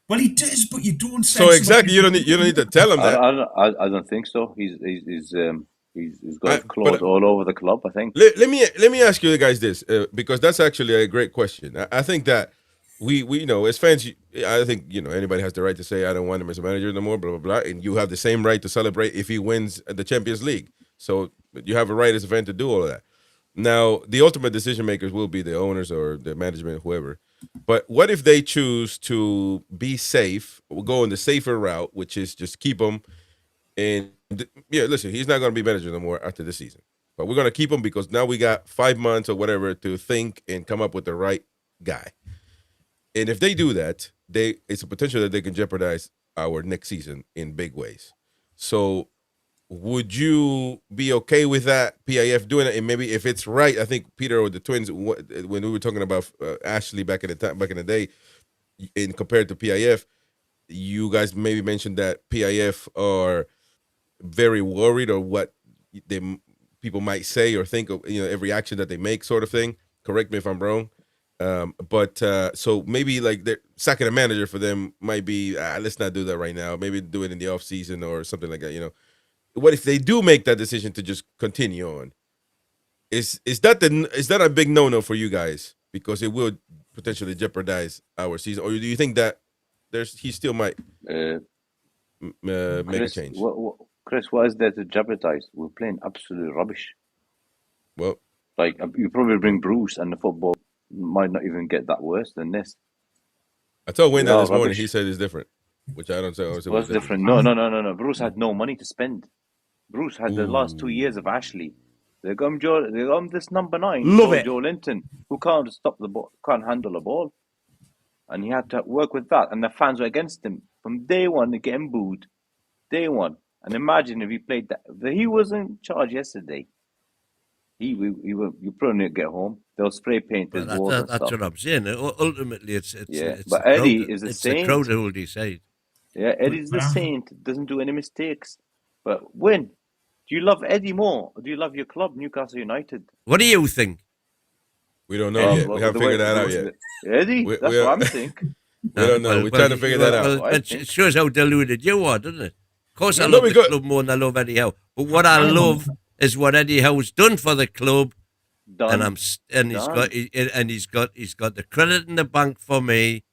Well, he does, but you don't. So exactly, you don't need to tell him that. I don't think so. He's got claws all over the club, I think. Let me ask you guys this, because that's actually a great question. I think that we as fans, I think anybody has the right to say I don't want him as a manager no more, blah blah blah, and you have the same right to celebrate if he wins the Champions League. So you have a right as a fan to do all of that. Now, the ultimate decision makers will be the owners or the management, whoever. But what if they choose to be safe, go on the safer route, which is just keep him? And yeah, listen, he's not going to be manager no more after this season. But we're going to keep him because now we got 5 months or whatever to think and come up with the right guy. And if they do that, it's a potential that they can jeopardize our next season in big ways. So would you be okay with that, PIF doing it? And maybe if it's right, I think Peter or the Twins, when we were talking about Ashley back in the day, in compared to PIF, you guys maybe mentioned that PIF are very worried or what people might say or think of, every action that they make, sort of thing. Correct me if I'm wrong. But so maybe like sacking a manager for them might be, let's not do that right now. Maybe do it in the off season or something like that. What if they do make that decision to just continue on? Is that a big no for you guys because it will potentially jeopardize our season, or do you think that he still might make a change? Chris, what is there to jeopardize? We're playing absolute rubbish. Well, like you probably bring Bruce, and the football might not even get that worse than this. I told Wayne that this morning. He said it's different, which I don't say. What's different? No. Bruce had no money to spend. Bruce had the last 2 years of Ashley. They got him this number 9, Joe Linton, who can't stop the ball, can't handle the ball, and he had to work with that. And the fans were against him from day one. They get him booed, day one. And imagine if he played that. He was in charge yesterday. You probably get home. They'll spray paint his walls and stuff. That's what I'm saying. Ultimately, it's but Eddie is a saint. It's the crowd who will decide. Yeah, Eddie's the saint. Doesn't do any mistakes. But do you love Eddie more, or do you love your club, Newcastle United? What do you think? We don't know yet. We haven't figured that out yet. Eddie, that's what I'm thinking. We don't know. We're trying to figure that out. It shows how deluded you are, doesn't it? Of course, I love the club more than I love Eddie Howe. But what I love is what Eddie Howe's done for the club, and he's got the credit in the bank for me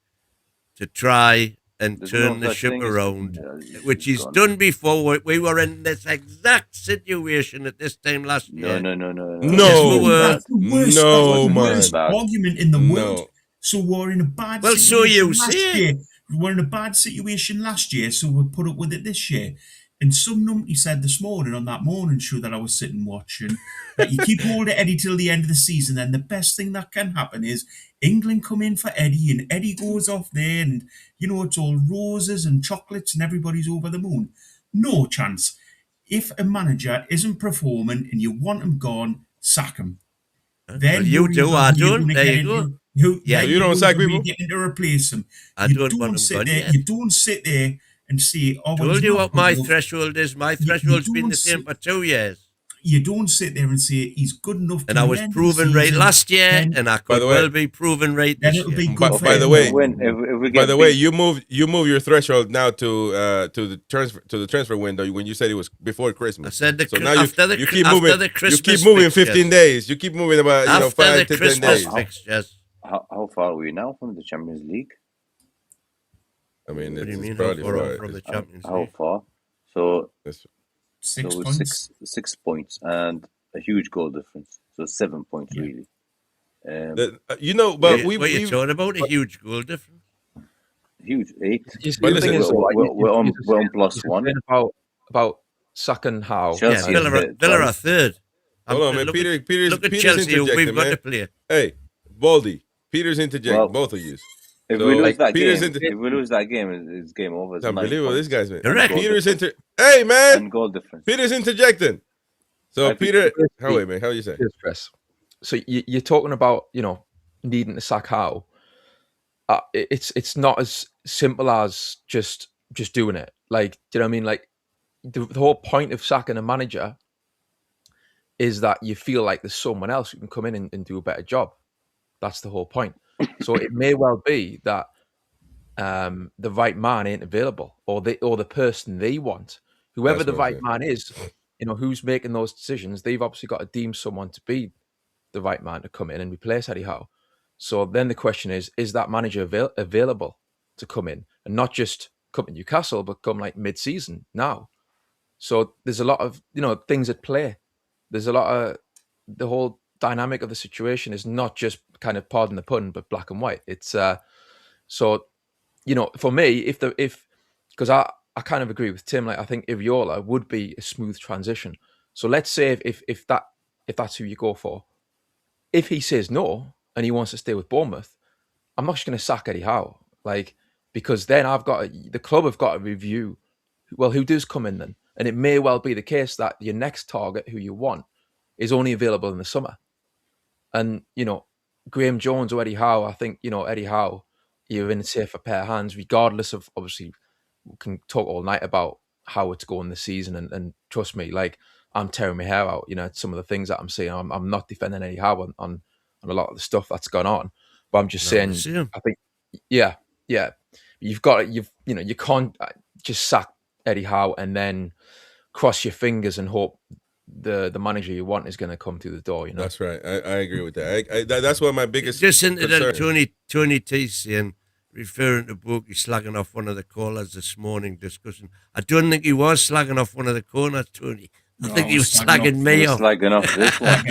to try and turn the ship around, which he's done before. We were in this exact situation at this time last year. No. That's the worst argument in the world. So we're in a bad situation. So you see, we're in a bad situation last year, so we'll put up with it this year. And some numpty said this morning on that morning show that I was sitting watching that you keep holding Eddie till the end of the season, then the best thing that can happen is England come in for Eddie and Eddie goes off there and, it's all roses and chocolates and everybody's over the moon. No chance. If a manager isn't performing and you want him gone, sack him. Then you do, I don't. There you go. You don't sack people. Getting to replace him. You don't sit there and say, told you what my threshold is. My threshold's been the same for 2 years. You don't sit there and say he's good enough. And I was proven right last year, and I could well be proven right this year. By the way, you move your threshold now to the transfer window when you said it was before Christmas. I said you keep moving 15 days. You keep moving about 5 to 10 days. How far are we now from the Champions League? I mean, what do you mean probably from the Champions League? How far? So 6 points. 6 points and a huge goal difference. So 7 points really. But what are you talking about? A huge goal difference? Huge 8. But listen, we're on +1. About sacking Howe. Villa are third. Hold on, man. Peter's look at Chelsea. We've got to play. Hey, Baldy. Peter's interjecting. Both of you. If we lose that game, it's game over. It's unbelievable. This guy's man. Correct. Hey, man. And goal difference. Peter's interjecting. So Peter, how are you saying? Press. So you're talking about needing to sack Howe. It's not as simple as just doing it. Like, do you know what I mean? Like the whole point of sacking a manager is that you feel like there's someone else who can come in and do a better job. That's the whole point. So it may well be that the right man ain't available, or the person they want, whoever the right man is, who's making those decisions. They've obviously got to deem someone to be the right man to come in and replace Eddie Howe. So then the question is that manager available to come in and not just come to Newcastle, but come like mid-season now? So there's a lot of things at play. There's a lot of the whole dynamic of the situation is not just kind of, pardon the pun, but black and white. It's so, you know, for me, because I kind of agree with Tim. Like, I think Iraola would be a smooth transition. So let's say if that's who you go for, if he says no and he wants to stay with Bournemouth, I'm not just going to sack Eddie Howe, like, because then the club have got to review, well, who does come in then, and it may well be the case that your next target, who you want, is only available in the summer, and you know, Graham Jones or Eddie Howe, I think, you know, Eddie Howe, you're in a safer pair of hands, regardless of, obviously, we can talk all night about how it's going this season, and trust me, like, I'm tearing my hair out, you know, some of the things that I'm saying. I'm not defending Eddie Howe on a lot of the stuff that's gone on, but I'm just saying, I think, yeah, you can't just sack Eddie Howe and then cross your fingers and hope the manager you want is going to come through the door. You know, that's right. I agree with that. That's one of my biggest. Just into that, Tony T saying, referring to Bokey slagging off one of the callers this morning discussing. I don't think he was slagging off one of the corners, Tony. I think he was slagging me off. Slagging off this one.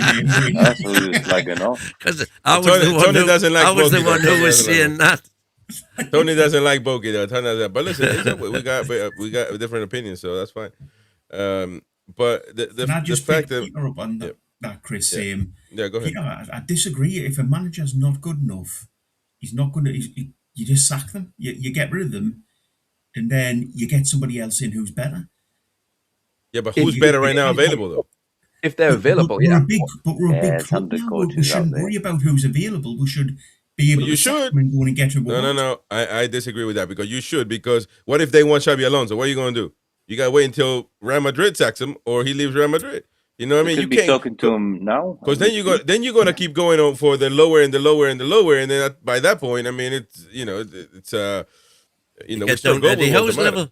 That's what he was slagging off. Because I was the one who was saying that. Tony doesn't like Bokey though. Tony doesn't. But listen, we got different opinions, so that's fine. But the fact that that, Chris. Go ahead. Peter, I disagree. If a manager's not good enough, he's not going to. You just sack them. You get rid of them, and then you get somebody else in who's better. Yeah, but who's better right now available though? If they're available, we're a big club now. We shouldn't worry about who's available. We should be able to sack them and go and get who we want. No. I disagree with that, because you should. Because what if they want Xabi Alonso? What are you going to do? You got to wait until Real Madrid sacks him or he leaves Real Madrid. You know what I mean? You can't be talking to him now, because then you're going to keep going on for the lower and the lower and the lower, and then by that point, I mean, it's we start going Eddie Howe's level,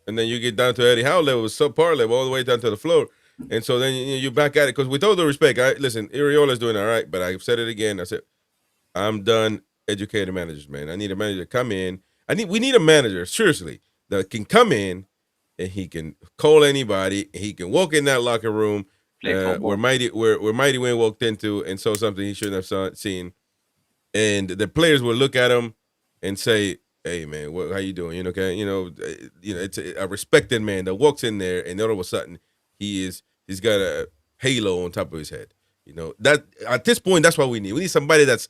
and then you get down to Eddie Howe level, subpar level, all the way down to the floor, and so then you're back at it. Because with all due respect, listen, Iraola's doing all right, but I've said it again. I said I'm done educating managers, man. I need a manager to come in. We need a manager, seriously, that can come in and he can call anybody. He can walk in that locker room where Mighty Wayne walked into and saw something he shouldn't have seen, and the players will look at him and say, "Hey, man, how you doing? You know, okay? It's a respected man that walks in there, and all of a sudden he's got a halo on top of his head. You know, that at this point, that's what we need. We need somebody that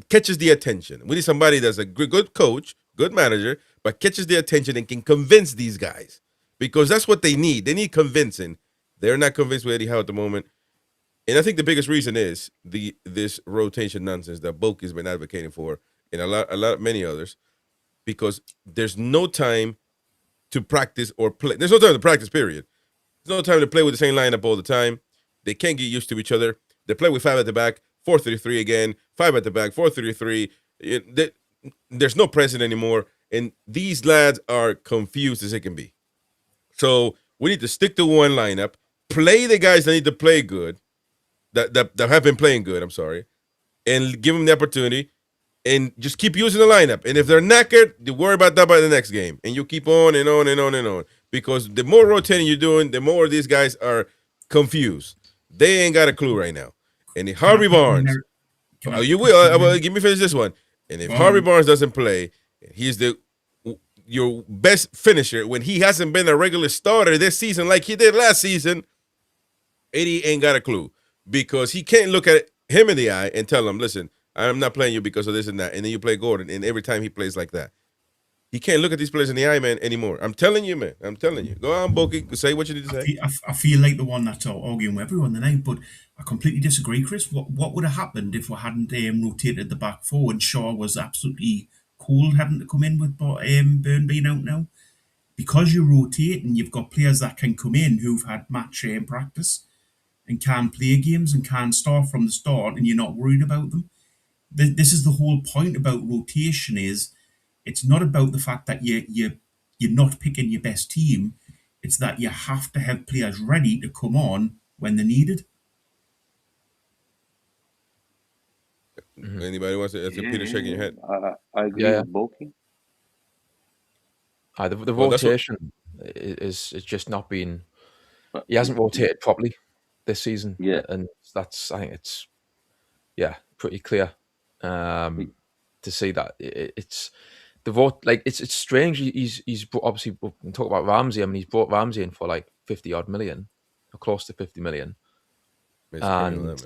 catches the attention. We need somebody that's a good coach, good manager, but catches the attention and can convince these guys, because that's what they need. They need convincing. They're not convinced with Eddie Howe at the moment. And I think the biggest reason is this rotation nonsense that Boke has been advocating for, and many others, because there's no time to practice or play. There's no time to practice, period. There's no time to play with the same lineup all the time. They can't get used to each other. They play with 5 at the back, 4-3-3 again, 5 at the back, 4-3-3. There's no present anymore, and these lads are confused as it can be. So we need to stick to one lineup, play the guys that need to play good, that have been playing good, and give them the opportunity, and just keep using the lineup. And if they're knackered, you worry about that by the next game, and you keep on and on and on and on. Because the more rotating you're doing, the more these guys are confused. They ain't got a clue right now. And if Harvey Barnes, give me finish this one. And if Harvey Barnes doesn't play, he's your best finisher when he hasn't been a regular starter this season like he did last season, Eddie ain't got a clue, because he can't look at him in the eye and tell him, listen, I'm not playing you because of this and that. And then you play Gordon, and every time he plays like that. He can't look at these players in the eye, man, anymore. I'm telling you, man. I'm telling you. Go on, Boki. Say what you need to say. I feel like the one that's arguing with everyone tonight, but I completely disagree, Chris. What would have happened if we hadn't rotated the back four and Shaw was absolutely cold having to come in with Byrne being out now? Because you rotate and you've got players that can come in who've had match practice and can play games and can start from the start, and you're not worried about them. This is the whole point about rotation. Is it's not about the fact that you're not picking your best team. It's that you have to have players ready to come on when they're needed. Mm-hmm. Anybody wants to? That's Peter shaking your head. I agree with Boki. The rotation is just not been. He hasn't rotated properly this season. Yeah. And that's, I think it's, pretty clear to see that it's the vote. Like it's strange. He's obviously, we can talk about Ramsey. I mean, he's brought Ramsey in for like 50 odd million, or close to 50 million. And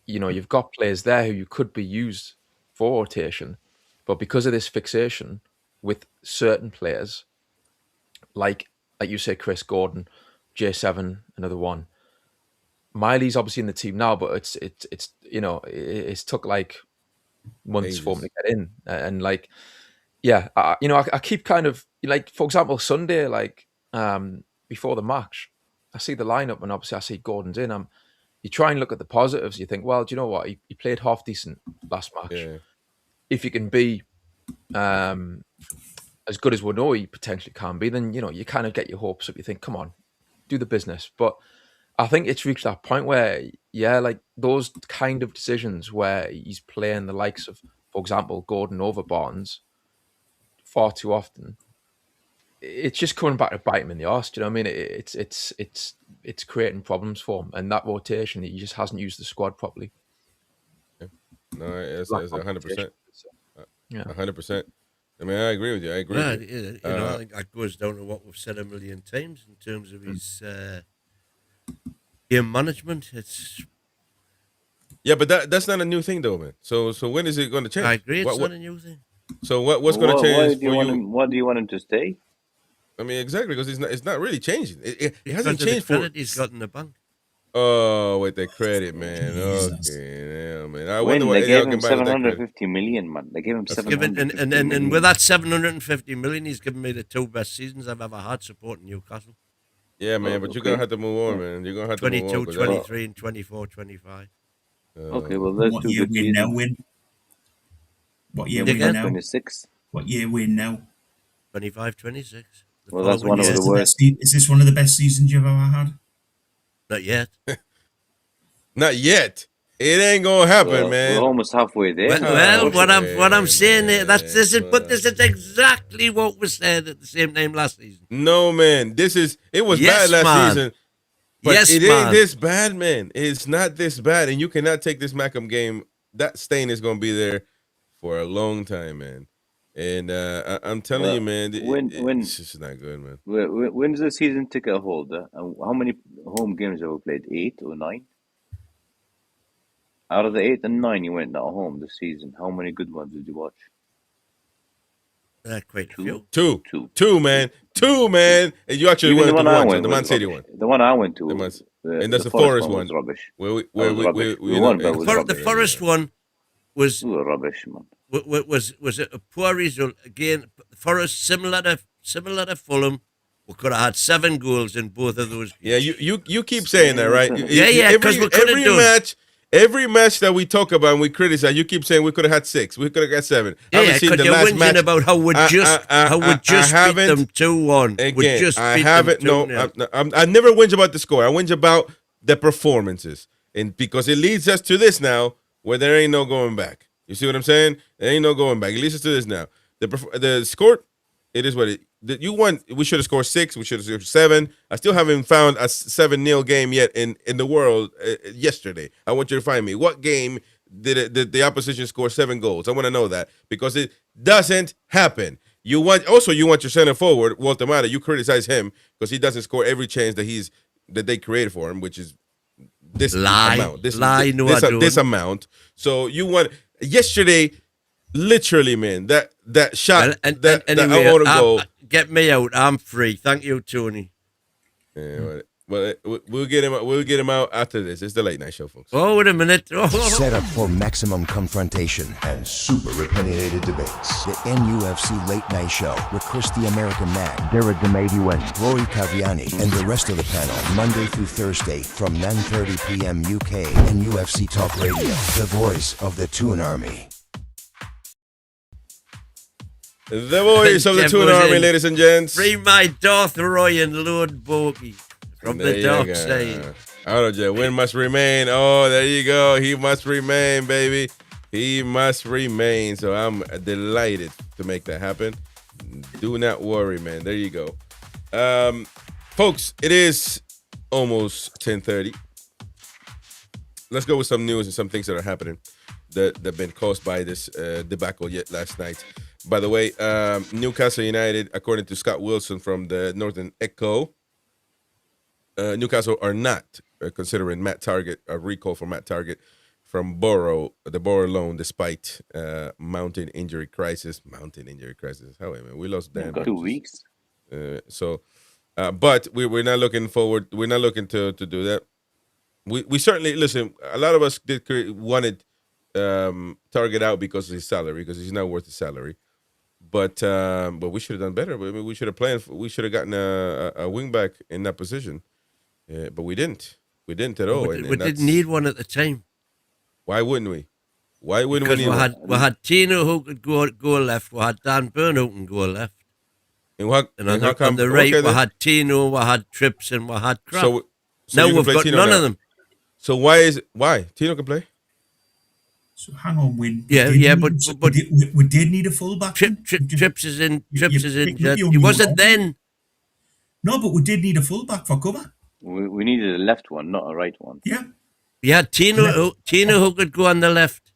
you've got players there who you could be used for rotation, but because of this fixation with certain players, like you say, Chris, Gordon, J7, another one. Miley's obviously in the team now, but it's took like months for him to get in, and like, I keep kind of like, for example, Sunday, like before the match, I see the lineup, and obviously I see Gordon's in. You try and look at the positives. You think, well, do you know what? He played half decent last match. Yeah. If you can be as good as we know he potentially can be, then you kind of get your hopes up. You think, come on, do the business. But I think it's reached that point where, like those kind of decisions where he's playing the likes of, for example, Gordon over Barnes far too often. It's just coming back to bite him in the arse. Do you know what I mean? It's creating problems for him, and that rotation, he just hasn't used the squad properly. Yeah. No, it's 100%. 100%. I mean, I agree with you. I agree. I think that goes down to what we've said a million times in terms of his game management. But that's not a new thing, though, man. So when is it going to change? I agree, it's not a new thing. So what's going to change for you? What do you want him to stay? I mean, exactly, because it's not really changing. It hasn't changed for. He's got in the bank. Oh, with the credit, man. Okay, yeah, man. I wonder what they gave him 750 million, man. They gave him 750 million. And with that 750 million, he's given me the 2 best seasons I've ever had supporting Newcastle. Yeah, man, but you're going to have to move on, man. You're going to have to move on. 22, 23, and 24, 25. Okay, well, let's what do year good win now, seasons. win? What year win now? 26. What year win now? 25, 26. Well, that's one of the worst. Is this one of the best seasons you've ever had? Not yet. Not yet. It ain't gonna happen, man. We're almost halfway there. Well, what I'm saying is this is exactly what was said at the same time last season. No, man. It was bad last season. But it ain't this bad, man. It's not this bad. And you cannot take this Mackham game. That stain is gonna be there for a long time, man. And I'm telling you, man, it's just not good, man. When's the season ticket holder? How many home games have we played? 8 or 9? Out of the 8 and 9 you went at home this season, how many good ones did you watch? Quite a few. Two, man. And you actually went to one, the Man City one. The one I went to. And that's the Forest one. Was rubbish. The Forest one was rubbish, man. Was it a poor result again? Forest similar to Fulham. We could have had 7 goals in both of those games. Yeah, you keep saying that, right? Yeah, because we could have done. Every match that we talk about and we criticize, you keep saying we could have had 6, we could have got 7. Yeah, because you're whinging about how we just beat them 2-1. Again, I haven't. No, I never whinge about the score. I whinge about the performances, and because it leads us to this now, where there ain't no going back. You see what I'm saying? There ain't no going back. It leads us to this now. The score, it is what it. You won. We should have scored 6. We should have scored 7. I still haven't found a 7-0 game yet in the world. Yesterday, I want you to find me. What game did the opposition score 7 goals? I want to know that because it doesn't happen. You want your center forward Walter Mata. You criticize him because he doesn't score every chance that they created for him, which is this amount. This amount. So you want yesterday. Literally, man, that shot, that I want to go. Get me out. I'm free. Thank you, Tony. Yeah, well, we'll get him out after this. It's the late night show, folks. Oh, wait a minute. Set up for maximum confrontation and super opinionated debates. The NUFC Late Night Show with Chris the American Man, Derek the Mighty Win, Rory Caviani, and the rest of the panel, Monday through Thursday from 9:30 p.m. UK and UFC Talk Radio, the voice of the Toon Army. The voice of the Toon Army, ladies and gents. Free my Darth Roy and Lord Borky from the dark side. Auto win must remain. Oh, there you go. He must remain, baby. He must remain. So I'm delighted to make that happen. Do not worry, man. There you go. Folks, it is almost 10:30. let's go with some news and some things that are happening that have been caused by this debacle yet last night. By the way, Newcastle United, according to Scott Wilson from the Northern Echo, Newcastle are not considering Matt Targett, a recall for Matt Targett from the Borough loan, despite mounting injury crisis. How we lost Dan. 2 weeks. But we're not looking forward. We're not looking to do that. We certainly listen. A lot of us wanted Target out because of his salary, because he's not worth his salary. But we should have done better. I mean, we should have planned. We should have gotten a wing back in that position. But we didn't. We didn't at all. We didn't need one at the time. Why wouldn't we? Why wouldn't because we? We had Tino who could go left. We had Dan Burn who can go left. And on the right, we had Tino, we had Trips, and we had Crap. So now we've got Tino none now. of them. So why Tino can play? So hang on, Win. But we did need a fullback. Trips is in. Trips is injured. He wasn't then. No, but we did need a fullback for cover. We needed a left one, not a right one. Yeah. We had Tino who could go on the left.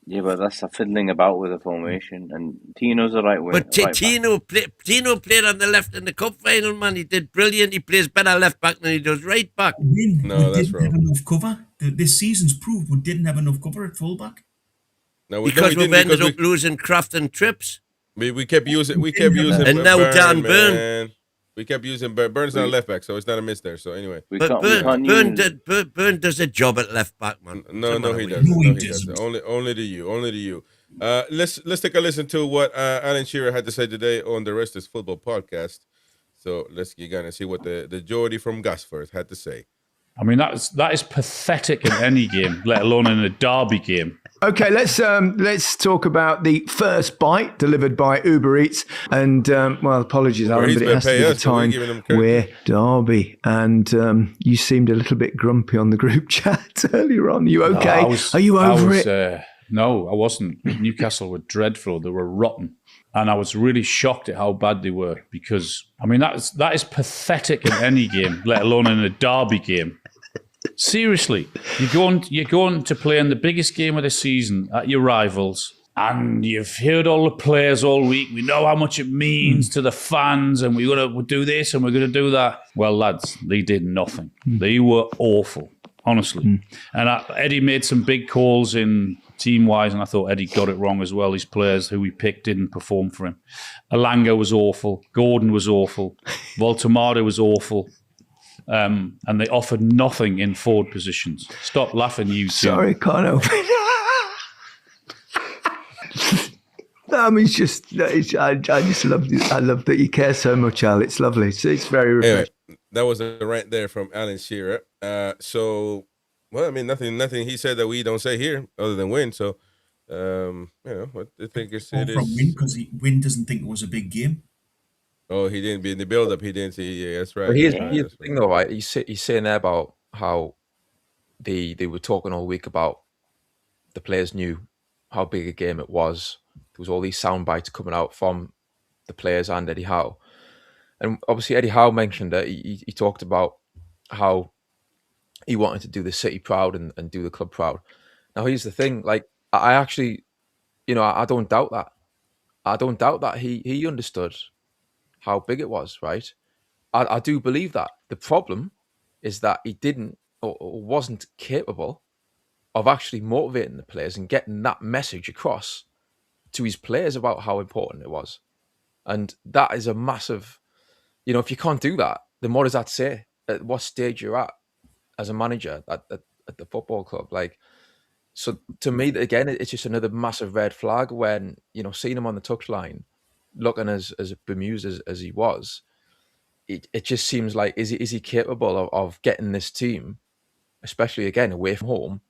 Yeah, but that's a fiddling about with the formation, and Tino's the right way. But Tino played on the left in the cup final, man. He did brilliant. He plays better left back than he does right back. No, that's wrong. Have enough cover. This season's proved we didn't have enough cover at fullback. Because we ended up losing Kraft and Trips. We kept using. And now Dan Burn. We kept using Burn. Burn's not a left back, so it's not a miss there. So anyway, but Burn does a job at left back, man. No, he doesn't. No, he doesn't. Only to you. Let's take a listen to what Alan Shearer had to say today on the Rest is Football podcast. So let's get and see what the Geordie from Gosforth had to say. I mean, that is pathetic in any game, let alone in a derby game. Okay, let's talk about the first bite delivered by Uber Eats. And, apologies, Alan, but it has to be the time where Derby. And you seemed a little bit grumpy on the group chat earlier on. Are you okay? Are you over it? No, I wasn't. Newcastle were dreadful. They were rotten. And I was really shocked at how bad they were because, I mean, that is pathetic in any game, let alone in a derby game. Seriously, you're going to play in the biggest game of the season at your rivals, and you've heard all the players all week. We know how much it means to the fans, and we're going to do this and we're going to do that. Well, lads, they did nothing. They were awful, honestly. And Eddie made some big calls in team-wise, and I thought Eddie got it wrong as well. His players who he picked didn't perform for him. Alanga was awful. Gordon was awful. Voltemade was awful. And they offered nothing in forward positions. Stop laughing, you two. Sorry, can't help it. I mean, it's just, I just love I love that you care so much, Al. It's lovely. It's very refreshing. Anyway, that was a rant there from Alan Shearer. So, well, I mean, nothing he said that we don't say here other than win. So, what I think it is. Win because Win doesn't think it was a big game. Oh, he didn't be in the build-up. He didn't see. Yeah, that's right. But here's the thing, though, right? He's saying there about how they were talking all week about the players knew how big a game it was. There was all these sound bites coming out from the players and Eddie Howe. And obviously Eddie Howe mentioned that he talked about how he wanted to do the city proud and do the club proud. Now, here's the thing. Like, I actually, I don't doubt that. I don't doubt that he understood how big it was, right? I do believe that. The problem is that he didn't or wasn't capable of actually motivating the players and getting that message across to his players about how important it was. And that is a massive, if you can't do that, then what does that say? At what stage you're at as a manager at the football club? Like, so to me, again, it's just another massive red flag when, seeing him on the touchline, looking as bemused as he was, it just seems like, is he capable of getting this team, especially again away from home,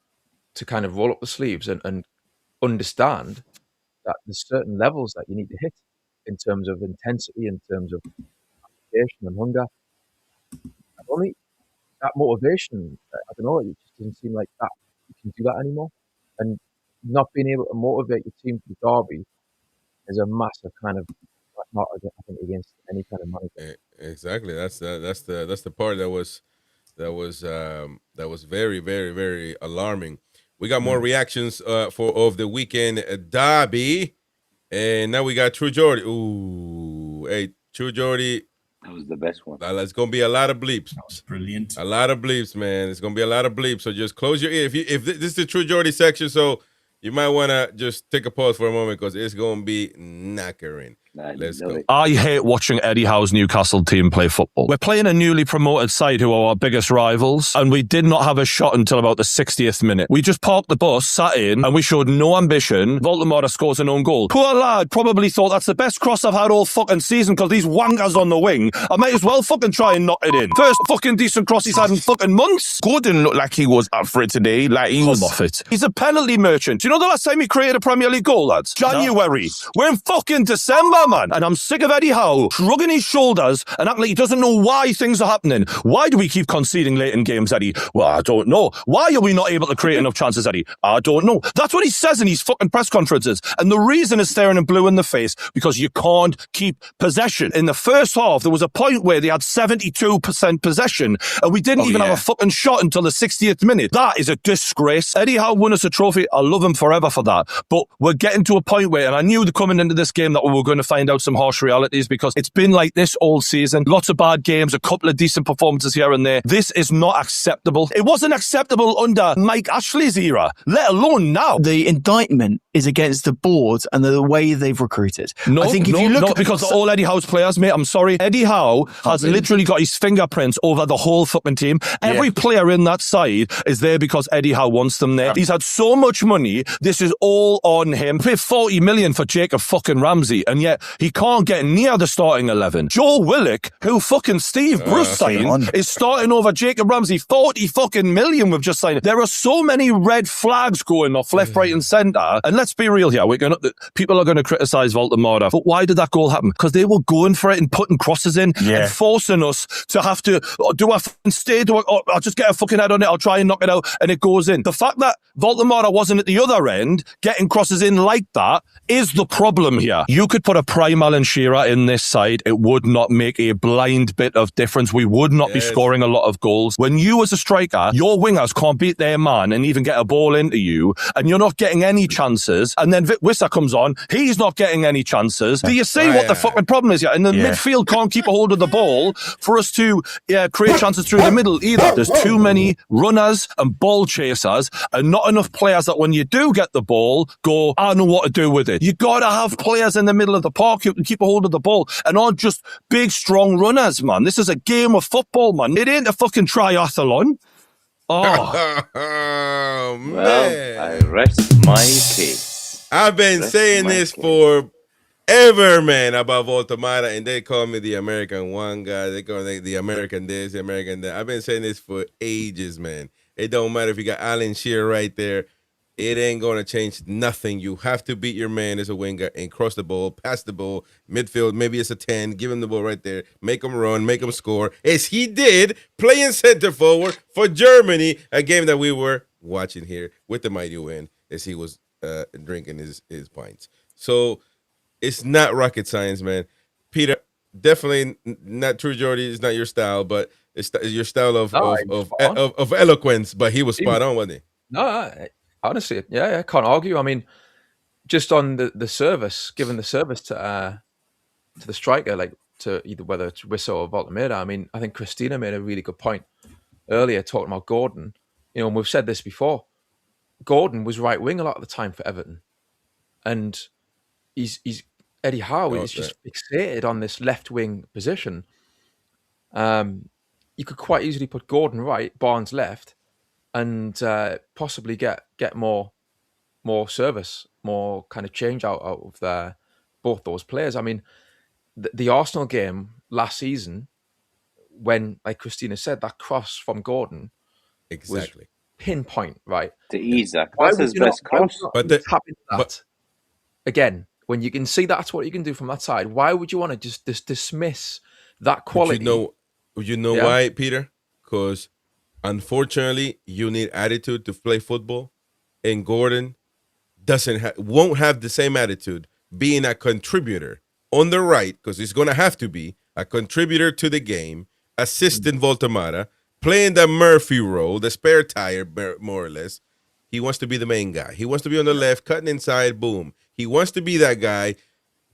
to kind of roll up the sleeves and understand that there's certain levels that you need to hit in terms of intensity, in terms of motivation and hunger. And only that motivation, I don't know, it just doesn't seem like that you can do that anymore. And not being able to motivate your team for the derby is a massive kind of not, I think, against any kind of manager. Exactly. That's the part that was That was very, very, very alarming. We got more reactions of the weekend derby, and now we got True Jordy. Ooh, hey, True Jordy. That was the best one. It's gonna be a lot of bleeps. That was brilliant. A lot of bleeps, man. It's gonna be a lot of bleeps. So just close your ear. If this is the True Jordy section, so you might wanna just take a pause for a moment because it's gonna be knackering. Let's go. I hate watching Eddie Howe's Newcastle team play football. We're playing a newly promoted side who are our biggest rivals, and we did not have a shot until about the 60th minute. We just parked the bus, sat in, and we showed no ambition. Voldemort scores an own goal. Poor lad probably thought that's the best cross I've had all fucking season because these wankers on the wing. I might as well fucking try and knock it in. First fucking decent cross he's had in fucking months. Gordon looked like he was up for it today. Like he was off it. He's a penalty merchant. Do you know the last time he created a Premier League goal, lads? January. We're in fucking December, man. And I'm sick of Eddie Howe shrugging his shoulders and acting like he doesn't know why things are happening. Why do we keep conceding late in games, Eddie? Well, I don't know. Why are we not able to create enough chances, Eddie? I don't know. That's what he says in his fucking press conferences. And the reason is staring him blue in the face because you can't keep possession. In the first half, there was a point where they had 72% possession and we didn't even have a fucking shot until the 60th minute. That is a disgrace. Eddie Howe won us a trophy. I love him forever for that. But we're getting to a point where, and I knew coming into this game that we were going to find out some harsh realities because it's been like this all season. Lots of bad games, a couple of decent performances here and there. This is not acceptable. It wasn't acceptable under Mike Ashley's era, let alone now. The indictment is against the board and the way they've recruited. No, I think if you look not because all Eddie Howe's players, mate. I'm sorry. Eddie Howe has literally got his fingerprints over the whole fucking team. Every player in that side is there because Eddie Howe wants them there. He's had so much money. This is all on him. Paid 40 million for Jacob fucking Ramsey, and yet he can't get near the starting 11. Joe Willock, who fucking Steve Bruce signed, is starting over Jacob Ramsey. 40 fucking million we've just signed. There are so many red flags going off left, right, and centre. And let's be real here. People are going to criticise Voldemort, but why did that goal happen? Because they were going for it and putting crosses in and forcing us to have to do a fucking stay, or I'll just get a fucking head on it, I'll try and knock it out, and it goes in. The fact that Voldemort wasn't at the other end, getting crosses in like that, is the problem here. You could put a prime Alan Shearer in this side, it would not make a blind bit of difference. We would not be scoring a lot of goals. When you as a striker, your wingers can't beat their man and even get a ball into you, and you're not getting any chances, and then Vic Wissa comes on, he's not getting any chances. Do you see what the fucking problem is here? And the midfield can't keep a hold of the ball for us to create chances through the middle either. There's too many runners and ball chasers and not enough players that when you do get the ball, go, I know what to do with it. You got to have players in the middle of the park who can keep a hold of the ball and aren't just big, strong runners, man. This is a game of football, man. It ain't a fucking triathlon. Oh, man. Well, I rest my case. I've been saying this for ever, man, about Voltamata, and they call me the American one guy. They call me the American this, the American that. I've been saying this for ages, man. It don't matter if you got Alan Shearer right there. It ain't going to change nothing. You have to beat your man as a winger and cross the ball, pass the ball, midfield, maybe it's a 10, give him the ball right there, make him run, make him score, as he did playing center forward for Germany, a game that we were watching here with the mighty win as he was drinking his pints. So it's not rocket science, man. Peter, definitely not True Jordy. It's not your style, but it's your style of eloquence. But he was spot on, wasn't he? No, honestly, yeah, I can't argue. I mean, just on the service, giving the service to the striker, like to either whether it's Wissa or Voltameda. I mean, I think Christina made a really good point earlier talking about Gordon. You know, and we've said this before. Gordon was right wing a lot of the time for Everton, and he's Eddie Howe is just fixated on this left wing position. You could quite easily put Gordon right, Barnes left, and possibly get more service, more kind of change out of both those players. I mean, the Arsenal game last season, when, like Christina said, that cross from Gordon was pinpoint, right? To Isaac. That's his best cross. But again, when you can see that's what you can do from that side, why would you want to just dismiss that quality? You know why, Peter? Because unfortunately, you need attitude to play football, and Gordon won't have the same attitude being a contributor on the right, because he's going to have to be a contributor to the game, assisting Voltamata, playing the Murphy role, the spare tire, more or less. He wants to be the main guy. He wants to be on the left, cutting inside, boom. He wants to be that guy.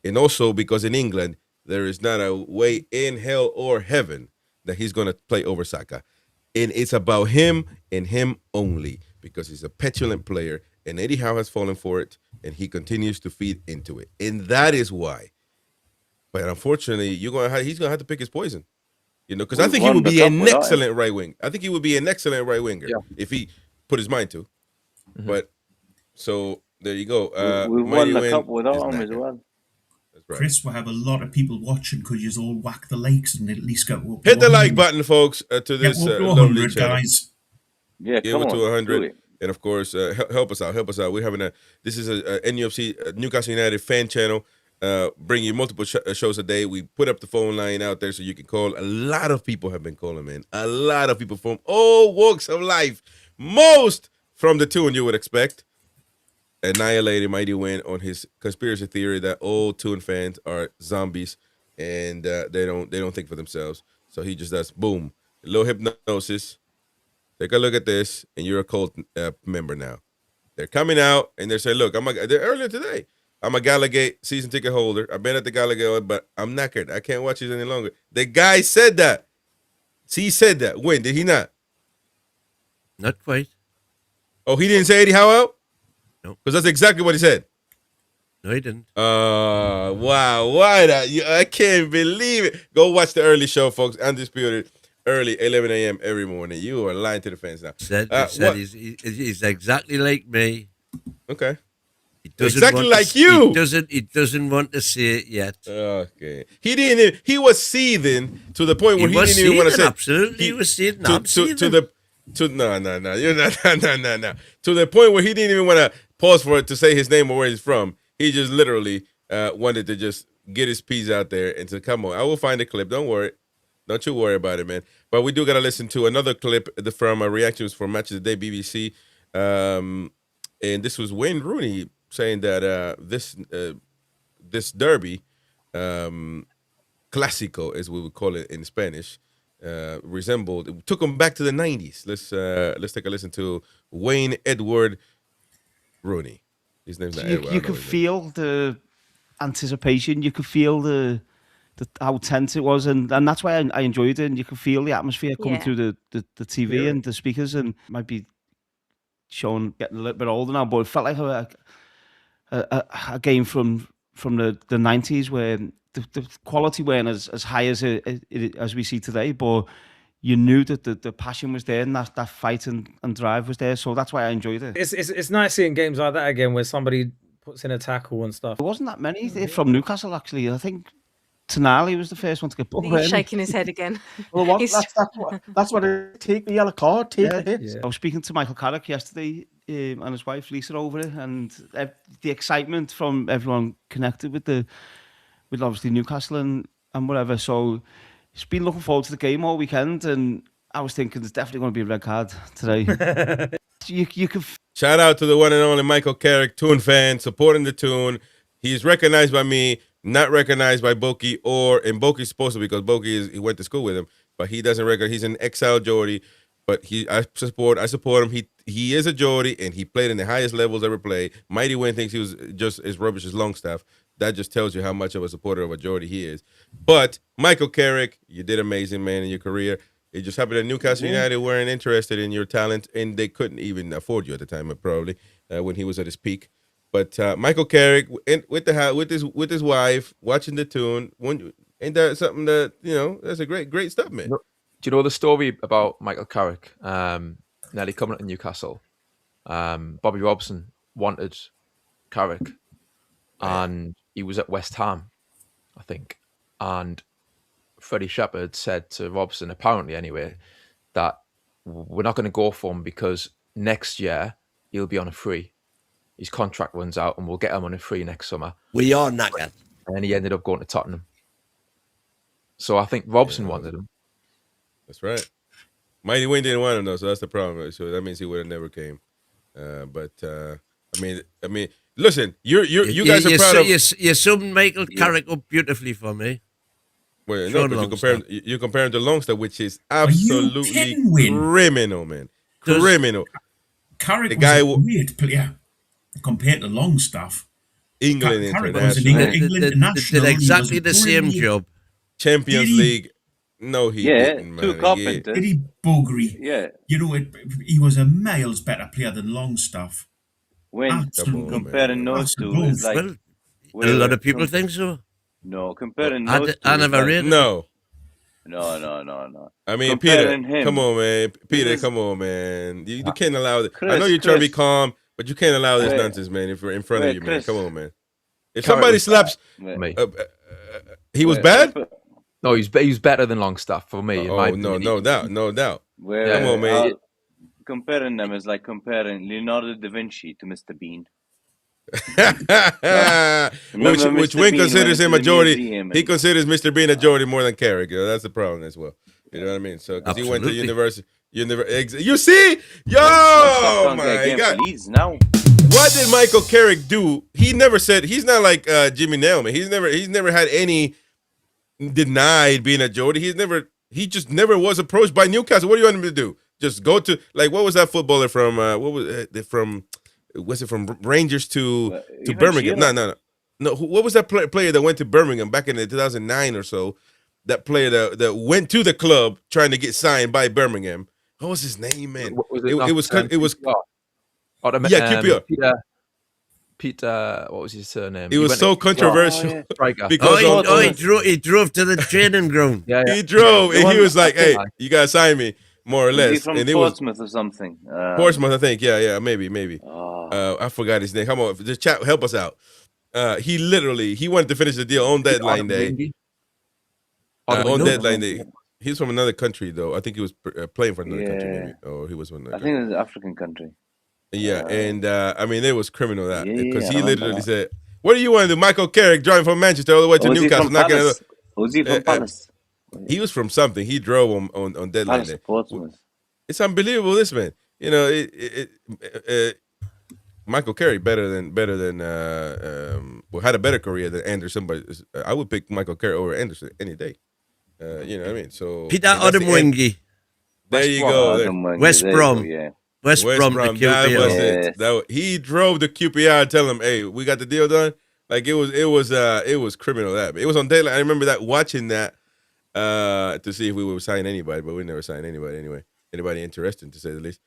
And also because in England, there is not a way in hell or heaven that he's going to play over Saka. And it's about him and him only because he's a petulant player. And Eddie Howe has fallen for it, and he continues to feed into it. And that is why. But unfortunately, he's going to have to pick his poison. You know, because I think he would be an excellent right wing. I think he would be an excellent right winger if he put his mind to. Mm-hmm. But so there you go. We won the cup without him as well. That's right. Chris, we'll have a lot of people watching. Could you all whack the likes and at least get up? Hit the like button, folks, to this lovely channel. Guys. Yeah, give it to 100. And of course, help us out. Help us out. We're having this is a NUFC Newcastle United fan channel. Bring you multiple shows a day. We put up the phone line out there so you can call. A lot of people have been calling in. A lot of people from all walks of life. Most from the Toon you would expect. Annihilated Mighty Win on his conspiracy theory that all Toon fans are zombies and they don't think for themselves. So he just does boom, a little hypnosis. Take a look at this, and you're a cult member now. They're coming out and they're saying, "Look, they're earlier today. I'm a Gallagher season ticket holder. I've been at the Gallagher, but I'm knackered. I can't watch it any longer." The guy said that. He said that. When did he not? Not quite. Oh, he didn't say Eddie Howe out? No. Because that's exactly what he said. No, he didn't. Wow. Why that? I can't believe it. Go watch the early show, folks. Undisputed. Early, 11 a.m. every morning. You are lying to the fans now. He's exactly like me. Okay. Exactly like you. He doesn't want to see it yet. Okay. He was seething to the point where he didn't even want to say. Absolutely, he was seething. No. You're not. No. To the point where he didn't even want to pause for it to say his name or where he's from. He just literally wanted to just get his piece out there and to come on. I will find a clip. Don't worry. Don't you worry about it, man. But we do got to listen to another clip from reactions from Match of the Day BBC. And this was Wayne Rooney saying that this derby, clásico, as we would call it in Spanish, it took him back to the 90s. Let's take a listen to Wayne Edward Rooney. His name's not Edward. You could feel the anticipation. You could feel how tense it was, and that's why I enjoyed it. And you could feel the atmosphere coming through the TV and the speakers, and might be Sean getting a little bit older now, but it felt like a game from the 90s where the quality weren't as high as we see today, but you knew that the passion was there and that fight and drive was there. So that's why I enjoyed it. It's nice seeing games like that again where somebody puts in a tackle and stuff. There wasn't that many from Newcastle, actually. I think Tonali was the first one to get booked. He's shaking his head again. Well, that's what it take the yellow card, take the hit. Yeah. I was speaking to Michael Carrick yesterday and his wife Lisa over it, and the excitement from everyone connected with obviously Newcastle and whatever. So he's been looking forward to the game all weekend, and I was thinking there's definitely going to be a red card today. you could shout out to the one and only Michael Carrick, Toon fan, supporting the Toon. He's recognized by me. Not recognized by Boki, and Boki's supposed to because Boki he went to school with him, but he doesn't recognize. He's an exile Geordie, but I support him. He is a Geordie, and he played in the highest levels ever played. Mighty Wayne thinks he was just as rubbish as Longstaff. That just tells you how much of a supporter of a Geordie he is. But Michael Carrick, you did amazing, man, in your career. It just happened that Newcastle United weren't interested in your talent, and they couldn't even afford you at the time, probably when he was at his peak. But Michael Carrick with his wife watching the Toon, ain't that something that that's a great stuff, man. Do you know the story about Michael Carrick nearly coming to Newcastle? Bobby Robson wanted Carrick, and he was at West Ham, I think. And Freddie Shepherd said to Robson, apparently anyway, that we're not going to go for him because next year he'll be on a free. His contract runs out and we'll get him on a free next summer. We are knackered. And then he ended up going to Tottenham. So I think Robson wanted him. That's right. Mighty Wayne didn't want him though, so that's the problem. So that means he would have never came. But I mean, listen, you guys are proud of your son Michael Carrick up beautifully for me. Well, no, because you compare him to Longstaff, which is absolutely criminal, man. Criminal. Carrick was a great player compared to Longstaff. England international. Did exactly the same job. Champions League. No, he didn't, man. 2 carpenters. Eddie Buggery. Yeah. You know, he was a miles better player than Longstaff. When comparing those two, is like... Well, a lot of people think so. No, comparing those two... I never read it. No. No. I mean, comparing Peter, him, come on, man. Peter, come on, man. You can't allow it. I know you're trying to be calm, but you can't allow this nonsense, man, if we're in front of you, man. Come on, man. If somebody slaps... he was bad? No, he's better than Longstaff for me. No doubt. Come on, man. Comparing them is like comparing Leonardo da Vinci to Mr. Bean. which Wayne considers him majority. He considers Mr. Bean a majority more than Carrick. That's the problem as well. You know what I mean? So because he went to university, you see, my God. Now. What did Michael Carrick do? He never said he's not like Jimmy Nailman. He's never had any denied being a Geordie. He just never was approached by Newcastle. What do you want him to do? Just go to what was that footballer from? Was it from Rangers to Birmingham? No. What was that player that went to Birmingham back in 2009 or so? That player that went to the club trying to get signed by Birmingham. What was his name, man? It was QPR. Peter, what was his surname? It was so controversial because he drove to the training ground. He drove and he was like, "Hey, you gotta sign me." More or less. Is he from Portsmouth or something? Portsmouth, I think. Yeah, maybe. I forgot his name. Come on, just chat, help us out. He wanted to finish the deal on deadline day. Deadline day. He's from another country, though. I think he was playing for another country, maybe. Or he was from another country. I think it was an African country. Yeah, and I mean, it was criminal that because he literally said, "What do you want to do?" Michael Carrick driving from Manchester all the way to Newcastle. Was he from Palace? He was from something. He drove on deadline day. It's unbelievable, this man. You know, Michael Carrick better than had a better career than Anderson, but I would pick Michael Carrick over Anderson any day. You know what I mean? So Peter Odemwingie. There you go. West Brom. West Brom. He drove the QPR. Tell him, hey, we got the deal done. Like it was criminal that. It was on deadline. I remember that watching that. To see if we would sign anybody, but we never signed anybody anyway. Anybody interesting, to say the least.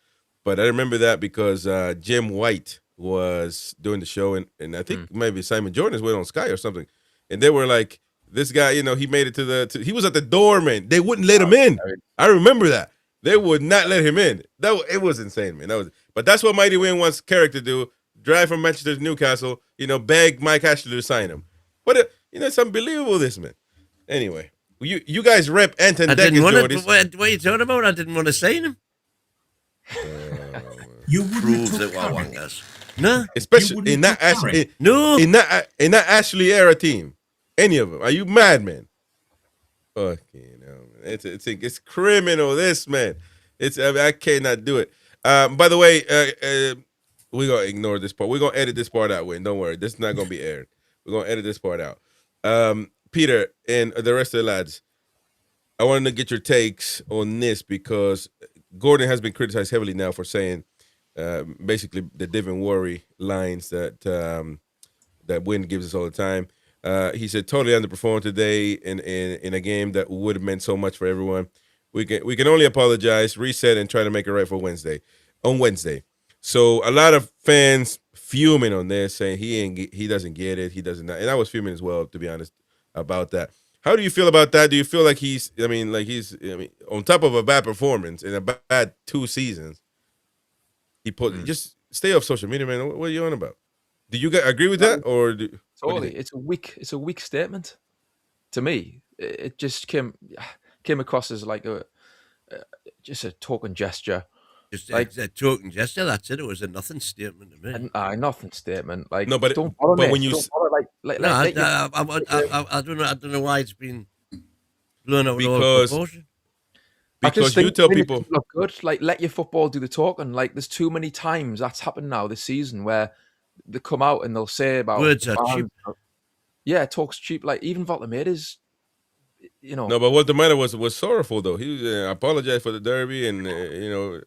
But I remember that because Jim White was doing the show, and I think maybe Simon Jordan went on Sky or something, and they were like, "This guy, you know, he made it he was at the door, man. They wouldn't let him in. I remember that. They would not let him in. It was insane, man. But that's what Mighty Wayne wants Carrick to do: drive from Manchester to Newcastle, you know, beg Mike Ashley to sign him. But it's unbelievable, this man. Anyway. You guys rep Anton Deckers, Jordies. What are you talking about? I didn't want to sign him. You proves it, No, especially in that Ashley era team. Any of them? Are you mad, man? Fucking hell, man. It's criminal. This man. I cannot do it. By the way, we're gonna ignore this part. We're gonna edit this part out. Wayne, don't worry. This is not gonna be aired. We're gonna edit this part out. Peter and the rest of the lads, I wanted to get your takes on this because Gordon has been criticized heavily now for saying basically the Div and Worry lines that Wynn gives us all the time. He said totally underperformed today in a game that would have meant so much for everyone. We can only apologize, reset, and try to make it right for Wednesday. So a lot of fans fuming on this, saying he doesn't get it, he doesn't, and I was fuming as well, to be honest, about that. How do you feel about that? Do you feel like he's on top of a bad performance in a bad 2 seasons, just stay off social media, man. What are you on about? Do you guys agree with that, or totally? It's a weak statement to me. It just came across as like just a token gesture. Just like a token gesture. That's it. It was a nothing statement to me. Nothing statement. Like no, but don't bother but me. when you I don't know why it's been blown out because you tell people look good. Like let your football do the talking. Like there's too many times that's happened now this season where they come out and they'll say about words are cheap. Yeah, talk's cheap. Like even Voltamira's you know. No, but what the matter was sorrowful though. He apologized for the derby, and it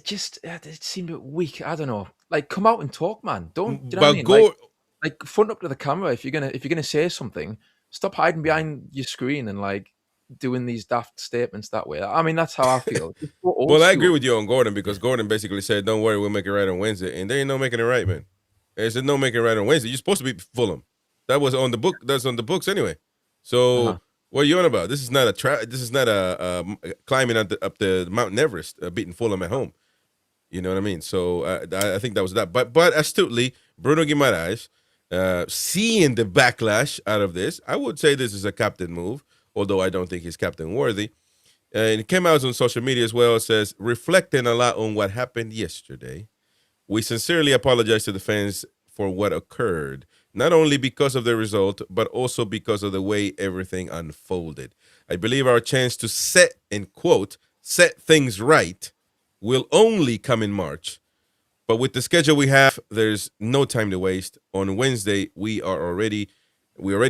just it seemed a bit weak. I don't know. Like, come out and talk, man. Don't. Do you know but what I mean? go Like front up to the camera if you're gonna say something. Stop hiding behind your screen and like doing these daft statements that way. I mean, that's how I feel. Well, I agree with you on Gordon, because Gordon basically said, "Don't worry, we'll make it right on Wednesday," and there ain't no making it right, man. There's no making it right on Wednesday. You're supposed to be Fulham. That was on the book. That's on the books anyway. So what are you on about? This is not This is not a climbing up the Mount Everest, beating Fulham at home. You know what I mean? So I think that was that. But astutely, Bruno Guimaraes, seeing the backlash out of this, I would say this is a captain move, although I don't think he's captain worthy. And it came out on social media as well. It says, reflecting a lot on what happened yesterday, we sincerely apologize to the fans for what occurred, not only because of the result, but also because of the way everything unfolded. I believe our chance to set things right will only come in March. But with the schedule we have, there's no time to waste. On Wednesday, we already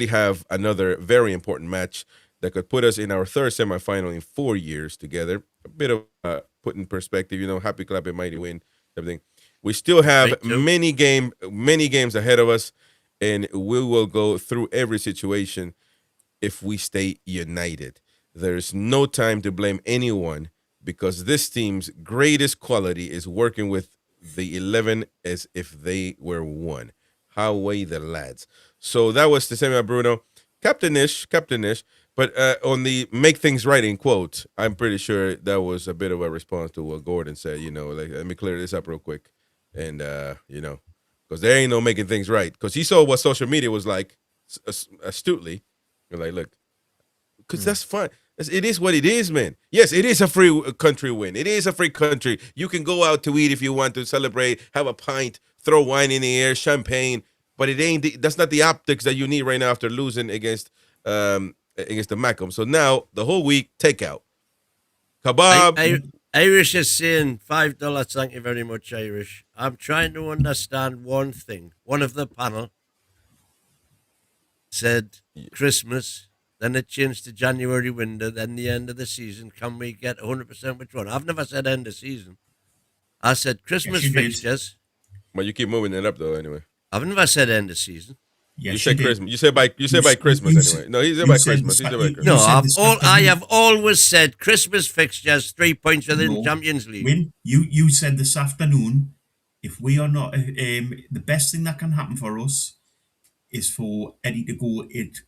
have another very important match that could put us in our third semifinal in 4 years together. A bit of put in perspective, happy clap and mighty win, everything. We still have many games ahead of us, and we will go through every situation if we stay united. There's no time to blame anyone, because this team's greatest quality is working with the 11 as if they were one. How way the lads. So that was the same, Bruno. Captainish. But on the make things right in quotes, I'm pretty sure that was a bit of a response to what Gordon said, like, let me clear this up real quick. And, because there ain't no making things right. Because he saw what social media was like, astutely. You're like, look, because that's fine. It is what it is, man. Yes, it is a free country win. It is a free country. You can go out to eat if you want to, celebrate, have a pint, throw wine in the air, champagne. But that's not the optics that you need right now after losing against the Mackham. So now the whole week, takeout. Kebab. Irish is saying $5. Thank you very much, Irish. I'm trying to understand one thing. One of the panel said Christmas, then it changed to January window, then the end of the season. Can we get 100% which one? I've never said end of season. I said Christmas fixtures. Well, you keep moving it up though. Anyway, I've never said end of season. Yes, you said Christmas. You said by Christmas anyway. No, he said by Christmas. No, I have always said Christmas fixtures, 3 points within Champions League. Win. You said this afternoon, if we are not, the best thing that can happen for us is for Eddie to go at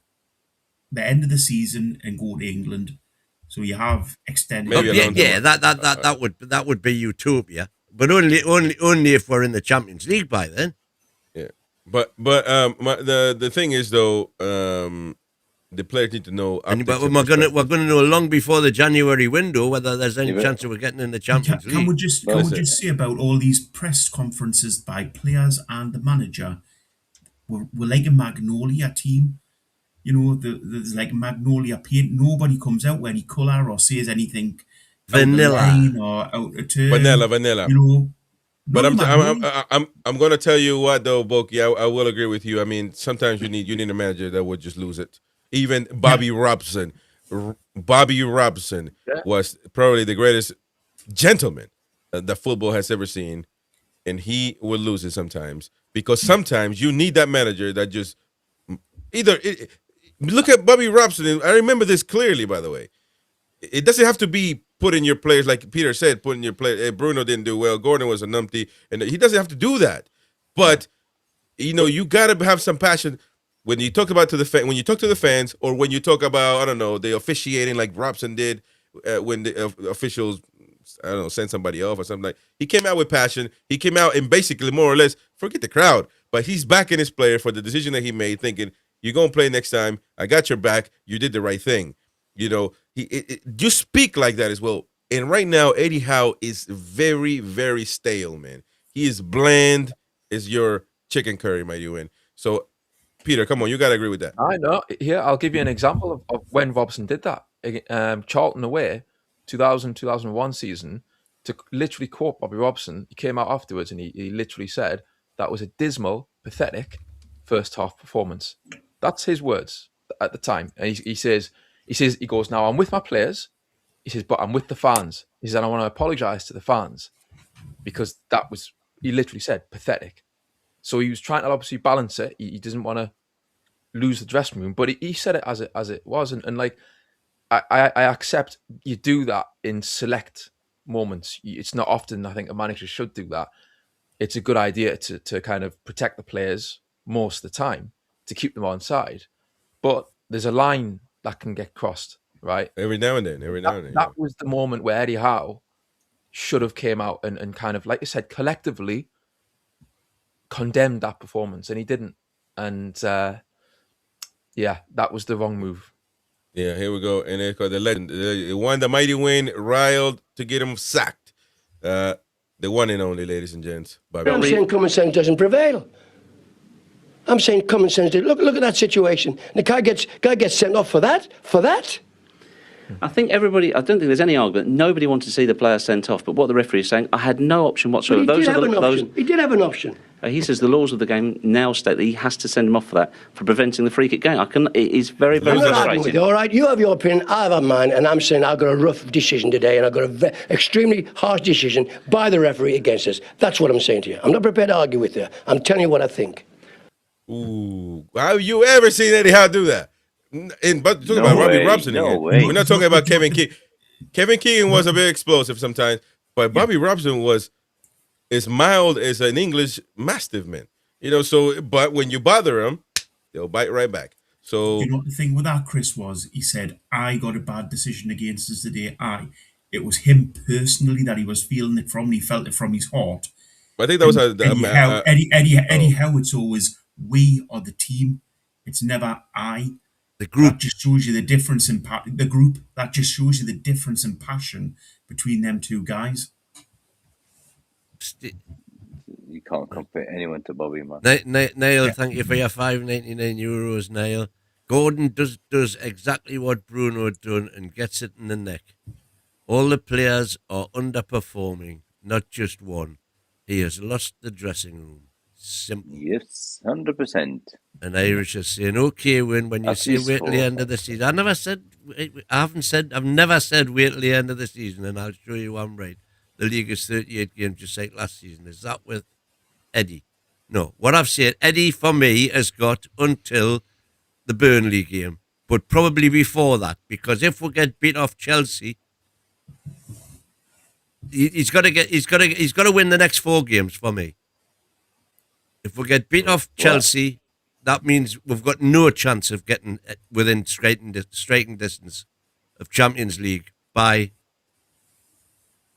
the end of the season and go to England. So you have extended. That would be utopia, but only if we're in the Champions League by then. Yeah. But the thing is though, the players need to know. But we're gonna know long before the January window whether there's any chance of we're getting in the Champions League. Can we just say about all these press conferences by players and the manager? We're like a Magnolia team. There's like Magnolia paint. Nobody comes out with any colour or says anything vanilla or out of turn. Vanilla. But I'm going to tell you what though, Boki. I will agree with you. I mean, sometimes you need a manager that would just lose it. Even Bobby Robson. Bobby Robson was probably the greatest gentleman that football has ever seen, and he would lose it sometimes, because sometimes you need that manager that just look at Bobby Robson. I remember this clearly, by the way. It doesn't have to be putting your players, like Peter said, putting your players. Bruno didn't do well. Gordon was a numpty, and he doesn't have to do that. But you got to have some passion when you talk about when you talk to the fans, or when you talk about the officiating, like Robson did when the officials send somebody off or something. Like, he came out with passion. He came out and basically more or less forget the crowd, but he's backing his player for the decision that he made, thinking, you're going to play next time. I got your back. You did the right thing. You speak like that as well. And right now, Eddie Howe is very, very stale, man. He is bland as your chicken curry, might you win. So, Peter, come on, you got to agree with that. I know. Here, I'll give you an example of when Robson did that. Charlton away, 2000-2001 season, to literally quote Bobby Robson, he came out afterwards and he literally said that was a dismal, pathetic first half performance. That's his words. at the time, and he goes, now I'm with my players. He says, but I'm with the fans. He said, I want to apologise to the fans because that was, he literally said, pathetic. So he was trying to obviously balance it. He doesn't want to lose the dressing room, but he said it as it was, and like I accept you do that in select moments. It's not often. I think a manager should do that. It's a good idea to kind of protect the players most of the time to keep them on side, but there's a line that can get crossed, right? Every now and then. That was the moment where Eddie Howe should have came out and kind of, like you said, collectively condemned that performance, and he didn't. And yeah, that was the wrong move. Yeah, here we go. And it's called the legend. The one, the mighty Wayne riled to get him sacked. The one and only, ladies and gents. Bobby. I'm saying common sense doesn't prevail. I'm saying common sense. Look at that situation. The guy gets sent off for that. I think everybody, I don't think there's any argument. Nobody wanted to see the player sent off. But what the referee is saying, I had no option whatsoever. But he did have an option. He says the laws of the game now state that he has to send him off for that, for preventing the free kick game. It is very, very I'm not arguing frustrating. with you, all right? You have your opinion, I have mine, and I'm saying I've got a rough decision today, and I've got an extremely harsh decision by the referee against us. That's what I'm saying to you. I'm not prepared to argue with you. I'm telling you what I think. Ooh, have you ever seen Eddie Howe do that? But talking about Bobby Robson again. We're not talking about Kevin Keegan. Kevin Keegan was a bit explosive sometimes, but Bobby Robson was as mild as an English Mastiff, man. You know, so, but when you bother them, they'll bite right back. So, you know what the thing with that, Chris, was he said, I got a bad decision against us today. It was him personally that he was feeling it from, and he felt it from his heart. I think that was Eddie Howe, it's always, we are the team. It's never I. The group. That just shows you the difference in the group. That just shows you the difference in passion between them two guys. You can't compare anyone to Bobby, man. Niall, thank you for your €5.99, Niall. Gordon does exactly what Bruno had done and gets it in the neck. All the players are underperforming, not just one. He has lost the dressing room. Simple. Yes, 100%. And Irish are saying, okay, when you say wait till the end of the season. I've never said wait till the end of the season, and I'll show you I'm right. The league is 38 games, just like last season. Is that with Eddie? No. What I've said, Eddie, for me, has got until the Burnley game, but probably before that, because if we get beat off Chelsea, he's got to win the next 4 games for me. If we get beat off Chelsea, that means we've got no chance of getting within striking distance of Champions League by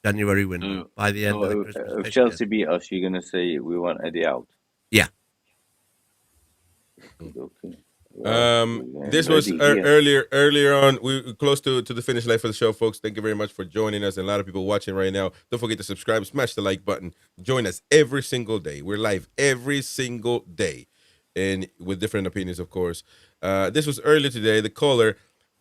January window, by the end of the Christmas. If Chelsea beat us, you're going to say we want Eddie out? Yeah. Okay. This was earlier on. We're close to the finish line for the show, folks. Thank you very much for joining us, and a lot of people watching right now. Don't forget to subscribe, smash the like button. Join us every single day. We're live every single day, and with different opinions, of course. This was earlier today. The caller,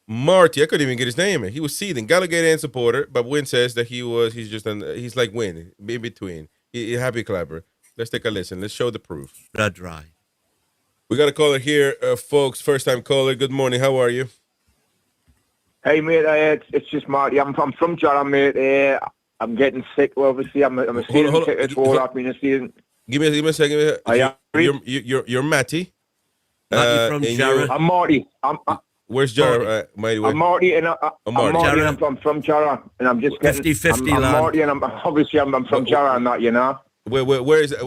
Marty, I couldn't even get his name. He was seething. Gallagher supporter, but Wynn says that he's like Wynn, in between. He happy clapper. Let's take a listen. Let's show the proof. Blood dry. We got a caller here, folks. First time caller. Good morning. How are you? Hey, mate. It's just Marty. I'm from Durham, mate. I'm getting sick. Obviously, I'm a season ticket holder. I've been a season. Give me a second. You're Matty. Matty from Jarrah. I'm Marty. Where's Jarrah? I'm Marty, and I'm Marty, and I'm from Jarrah, and I'm just getting 50-50 I'm Marty, and I'm from Jarrah, and that, you know. Where is it?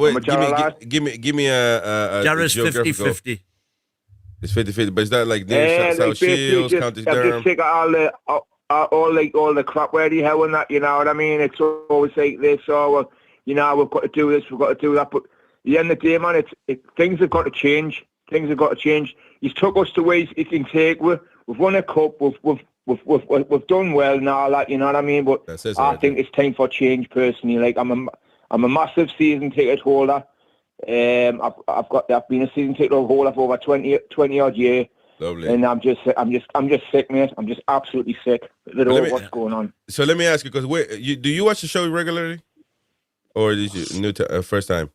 Give me a Jarrah's 50-50. It's 50-50, but is that like near South Shields, County Durham? I'm just sick of all the crap where you have and that, you know what I mean? It's always like this, or you know, we've got to do this, we've got to do that. But at the end of the day, man, things have got to change. Things have got to change. He's took us to where he can take. We've won a cup. We've done well and all that, you know what I mean? But I think it's time for change. Personally, like I'm a massive season ticket holder. I've been a season ticket holder for over 20 odd years. Lovely. And I'm just sick, mate. I'm just absolutely sick with all what's going on. So let me ask you, because do you watch the show regularly, or is you first time?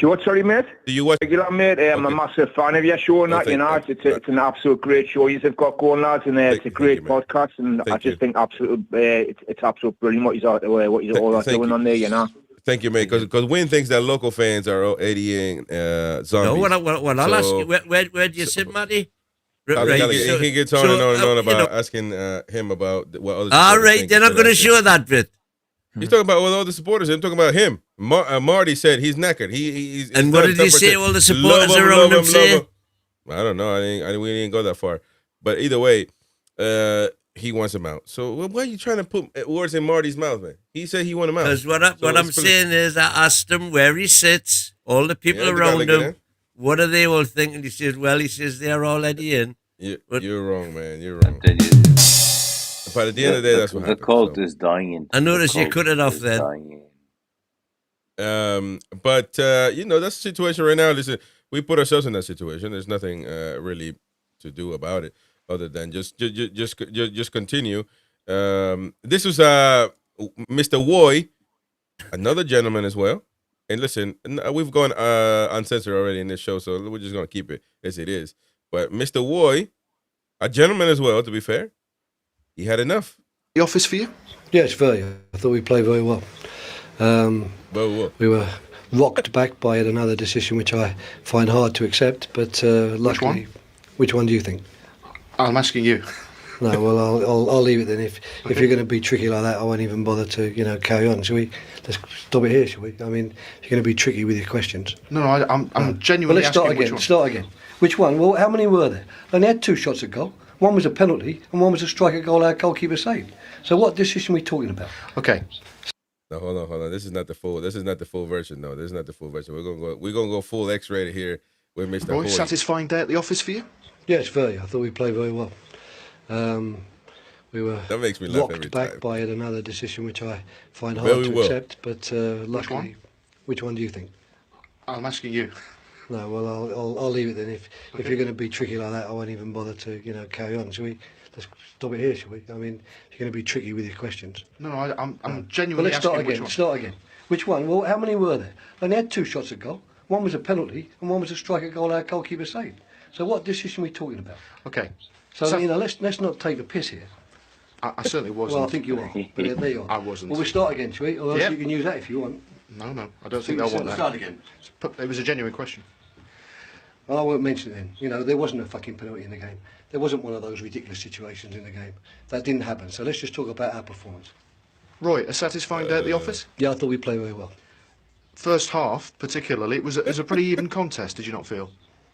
you what, sorry, mate? Do you watch? Regular, mate. I'm a massive fan of your show and that, you know. It's an absolute great show you've got going, lads, and it's a great podcast, and I just think it's absolute brilliant what he's all doing on there, you know. Thank you, mate. Because Win thinks that local fans are Eddie and zombies. No, I'll ask you, where do you sit, Matty? He gets on and on and on about asking him about what other. All right, they're not going to show that bit. He's talking about all the supporters. I'm talking about him. Marty said he's knackered. He's and what did he say? All the supporters around him say? I don't know. We didn't go that far. But either way, he wants him out. So why are you trying to put words in Marty's mouth, man? He said he wanted him out. Because what I'm saying is, I asked him where he sits, all the people around him. What are they all thinking? He says, they're already in. You're wrong, man. You're wrong. But at the end of the day, that's what happened. The cult is dying. I noticed you cut it off then. But that's the situation right now. Listen, we put ourselves in that situation. There's nothing really to do about it other than just continue. This was Mr. Woy, another gentleman as well. And listen, we've gone uncensored already in this show, so we're just gonna keep it as it is. But Mr. Woy, a gentleman as well, to be fair, he had enough. The office for you? Yes, very. I thought we played very well. We were rocked back by another decision which I find hard to accept, but luckily... Which one do you think? I'm asking you. No, well, I'll leave it then. If you're going to be tricky like that, I won't even bother to carry on. Shall we? Let's stop it here, shall we? I mean, if you're going to be tricky with your questions. No, I'm genuinely asking which one. Start again. Which one? Well, how many were there? They only had 2 shots at goal. One was a penalty, and one was a striker goal our goalkeeper saved. So what decision are we talking about? Okay. No, hold on. This is not the full version. No, this is not the full version. We're gonna go full X-rated here with Mr. Roy, Hoy. satisfying day at the office for you? Yes, very. I thought we played very well. We were that makes me laugh every rocked back time. by another decision which I find hard to accept, but luckily, which one do you think? I'm asking you. No, well, I'll leave it then. If you're going to be tricky like that, I won't even bother to carry on. Shall we? Let's stop it here, shall we? I mean, if you're going to be tricky with your questions. No, I'm genuinely asking which one. Start again. Which one? Well, how many were there? They only had 2 shots at goal. One was a penalty, and one was a striker goal our goalkeeper saved. So what decision are we talking about? Okay. So let's not take the piss here. I certainly wasn't. Well, I think you are. But there you are. I wasn't. Well, we'll start again, shall we? Or else you can use that if you want. No, I don't think they'll want that. Start again. It was a genuine question. Well, I won't mention it then. There wasn't a fucking penalty in the game. There wasn't one of those ridiculous situations in the game. That didn't happen. So let's just talk about our performance. Roy, a satisfying day at the office? Yeah, I thought we played very well. First half, particularly, it was a pretty even contest, did you not feel?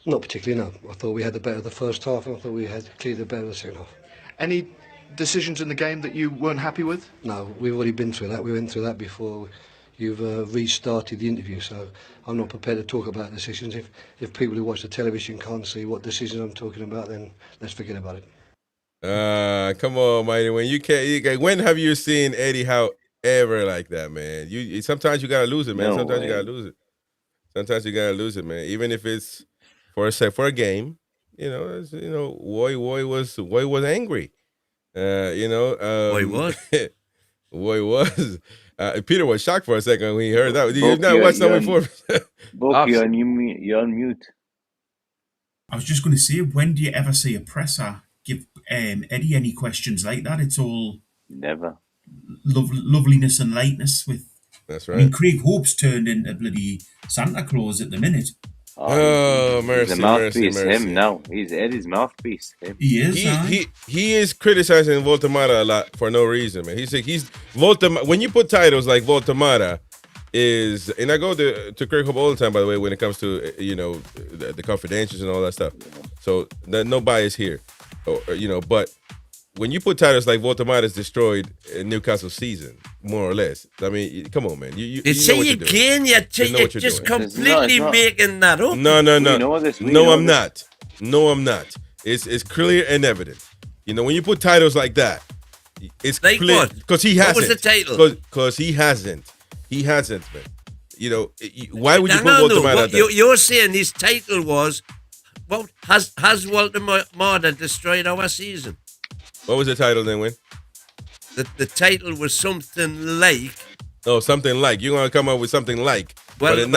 Not particularly, no. I thought we had the better of the first half, and I thought we had clearly the better of the second half. Any decisions in the game that you weren't happy with? No, we've already been through that. We went through that before you've restarted the interview, so I'm not prepared to talk about decisions. If people who watch the television can't see what decisions I'm talking about, then let's forget about it. Come on, Mighty. When have you seen Eddie Howe ever like that, man? Sometimes you gotta lose it, man. Sometimes you gotta lose it, man. Even if it's for a game, Woy was angry. Woy was. Woy was. Peter was shocked for a second when he heard that. You've not watched that before. Bob, you're on mute. I was just going to say, when do you ever see a presser give Eddie any questions like that? It's all never loveliness and lightness. That's right. I mean, Craig Hope's turned into bloody Santa Claus at the minute. Oh, mercy, the mouthpiece. mercy. Him now. He's Eddie's mouthpiece. Him. He is. He is criticizing Voltemara a lot for no reason, man. He's Voltemara. When you put titles like Voltemara is, and I go to Craig Hope all the time, by the way, when it comes to the confidentials and all that stuff. So no bias here, but when you put titles like Voltemara's destroyed Newcastle season, more or less. I mean, come on, man. You say you again. You're just completely making that up. No. I'm not. No, I'm not. It's clear and evident. When you put titles like that, it's like clear because he hasn't. What was the title? Because he hasn't. He hasn't, man. Why would you put Voltemara there? You're saying his title was, well, has Voltemara destroyed our season? What was the title then, Win? The title was something like... Oh, something like. You're going to come up with something like. Well,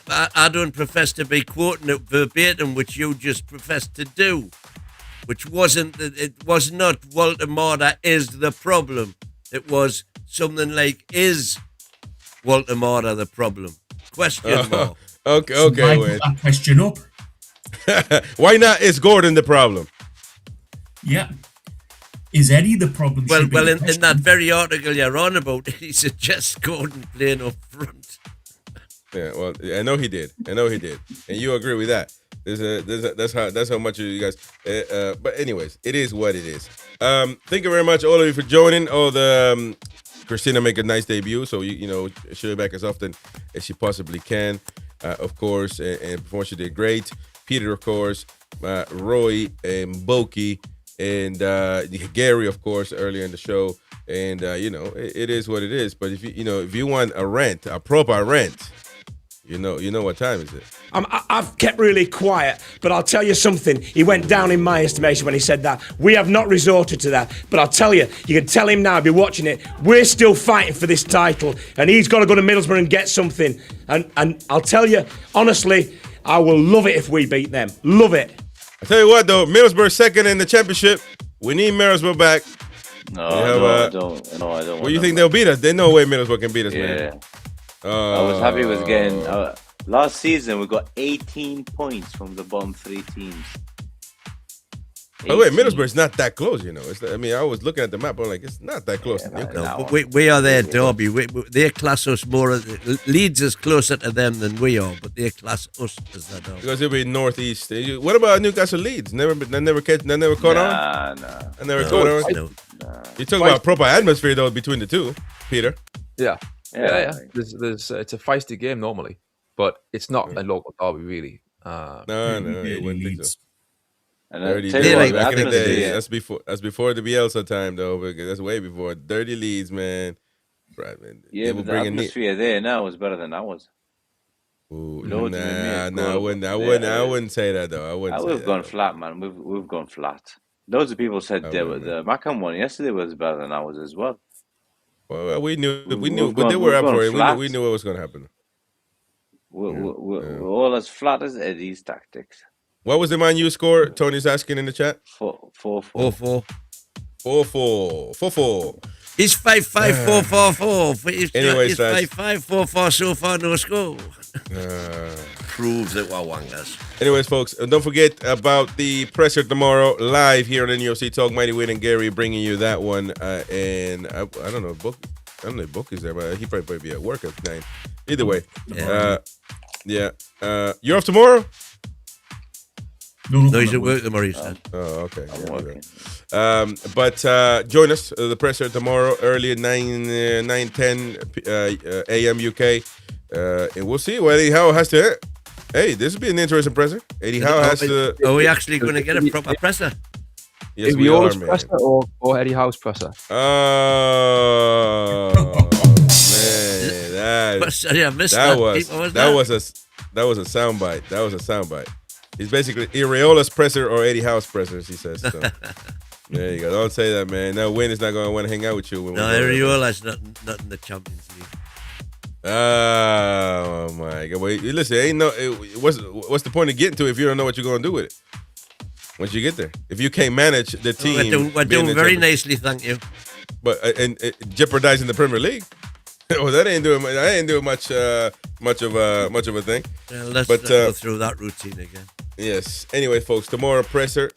I don't profess to be quoting it verbatim, which you just professed to do, which it was not Walter Mortar is the problem. It was something like, is Walter Mortar the problem? Question mark. Okay, wait. That question up. Why not is Gordon the problem? Yeah. Is Eddie the problem? Well, in that very article you're on about, he suggests Gordon playing up front. Yeah, well, I know he did, and you agree with that. That's how much of you guys. But anyways, it is what it is. Thank you very much, all of you, for joining. All the Christina make a nice debut, so she'll be back as often as she possibly can, of course. And before she did great. Peter, of course, Roy, and Boki, and Gary, of course, earlier in the show. And it is what it is. But if you want a rant, a proper rant. You know what time is it? I've kept really quiet, but I'll tell you something. He went down in my estimation when he said that. We have not resorted to that, but I'll tell you, you can tell him now, if you're watching it, we're still fighting for this title, and he's got to go to Middlesbrough and get something. And I'll tell you, honestly, I will love it if we beat them. Love it. I tell you what, though, Middlesbrough second in the championship. We need Middlesbrough back. No, I don't. Well, you think they'll beat us? There's no way Middlesbrough can beat us, man. Yeah. I was happy with getting last season we got 18 points from the bottom 3 teams. By the way, Middlesbrough is not that close, I was looking at the map, I'm like, it's not that close to Newcastle. But we are their Derby. They class us more. Leeds is closer to them than we are, but they class us as their Derby. Because it'll be northeast. What about Newcastle Leeds? Never caught on? Nah. I never caught on? No. You talk about proper atmosphere, though, between the two, Peter. Yeah. There's it's a feisty game normally, but it's not a local derby really. No, it wouldn't think so. And back in the day, that's before the Bielsa time though, because that's way before. Dirty Leeds, man. Right, man. Yeah, but the atmosphere there now is better than ours. Ooh, I wouldn't say that though. We've gone flat, man. We've gone flat. Loads of people said the Macam one yesterday was better than ours as well. Well, we knew, but they were up for it. We knew what was going to happen. We're all as flat as Eddie's tactics. What was the Man U score? Tony's asking in the chat. 4-4. 4-4. It's 5-5-4-4-4. Anyways, it's 5-5-4-4 so far, no score. Proves that we're wangers. Anyways, folks, don't forget about the presser tomorrow, live here on NUFC Talk. Mighty Wayne and Gary bringing you that one. And I don't know, Book is there, but he probably be at work at 9. Either way, you're off tomorrow? No, he's at work tomorrow, he said. Oh, okay. But join us, the presser tomorrow, early at 9:10 a.m. UK. And we'll see what Eddie Howe has to. Hey, this will be an interesting presser. Eddie Howe has to. Are we actually going to get a proper presser? Yes, we are, man. Presser or Eddie Howe's presser? Oh, man. Sorry, I missed that that. was a soundbite. That was a soundbite. He's basically Iraola's presser or Eddie Howe's presser, he says. So. There you go. Don't say that, man. Now Wayne is not going to want to hang out with you. No, Iraola's not in the Champions League. Oh my God! Wait, listen, what's the point of getting to it if you don't know what you're going to do with it once you get there? If you can't manage the team, we're doing very nicely, thank you. But and jeopardizing the Premier League. Well, that ain't doing much of a thing. Yeah, let's go through that routine again. Yes. Anyway, folks, tomorrow presser,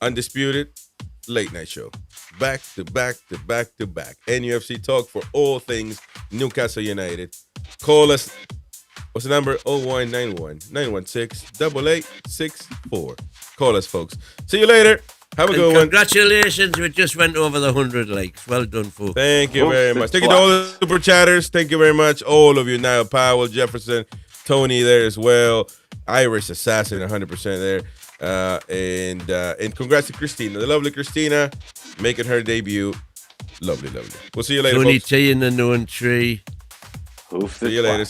undisputed, late night show. Back to back to back to back. NUFC Talk for all things Newcastle United. Call us. What's the number? 0191-916-8864. Call us, folks. See you later. Have a good one. Congratulations. We just went over the 100 likes. Well done, folks. Thank you very much. Thank you to all the super chatters. Thank you very much. All of you. Niall Powell, Jefferson, Tony there as well. Irish Assassin, 100% there. And congrats to Christina, the lovely Christina, making her debut. Lovely. We'll see you later, Tony folks. T in the known tree. See you later.